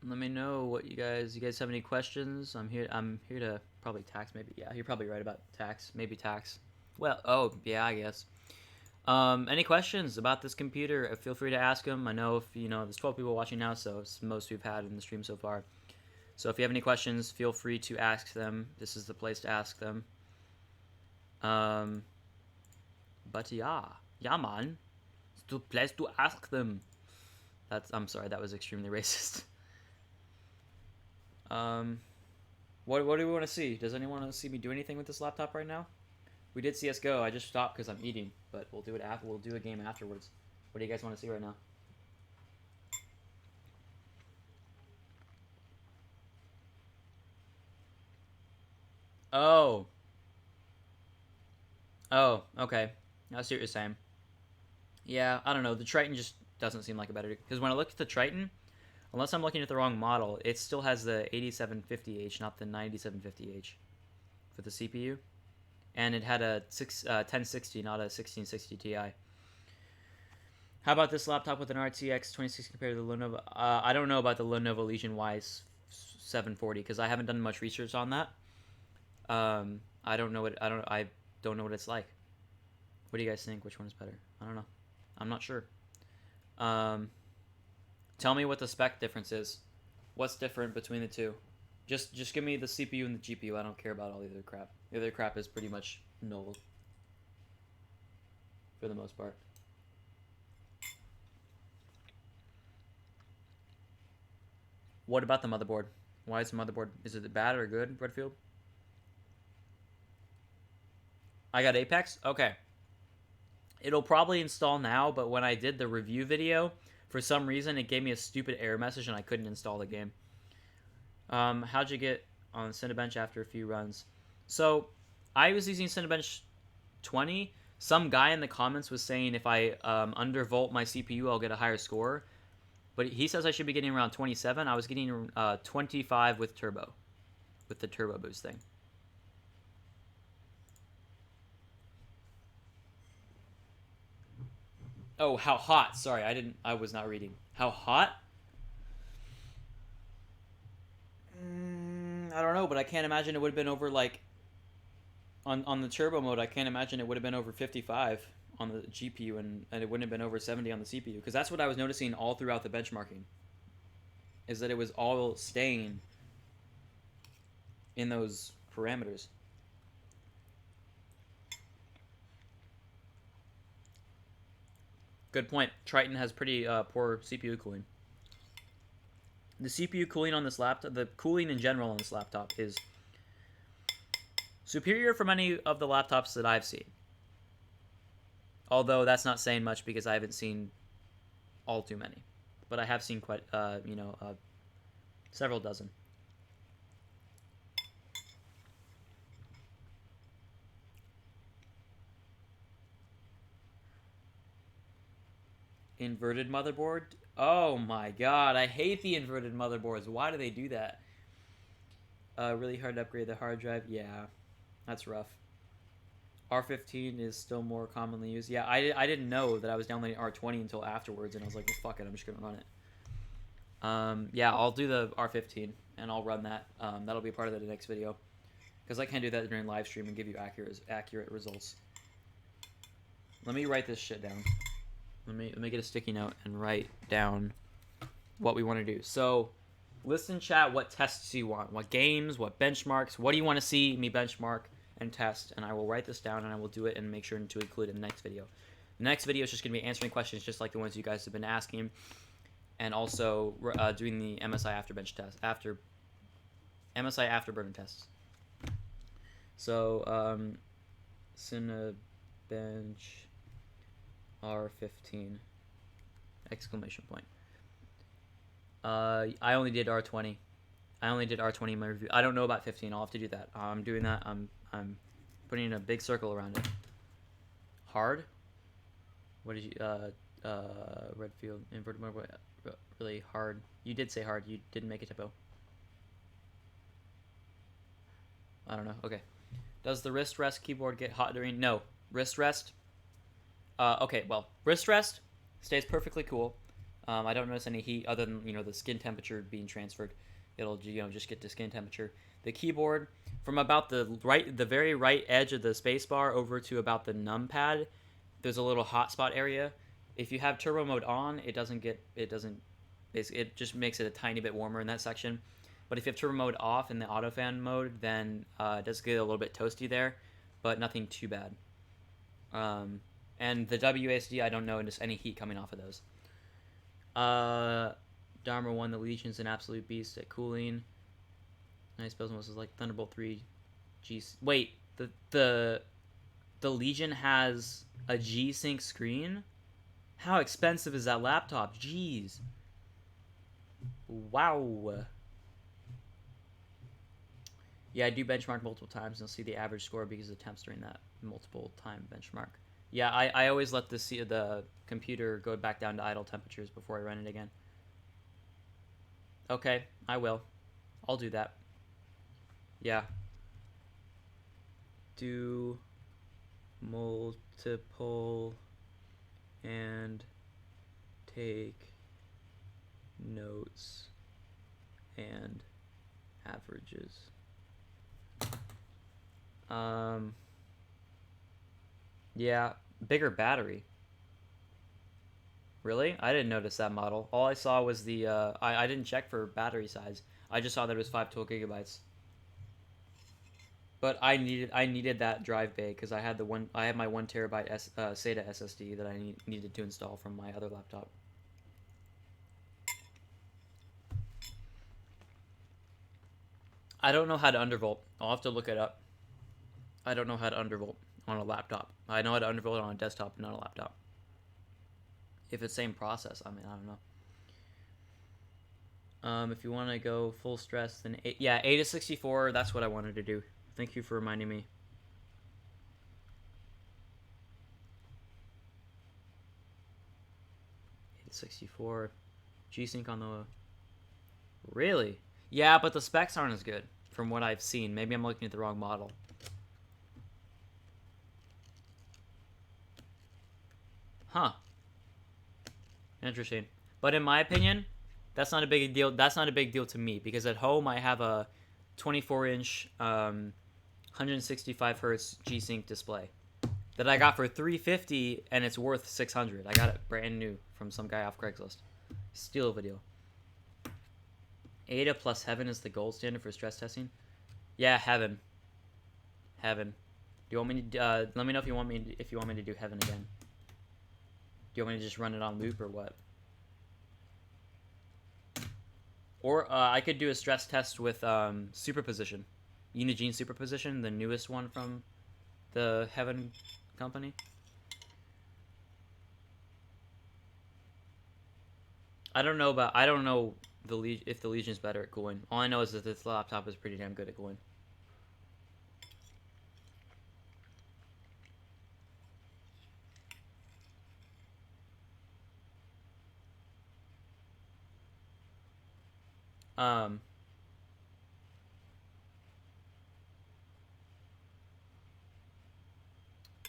Let me know what you guys have any questions. I'm here to probably tax, maybe. Yeah, you're probably right about tax, maybe tax. Well, oh yeah, I guess. Any questions about this computer? Feel free to ask them. I know if there's 12 people watching now, so it's the most we've had in the stream so far. So if you have any questions, feel free to ask them. This is the place to ask them. But yeah, man, it's the place to ask them. I'm sorry, that was extremely racist. What do we want to see? Does anyone want to see me do anything with this laptop right now? We did CS:GO. I just stopped because I'm eating, but we'll do it after. We'll do a game afterwards. What do you guys want to see right now? Oh. Oh, okay. I see what you're saying. Yeah, I don't know. The Triton just doesn't seem like a better... Because when I look at the Triton, unless I'm looking at the wrong model, it still has the 8750H, not the 9750H for the CPU. And it had a 1060, not a 1660 Ti. How about this laptop with an RTX 2060 compared to the Lenovo? I don't know about the Lenovo Legion Y740 because I haven't done much research on that. I don't know what it's like. What do you guys think? Which one is better? I don't know. I'm not sure. Tell me what the spec difference is. What's different between the two? Just give me the CPU and the GPU. I don't care about all the other crap. The other crap is pretty much null for the most part. What about the motherboard? Why is the motherboard? Is it bad or good, Redfield? I got Apex? Okay. It'll probably install now, but when I did the review video, for some reason it gave me a stupid error message and I couldn't install the game. How'd you get on Cinebench after a few runs? So, I was using Cinebench 20. Some guy in the comments was saying if I undervolt my CPU, I'll get a higher score. But he says I should be getting around 27. I was getting 25 with turbo, with the turbo boost thing. Oh, how hot? Sorry, I was not reading. How hot? I don't know, but I can't imagine it would have been over like on the turbo mode. I can't imagine it would have been over 55 on the GPU and it wouldn't have been over 70 on the CPU, because that's what I was noticing all throughout the benchmarking. Is that it was all staying in those parameters. Good point. Triton has pretty poor CPU cooling. The CPU cooling on this laptop, the cooling in general on this laptop is superior from any of the laptops that I've seen. Although that's not saying much because I haven't seen all too many. But I have seen quite, several dozen. Inverted motherboard? Oh my god, I hate the inverted motherboards. Why do they do that? Really hard to upgrade the hard drive? Yeah, that's rough. R15 is still more commonly used. Yeah, I didn't know that I was downloading R20 until afterwards, and I was like, well, fuck it, I'm just going to run it. Yeah, I'll do the R15, and I'll run that. That'll be part of the next video, because I can't do that during live stream and give you accurate results. Let me write this shit down. Let me get a sticky note and write down what we want to do. So, listen, chat, what tests you want. What games, what benchmarks, what do you want to see me benchmark and test, and I will write this down and I will do it and make sure to include it in the next video. The next video is just going to be answering questions just like the ones you guys have been asking, and also doing the MSI Afterbench test, MSI Afterburner tests. So, Cinebench R15 exclamation point. I only did R20. I only did R20 in my review. I don't know about 15. I'll have to do that. I'm doing that. I'm putting a big circle around it. Hard? What did you Redfield inverted motherboard? Really hard. You did say hard. You didn't make a typo. I don't know. Okay. Does the wrist rest keyboard get hot during? No. Wrist rest. Okay. Well, wrist rest stays perfectly cool. I don't notice any heat other than the skin temperature being transferred. It'll just get to skin temperature. The keyboard from about the very right edge of the spacebar over to about the numpad, there's a little hotspot area. If you have turbo mode on, it just makes it a tiny bit warmer in that section. But if you have turbo mode off in the auto fan mode, then it does get a little bit toasty there, but nothing too bad. And the WASD, I don't notice any heat coming off of those. Dharma 1, the Legion's an absolute beast at cooling. Nice Bells is like Thunderbolt 3 G. Wait, the Legion has a G-Sync screen? How expensive is that laptop? Jeez. Wow. Yeah, I do benchmark multiple times and you'll see the average score because of temps during that multiple time benchmark. Yeah, I always let the computer go back down to idle temperatures before I run it again. Okay, I will. I'll do that. Yeah. Do multiple and take notes and averages. Yeah, bigger battery. Really? I didn't notice that model. All I saw was the I didn't check for battery size. I just saw that it was 512 gigabytes. But I needed that drive bay because I had my 1 terabyte SATA SSD that I needed to install from my other laptop. I don't know how to undervolt. I'll have to look it up. I don't know how to undervolt on a laptop. I know how to undervolt on a desktop, but not a laptop. If it's same process, I mean, I don't know. If you want to go full stress, then 8 to 64. That's what I wanted to do. Thank you for reminding me. 64. G-Sync on the... Really? Yeah, but the specs aren't as good from what I've seen. Maybe I'm looking at the wrong model. Huh. Interesting. But in my opinion, that's not a big deal. That's not a big deal to me because at home I have a 24-inch 165 hertz G-Sync display that I got for $350 and it's worth $600. I got it brand new from some guy off Craigslist. Steal video. Ada plus Heaven is the gold standard for stress testing. Yeah, Heaven. Heaven. Do you want me to? Let me know if you want me to do Heaven again. Do you want me to just run it on loop or what? Or I could do a stress test with superposition, Unigine superposition, the newest one from the Heaven company. I don't know if the Legion's better at cooling. All I know is that this laptop is pretty damn good at cooling.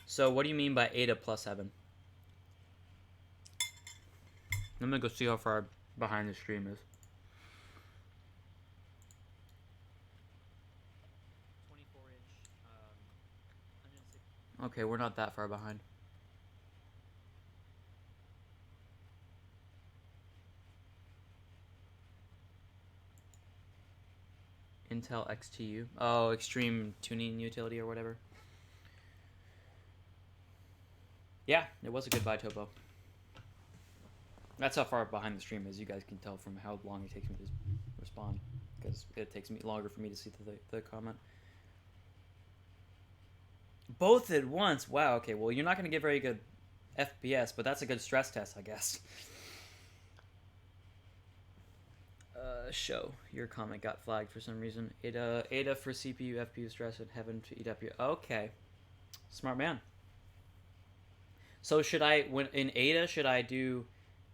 So what do you mean by Ada plus Heaven? I'm gonna go see how far behind the stream is. 24-inch, 160. Okay, we're not that far behind. Intel XTU. Oh, extreme tuning utility or whatever. Yeah, it was a good buy, Topo. That's how far behind the stream is. You guys can tell from how long it takes me to respond, because it takes me longer for me to see the comment. Both at once. Wow. Okay. Well, you're not going to get very good FPS, but that's a good stress test, I guess. Show your comment got flagged for some reason. Ada for CPU, FPU stress, and Heaven to EW. Okay. Smart man. So should I, when in Ada, should I do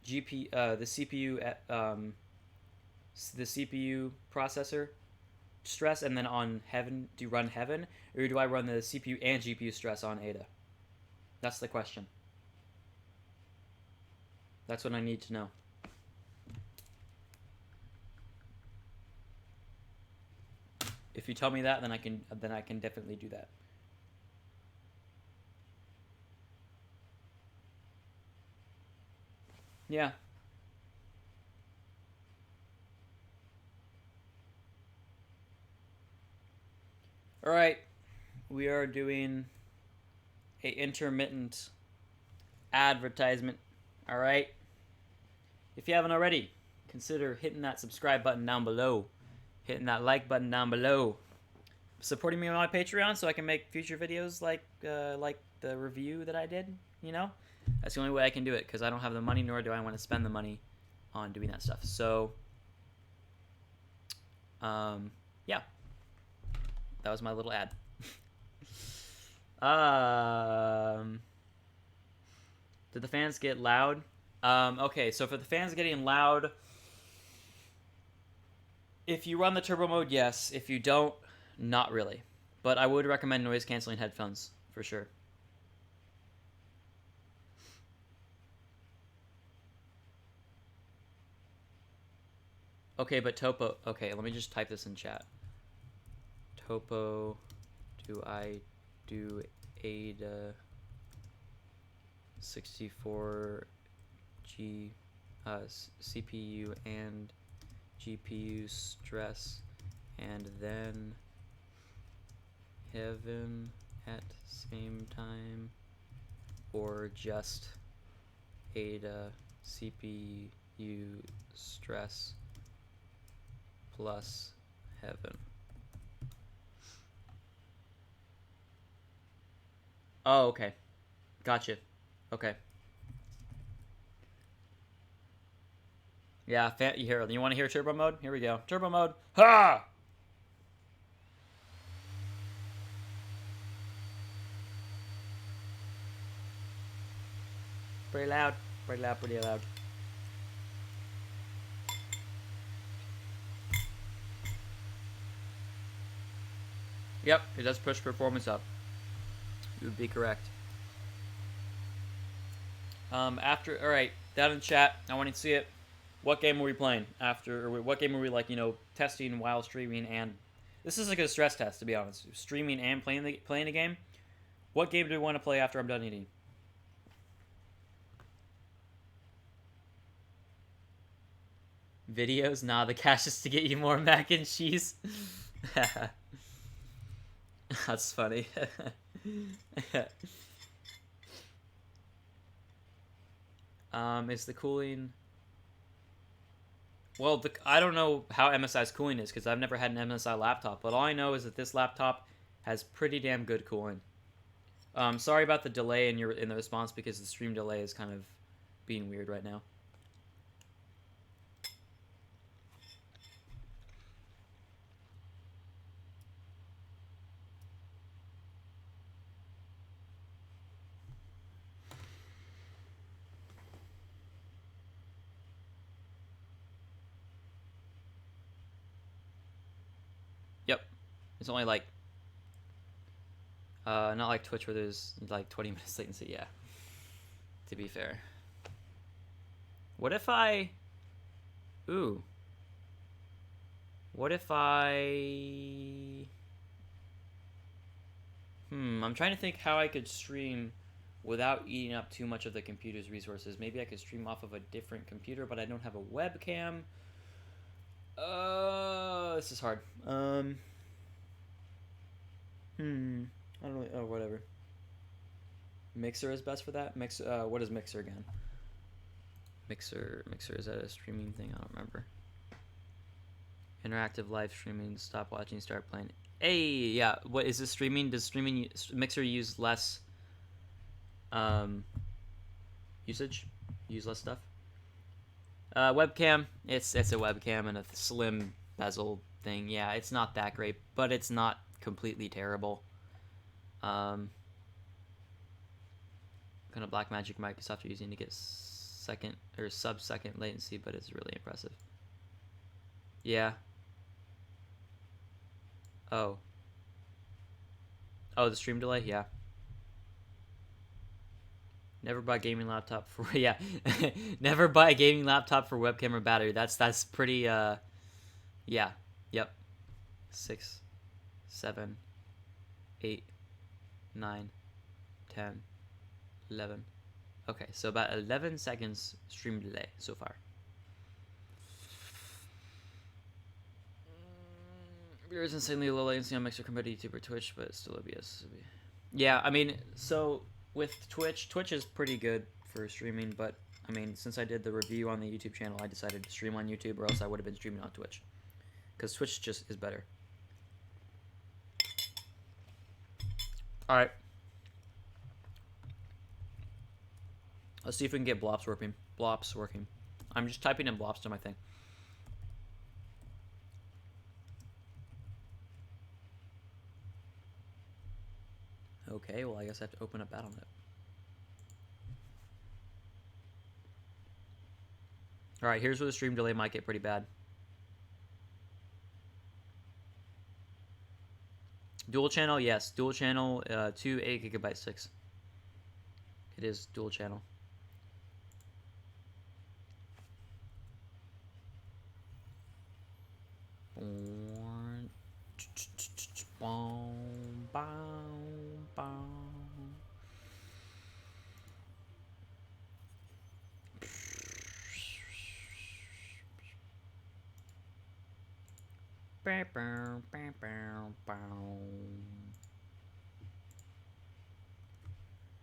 the CPU processor stress, and then on Heaven do you run Heaven, or do I run the CPU and GPU stress on Ada? That's the question. That's what I need to know. If you tell me that, then I can definitely do that. Yeah. All right. We are doing a intermittent advertisement. All right. If you haven't already, consider hitting that subscribe button down below, hitting that like button down below, supporting me on my Patreon so I can make future videos like the review that I did, you know? That's the only way I can do it, because I don't have the money, nor do I want to spend the money on doing that stuff. So, yeah. That was my little ad. Did the fans get loud? Okay, so for the fans getting loud, if you run the turbo mode, yes. If you don't, not really. But I would recommend noise-canceling headphones, for sure. Okay, but Topo... Okay, let me just type this in chat. Topo, do I do Ada 64G CPU and GPU stress, and then Heaven at same time, or just Ada CPU stress plus Heaven? Oh, okay. Gotcha. Okay. Yeah, here. You want to hear turbo mode? Here we go. Turbo mode. Ha! Pretty loud. Pretty loud, pretty loud. Yep, it does push performance up. You would be correct. After, all right, down in the chat, I want to see it. What game are we playing after, or what game are we, like, you know, testing while streaming? And this is like a stress test, to be honest. Streaming and playing a game. What game do we want to play after I'm done eating? Videos? Nah, the cash is to get you more mac and cheese. That's funny. Is the cooling... Well, I don't know how MSI's cooling is because I've never had an MSI laptop, but all I know is that this laptop has pretty damn good cooling. Sorry about the delay in the response because the stream delay is kind of being weird right now. Yep, it's only like not like Twitch where there's like 20 minutes latency. Yeah, to be fair. What if I... Ooh. What if I... I'm trying to think how I could stream without eating up too much of the computer's resources. Maybe I could stream off of a different computer, but I don't have a webcam. This is hard. I don't really... Oh, whatever. Mixer is best for that? What is Mixer again? Mixer, is that a streaming thing? I don't remember. Interactive live streaming, stop watching, start playing. Hey, yeah, what is this streaming? Does Mixer use less usage? Use less stuff? Webcam, it's a webcam and a slim bezel thing. Yeah, it's not that great, but it's not completely terrible. Kind of Blackmagic Microsoft are using to get second or sub-second latency, but it's really impressive. Yeah. Oh, the stream delay? Yeah. Never buy a gaming laptop for... Yeah. Never buy a gaming laptop for webcam or battery. That's pretty, yeah. Yep. 6, 7, 8, 9, 10, 11. Okay, so about 11 seconds stream delay so far. There is insanely low latency on Mixer compared to YouTube or Twitch, but it's still OBS. Yeah, I mean, so with Twitch is pretty good for streaming, but I mean, since I did the review on the YouTube channel, I decided to stream on YouTube, or else I would have been streaming on Twitch, because Twitch just is better. All right, let's see if we can get blops working. I'm just typing in blops to my thing. Okay, well, I guess I have to open up Battle.net. Alright, here's where the stream delay might get pretty bad. Dual channel, yes. Dual channel, 2 8GB sticks. It is dual channel.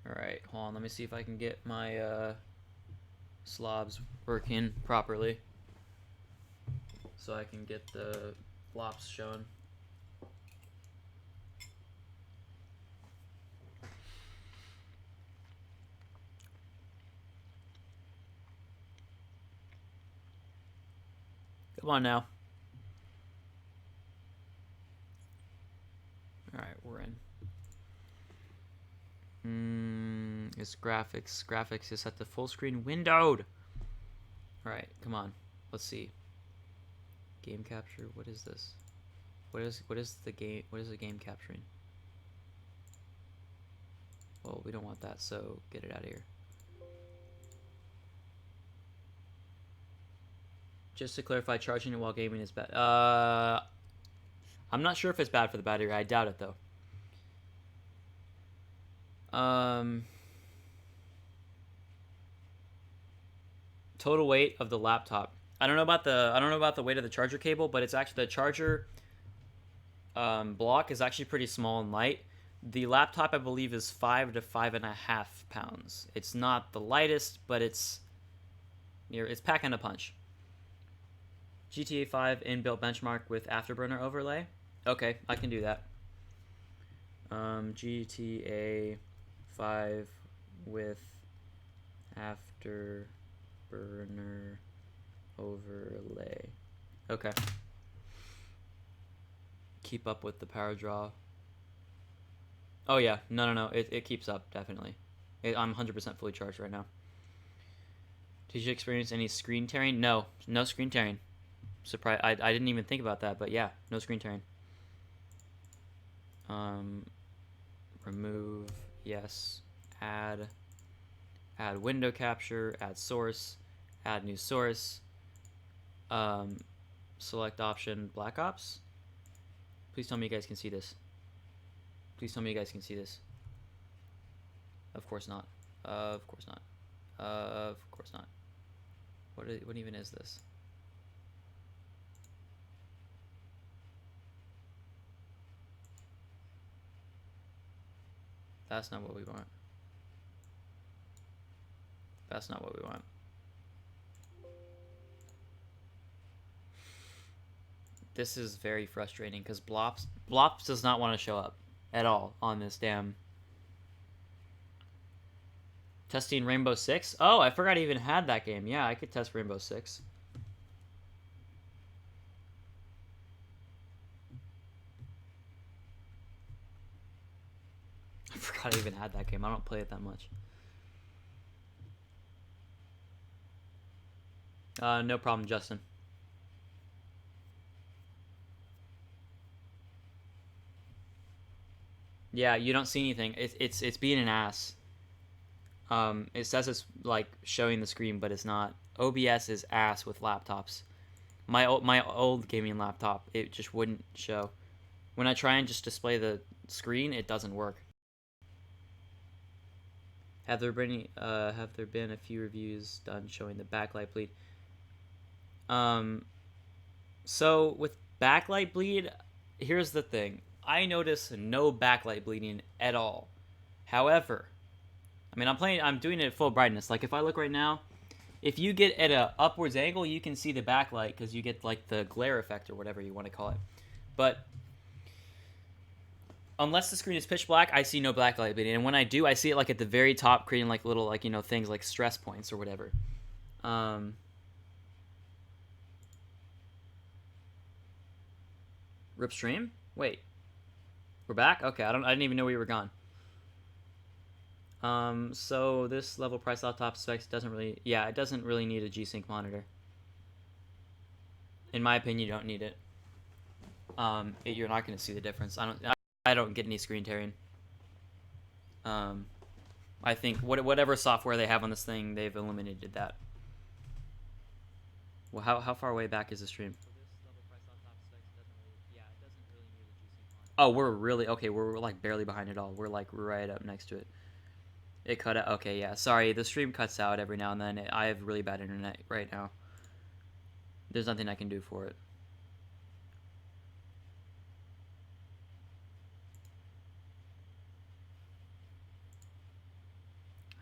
Alright, hold on, let me see if I can get my slobs working properly so I can get the flops shown. Come on now. Alright, we're in. It's graphics. Graphics is at the full screen windowed. Alright, come on. Let's see. Game capture, what is this? What is the game? What is the game capturing? Well, we don't want that, so get it out of here. Just to clarify, charging it while gaming is bad. I'm not sure if it's bad for the battery. I doubt it though. Total weight of the laptop. I don't know about the weight of the charger cable, but it's actually the charger block is actually pretty small and light. The laptop, I believe, is 5 to 5.5 pounds. It's not the lightest, but it's packing a punch. GTA 5 inbuilt benchmark with Afterburner overlay. Okay, I can do that. GTA 5 with Afterburner overlay. Okay. Keep up with the power draw. Oh yeah, no. It keeps up, definitely. I'm 100% fully charged right now. Did you experience any screen tearing? No screen tearing. Surprise! I didn't even think about that, but yeah, no screen tearing. Remove, yes. Add window capture, add source, add new source. Select option Black Ops. Please tell me you guys can see this. Please tell me you guys can see this. Of course not. Of course not. Of course not. What even is this? That's not what we want. That's not what we want. This is very frustrating because Blops does not want to show up at all on this damn. Testing Rainbow Six? Oh, I forgot I even had that game. Yeah, I could test Rainbow Six. I forgot I even had that game. I don't play it that much. No problem, Justin. Yeah, you don't see anything. It's being an ass. It says it's like showing the screen, but it's not. OBS is ass with laptops. My old gaming laptop, it just wouldn't show. When I try and just display the screen, it doesn't work. Have there been a few reviews done showing the backlight bleed? So with backlight bleed, here's the thing. I notice no backlight bleeding at all. However, I mean, I'm doing it at full brightness. Like if I look right now, if you get at a upwards angle, you can see the backlight because you get like the glare effect or whatever you want to call it. But unless the screen is pitch black, I see no backlight bleeding. And when I do, I see it like at the very top, creating like little like things like stress points or whatever. Rip stream? Wait, we're back? Okay, I didn't even know we were gone. So this level price laptop specs doesn't really, it doesn't really need a G-Sync monitor. In my opinion, you don't need it. You're not going to see the difference. I don't get any screen tearing. I think whatever software they have on this thing, they've eliminated that. Well, how far away back is the stream? Oh, we're really okay. We're like barely behind it all. We're like right up next to it. It cut out. Okay, yeah. Sorry, the stream cuts out every now and then. I have really bad internet right now. There's nothing I can do for it.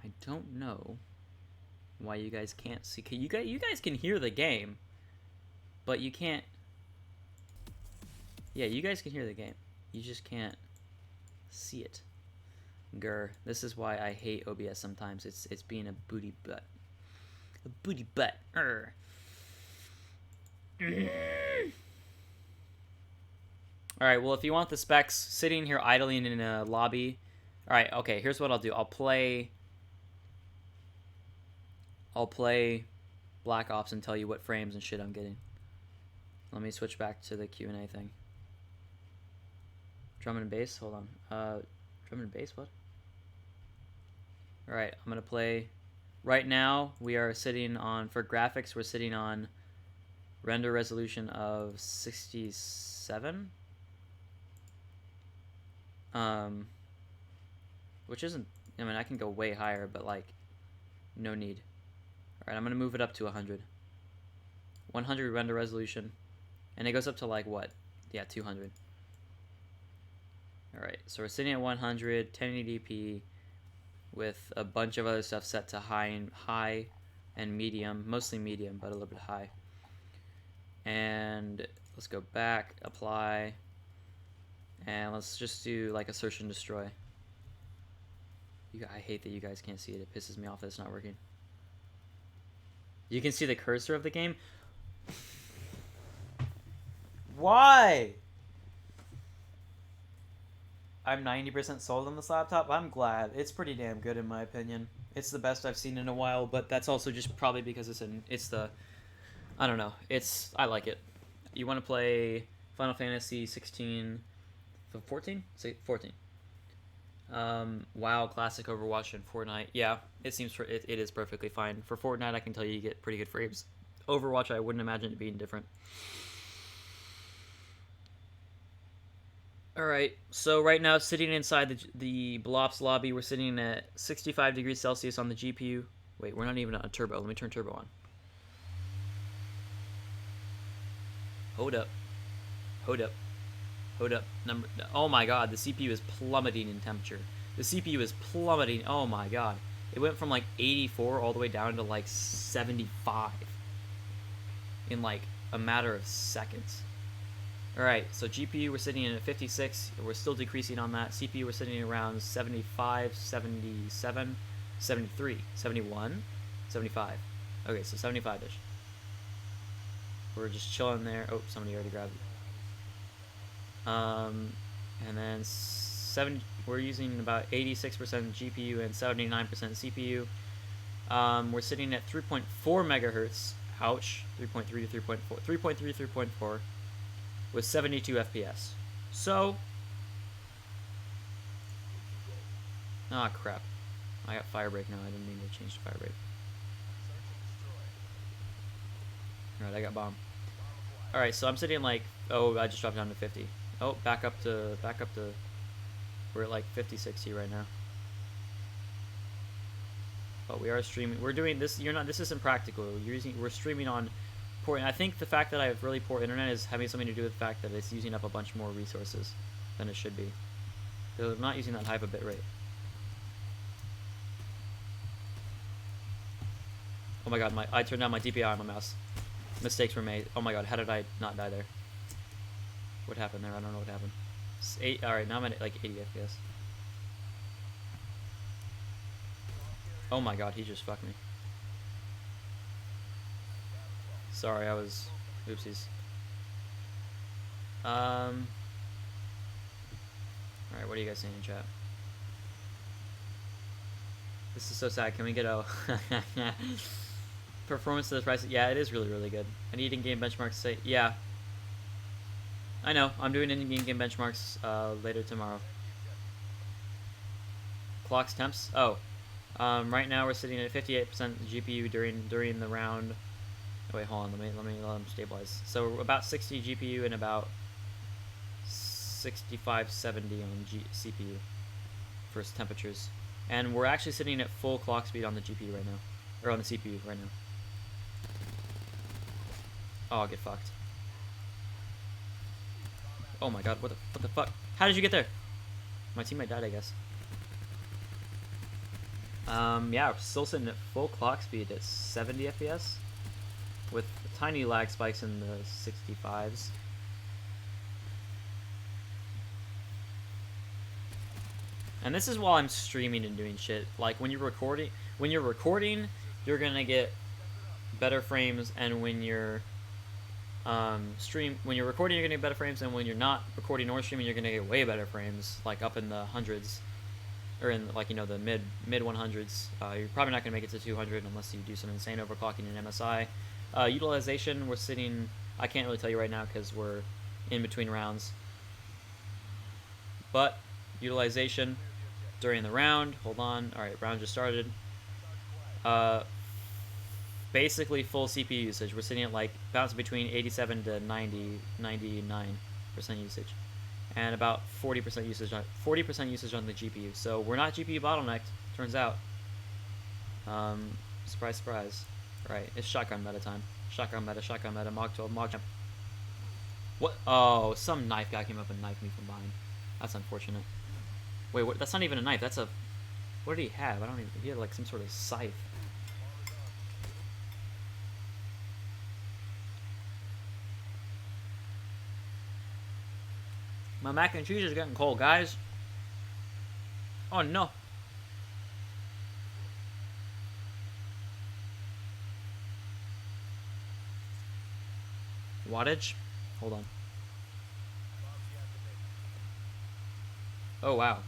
I don't know why you guys can't see. You guys can hear the game, but you can't. Yeah, you guys can hear the game. You just can't see it. Grr. This is why I hate OBS sometimes. It's being a booty butt. A booty butt. Alright, well, if you want the specs, sitting here idling in a lobby. Alright, okay, here's what I'll do. I'll play Black Ops and tell you what frames and shit I'm getting. Let me switch back to the Q&A thing. Drum and bass. Hold on. Drum and bass. What? All right. I'm gonna play. Right now we are sitting on, for graphics, we're sitting on render resolution of 67. Which isn't. I mean, I can go way higher, but like, no need. All right. I'm gonna move it up to 100. 100 render resolution, and it goes up to like what? Yeah, 200. All right. So we're sitting at 100, 1080p. With a bunch of other stuff set to high and medium, mostly medium, but a little bit high. And let's go back, apply, and let's just do like a search and destroy. I hate that you guys can't see it. It pisses me off that it's not working. You can see the cursor of the game. Why? I'm 90% sold on this laptop. I'm glad. It's pretty damn good in my opinion. It's the best I've seen in a while, but that's also just probably because I don't know. I like it. You want to play Final Fantasy 16, 14? Say 14. WoW, Classic, Overwatch, and Fortnite. Yeah, it is perfectly fine. For Fortnite, I can tell you get pretty good frames. Overwatch, I wouldn't imagine it being different. Alright, so right now, sitting inside the Blops lobby, we're sitting at 65 degrees Celsius on the GPU. Wait, we're not even on turbo. Let me turn turbo on. Hold up. Hold up. Hold up. Oh my god, the CPU is plummeting in temperature. The CPU is plummeting. Oh my god. It went from like 84 all the way down to like 75 in like a matter of seconds. Alright, so GPU we're sitting in at 56, we're still decreasing on that. CPU we're sitting around 75, 77, 73, 71, 75. Okay, so 75-ish. We're just chilling there. Oh, somebody already grabbed it. And then we're using about 86% GPU and 79% CPU. We're sitting at 3.4 megahertz. Ouch. 3.3 to 3.4. 3.3 to 3.4. With 72 FPS. So, ah, crap. I got Firebreak now. I didn't mean to change to Firebreak. Alright, I got bomb. Alright, so I'm sitting like, oh, I just dropped down to 50. Oh, back up to, we're at like 50, 60 right now. But we are streaming. We're doing this. This isn't practical. We're streaming on poor. And I think the fact that I have really poor internet is having something to do with the fact that it's using up a bunch more resources than it should be. Because I'm not using that high of a bit rate. Oh my god, I turned down my DPI on my mouse. Mistakes were made. Oh my god, how did I not die there? What happened there? I don't know what happened. Alright, now I'm at like 80 FPS. Oh my god, he just fucked me. Sorry, I was... Oopsies. Alright, what are you guys saying in chat? This is so sad. Can we get a... Performance to the price? Yeah, it is really, really good. I need in-game benchmarks to say... Yeah. I know. I'm doing in-game benchmarks later tomorrow. Clocks, temps? Oh. Right now we're sitting at 58% GPU during the round. Oh, wait, hold on. Let me let them stabilize. So we're about 60 GPU and about 65, 70 on CPU for temperatures. And we're actually sitting at full clock speed on the GPU right now. Or on the CPU right now. Oh, I'll get fucked. Oh my god, what the fuck? How did you get there? My teammate died, I guess. Yeah, we're still sitting at full clock speed at 70 FPS. With tiny lag spikes in the 65s. And this is while I'm streaming and doing shit. Like when you're recording, you're gonna get better frames, and when you're when you're recording, you're gonna get better frames, and when you're not recording or streaming, you're gonna get way better frames, like up in the hundreds, or in like the mid 100s. You're probably not gonna make it to 200 unless you do some insane overclocking in MSI. Utilization, we're sitting. I can't really tell you right now because we're in between rounds. But utilization during the round. Hold on. All right, round just started. Basically full CPU usage. We're sitting at like bouncing between 87 to 90, 99% usage, and about 40% usage on 40% usage on the GPU. So we're not GPU bottlenecked. Turns out. Surprise, surprise. Right, it's shotgun meta time. Shotgun meta. Mach 12, Mach 10. What? Oh, some knife guy came up and knifed me from behind. That's unfortunate. Wait, what? That's not even a knife. That's a. What did he have? I don't even. He had like some sort of scythe. My mac and cheese is getting cold, guys. Oh no. Wattage? Hold on. Oh wow.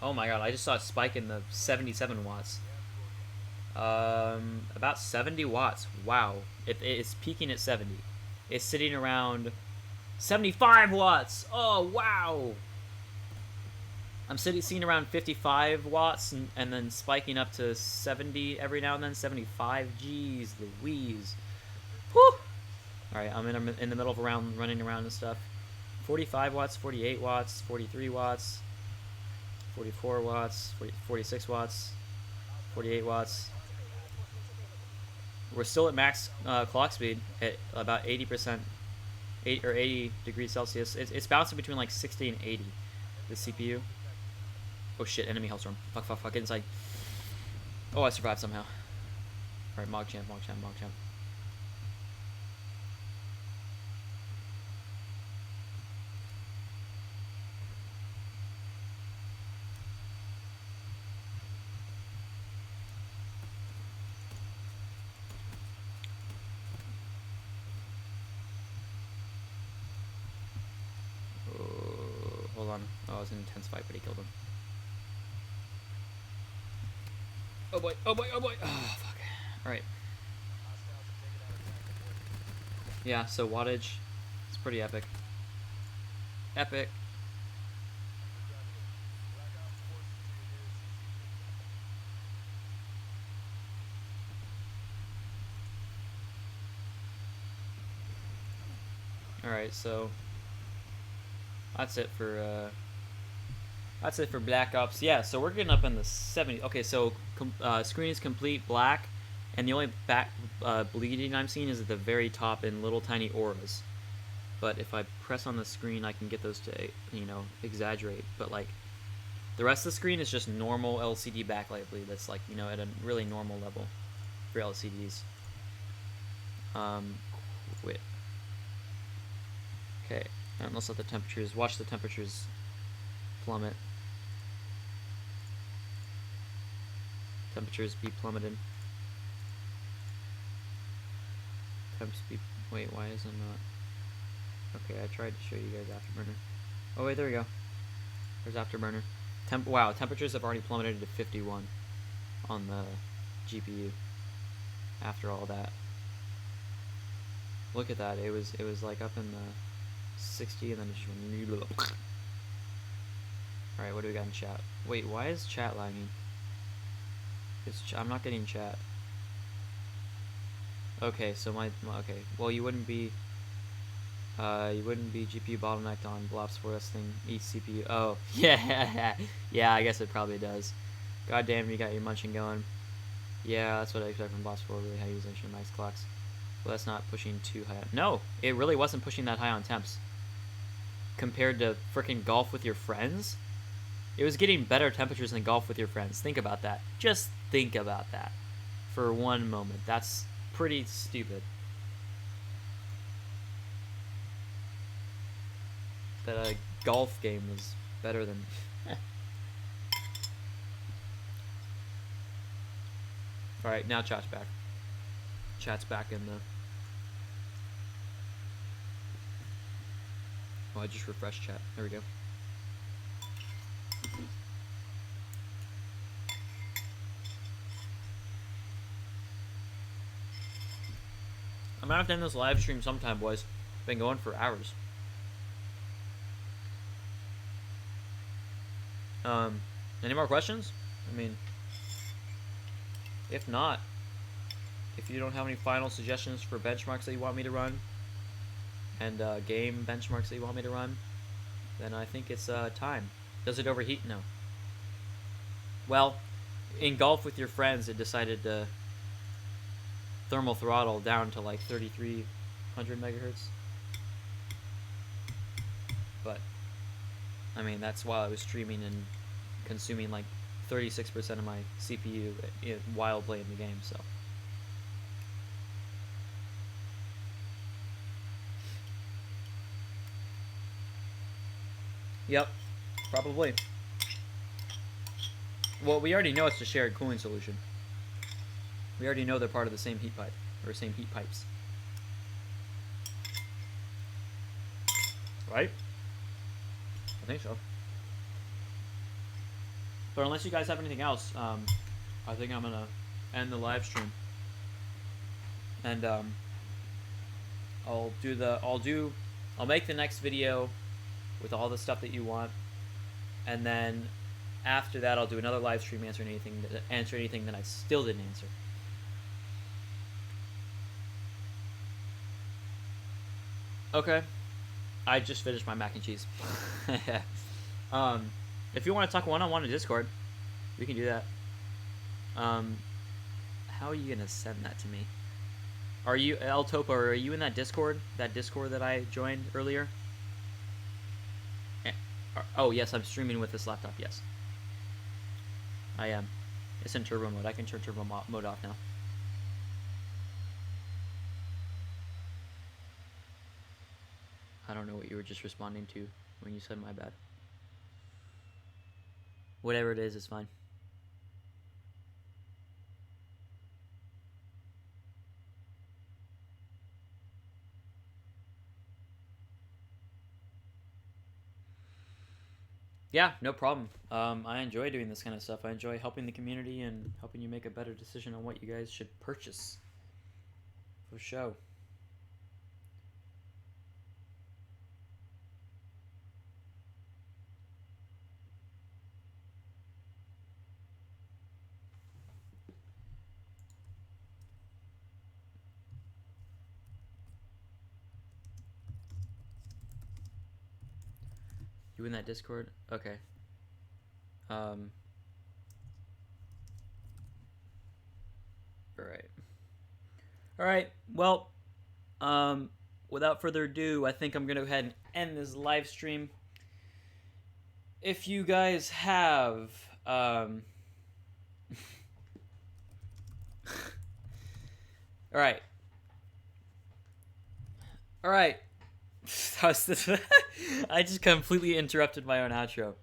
Oh my god, I just saw a spike in the 77 watts. About 70 watts. Wow. It's peaking at 70. It's sitting around 75 watts. Oh wow. I'm seeing around 55 watts and then spiking up to 70 every now and then. 75. Jeez Louise. Whew. Alright, I'm in the middle of a round, running around and stuff. 45 watts, 48 watts, 43 watts, 44 watts, 46 watts, 48 watts. We're still at max clock speed at about 80%, 80 degrees Celsius. It's bouncing between like 60 and 80, the CPU. Oh shit, enemy hellstorm. Fuck, get inside. Oh, I survived somehow. Alright, Mog champ. Hold on. Oh, it was an intense fight, but he killed him. Oh boy. Oh fuck. Alright. Yeah, so wattage. It's pretty epic. Epic. Alright, so that's it for Black Ops. Yeah, so we're getting up in the 70. Okay, so screen is complete black, and the only back bleeding I'm seeing is at the very top in little tiny auras. But if I press on the screen, I can get those to, you know, exaggerate. But like the rest of the screen is just normal LCD backlight bleed. That's like, you know, at a really normal level for LCDs. Quit. Okay, and let's let the temperatures. Watch the temperatures plummet. Temperatures be plummeted. Temps be. Wait, why is it not? Okay, I tried to show you guys Afterburner. Oh wait, there we go. There's Afterburner. Wow, temperatures have already plummeted to 51 on the GPU. After all that, look at that. It was like up in the 60, and then it just went. All right, what do we got in chat? Wait, why is chat lagging? I'm not getting chat. Okay, so okay. Well, you wouldn't be GPU bottlenecked on Blops 4 S thing each CPU. Oh, yeah, yeah. I guess it probably does. God damn, you got your munching going. Yeah, that's what I expect from Blops 4. Really high utilization, nice clocks. Well, that's not pushing too high. No, it really wasn't pushing that high on temps. Compared to freaking golf with your friends, it was getting better temperatures than golf with your friends. Think about that. Just think about that for one moment. That's pretty stupid. That a golf game was better than. Alright, now chat's back. Chat's back in the. Oh, I just refreshed chat. There we go. I'm gonna have to end this live stream sometime, boys. Been going for hours. Any more questions? I mean, if not, if you don't have any final suggestions for benchmarks that you want me to run, and game benchmarks that you want me to run, then I think it's time. Does it overheat? No. Well, in golf with your friends, it decided to thermal throttle down to like 3,300 megahertz. But, I mean, that's while I was streaming and consuming like 36% of my CPU while playing the game, so. Yep, probably. Well, we already know it's a shared cooling solution. We already know they're part of the same heat pipe, or same heat pipes. Right? I think so. But unless you guys have anything else, I think I'm gonna end the live stream. And I'll make the next video with all the stuff that you want, and then after that I'll do another live stream answering anything that I still didn't answer. Okay, I just finished my mac and cheese. If you want to talk one-on-one in Discord, we can do that. How are you gonna send that to me? Are you El Topo? Are you in that Discord? That Discord that I joined earlier? Oh yes, I'm streaming with this laptop. Yes, I am. It's in turbo mode. I can turn turbo mode off now. I don't know what you were just responding to when you said my bad. Whatever it is, it's fine. Yeah, no problem. I enjoy doing this kind of stuff. I enjoy helping the community and helping you make a better decision on what you guys should purchase for show. You in that Discord? Okay. Alright. Alright, well, without further ado, I think I'm going to go ahead and end this live stream. If you guys have, Alright. Alright. I just completely interrupted my own outro.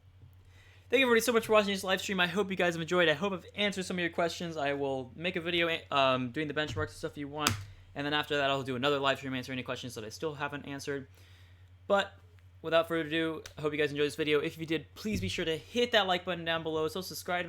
Thank you everybody so much for watching this live stream. I hope you guys have enjoyed. I hope I've answered some of your questions. I will make a video doing the benchmarks and stuff you want, and then after that I'll do another live stream answering any questions that I still haven't answered. But without further ado, I hope you guys enjoyed this video. If you did, please be sure to hit that like button down below. So subscribe